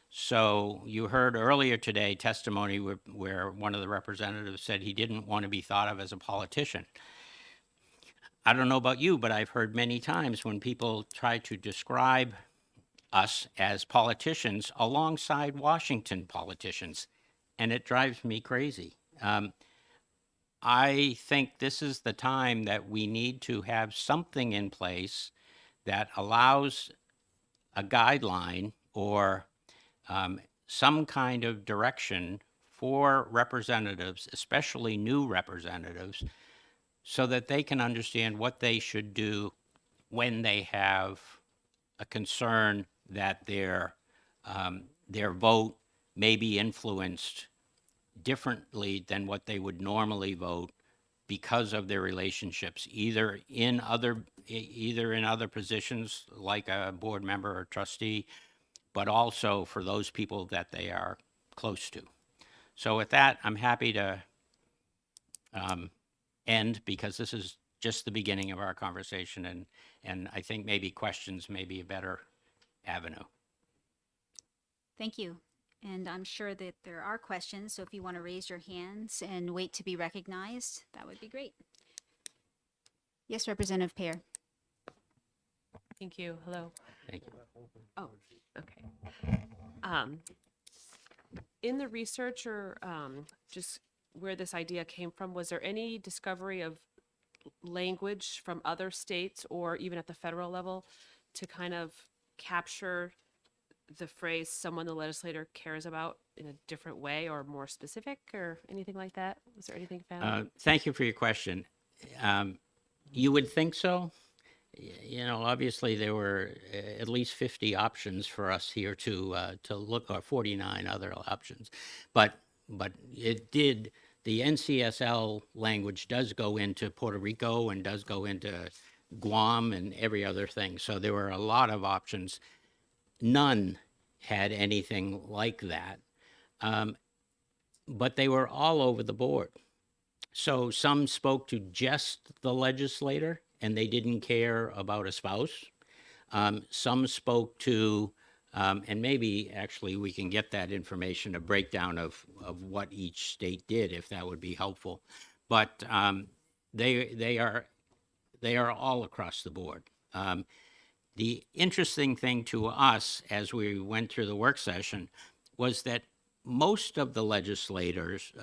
So you heard earlier today testimony where one of the representatives said he didn't want to be thought of as a politician. I don't know about you, but I've heard many times when people try to describe us as politicians alongside Washington politicians, and it drives me crazy. I think this is the time that we need to have something in place that allows a guideline or some kind of direction for representatives, especially new representatives, so that they can understand what they should do when they have a concern that their vote may be influenced differently than what they would normally vote because of their relationships, either in other positions like a board member or trustee, but also for those people that they are close to. So with that, I'm happy to end, because this is just the beginning of our conversation, and I think maybe questions may be a better avenue. Thank you. And I'm sure that there are questions, so if you want to raise your hands and wait to be recognized, that would be great. Yes, Representative Pear. Thank you. Hello. Thank you. Oh, okay. In the research, or just where this idea came from, was there any discovery of language from other states or even at the federal level to kind of capture the phrase "someone the legislator cares about" in a different way or more specific, or anything like that? Was there anything found? Thank you for your question. You would think so. You know, obviously there were at least 50 options for us here to look, or 49 other options, but it did. The NCSL language does go into Puerto Rico and does go into Guam and every other thing. So there were a lot of options. None had anything like that, but they were all over the board. So some spoke to just the legislator and they didn't care about a spouse. Some spoke to, and maybe actually we can get that information, a breakdown of what each state did, if that would be helpful. But they are all across the board. The interesting thing to us as we went through the work session was that most of the legislatures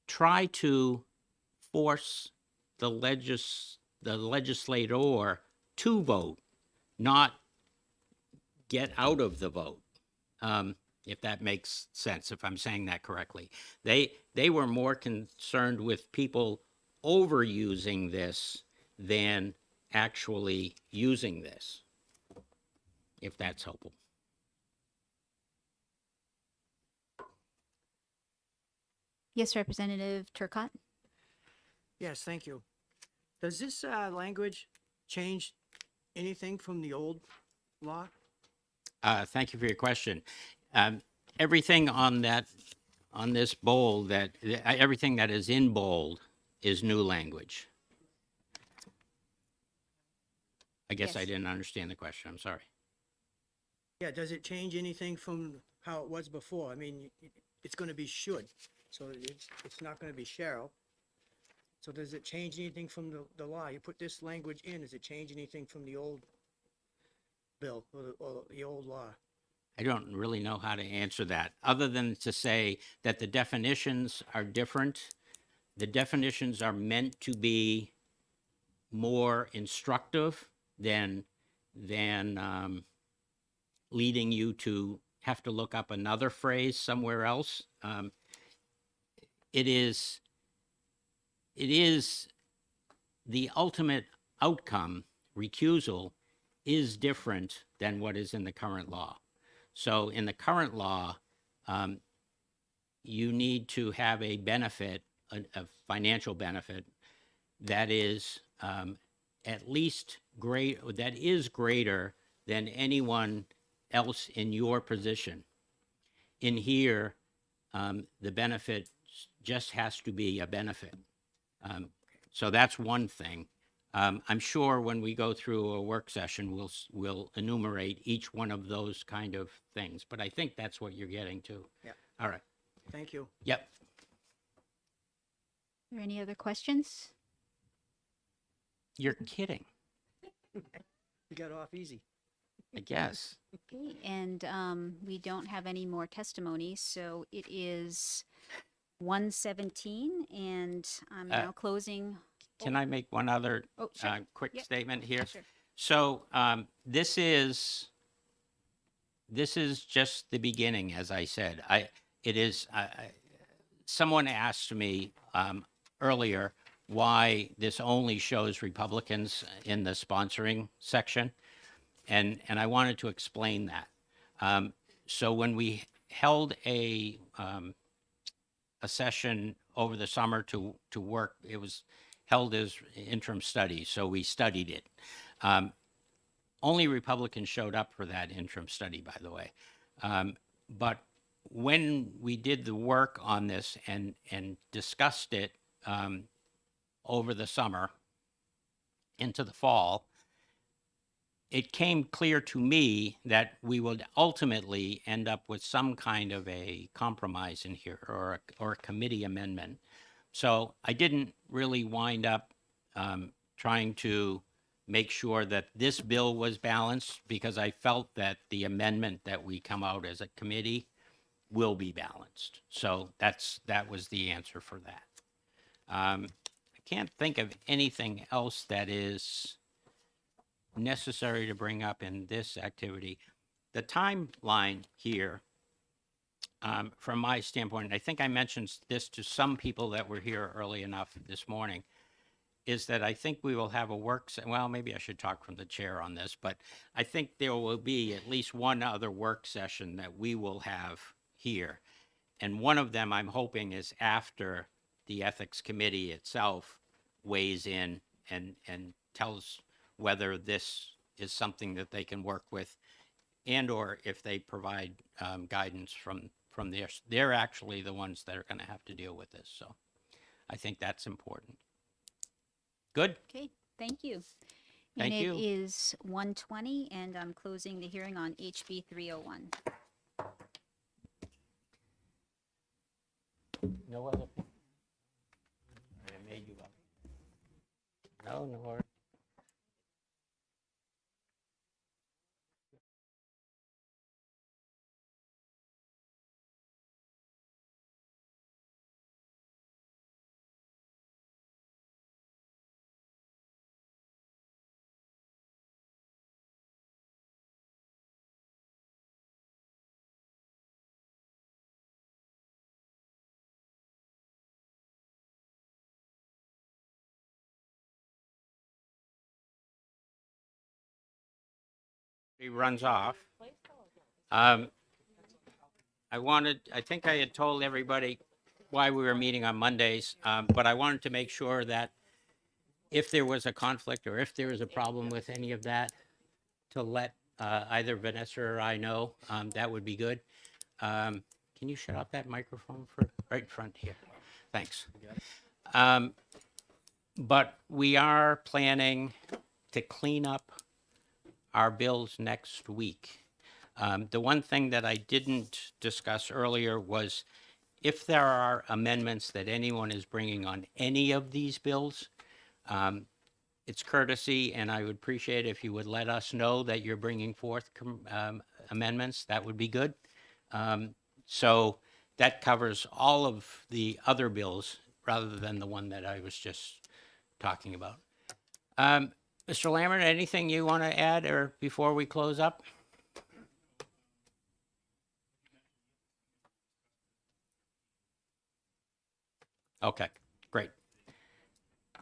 try to force the legislator to vote, not get out of the vote, if that makes sense, if I'm saying that correctly. They were more concerned with people overusing this than actually using this, if that's helpful. Yes, Representative Turcotte. Yes, thank you. Does this language change anything from the old law? Thank you for your question. Everything on this bold, everything that is in bold is new language. I guess I Yes. didn't understand the question. I'm sorry. Yeah, does it change anything from how it was before? I mean, it's gonna be should, so it's not gonna be shall. So does it change anything from the law? You put this language in, does it change anything from the old bill or the old law? I don't really know how to answer that, other than to say that the definitions are different. The definitions are meant to be more instructive than leading you to have to look up another phrase somewhere else. It is the ultimate outcome, recusal, is different than what is in the current law. So in the current law, you need to have a benefit, a financial benefit that is at least that is greater than anyone else in your position. In here, the benefit just has to be a benefit. So that's one thing. I'm sure when we go through a work session, we'll enumerate each one of those kind of things. But I think that's what you're getting to. Yeah. All right. Thank you. Yep. Are there any other questions? You're kidding, You got off easy. I guess. Okay, and we don't have any more testimonies, so it is 1:17, and I'm now closing. Can I make one other Oh, sure. quick Yep. statement here? Sure. So this is just the beginning, as I said. Someone asked me earlier why this only shows Republicans in the sponsoring section, and I wanted to explain that. So when we held a session over the summer to work, it was held as interim study, so we studied it. Only Republicans showed up for that interim study, by the way. But when we did the work on this and discussed it over the summer into the fall, it came clear to me that we would ultimately end up with some kind of a compromise in here or a committee amendment. So I didn't really wind up trying to make sure that this bill was balanced, because I felt that the amendment that we come out as a committee will be balanced. So that was the answer for that. I can't think of anything else that is necessary to bring up in this activity. The timeline here, from my standpoint, and I think I mentioned this to some people that were here early enough this morning, is that I think we will have a well, maybe I should talk from the chair on this, but I think there will be at least one other work session that we will have here. And one of them, I'm hoping, is after the Ethics Committee itself weighs in and tells whether this is something that they can work with, and or if they provide guidance from they're actually the ones that are going to have to deal with this. So I think that's important. Good. Okay, thank you. Thank And you. it is 1:20, and I'm closing the hearing on HB 301. No other. I made you up. No worries. He runs off. I think I had told everybody why we were meeting on Mondays, but I wanted to make sure that if there was a conflict or if there was a problem with any of that, to let either Vanessa or I know, that would be good. Can you shut off that microphone for, right in front here? Thanks. But we are planning to clean up our bills next week. The one thing that I didn't discuss earlier was if there are amendments that anyone is bringing on any of these bills, it's courtesy, and I would appreciate if you would let us know that you're bringing forth amendments. That would be good. So that covers all of the other bills rather than the one that I was just talking about. Mr. Lambert, anything you want to add or before we close up? Okay, great.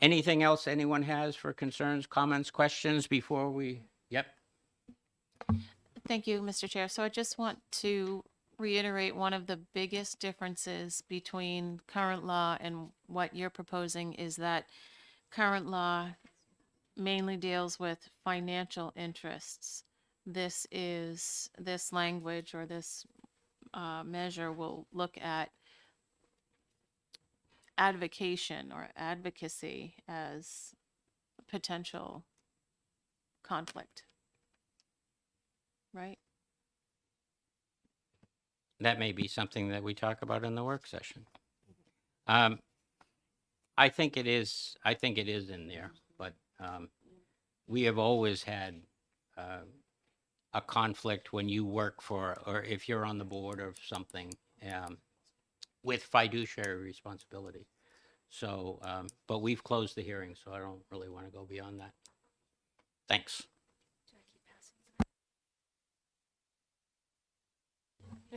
Anything else anyone has for concerns, comments, questions before we, yep. Thank you, Mr. Chair. So I just want to reiterate one of the biggest differences between current law and what you're proposing is that current law mainly deals with financial interests. This language or this measure will look at advocation or advocacy as potential conflict. Right? That may be something that we talk about in the work session. I think it is in there, but we have always had a conflict when you work for, or if you're on the board of something, with fiduciary responsibility. So, but we've closed the hearing, so I don't really want to go beyond that. Thanks.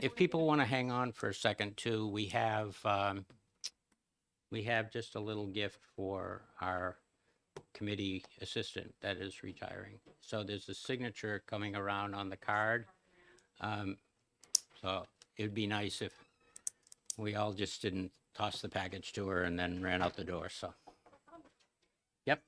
If people want to hang on for a second too, we have just a little gift for our committee assistant that is retiring. So there's a signature coming around on the card. So it'd be nice if we all just didn't toss the package to her and then ran out the door, so. Yep.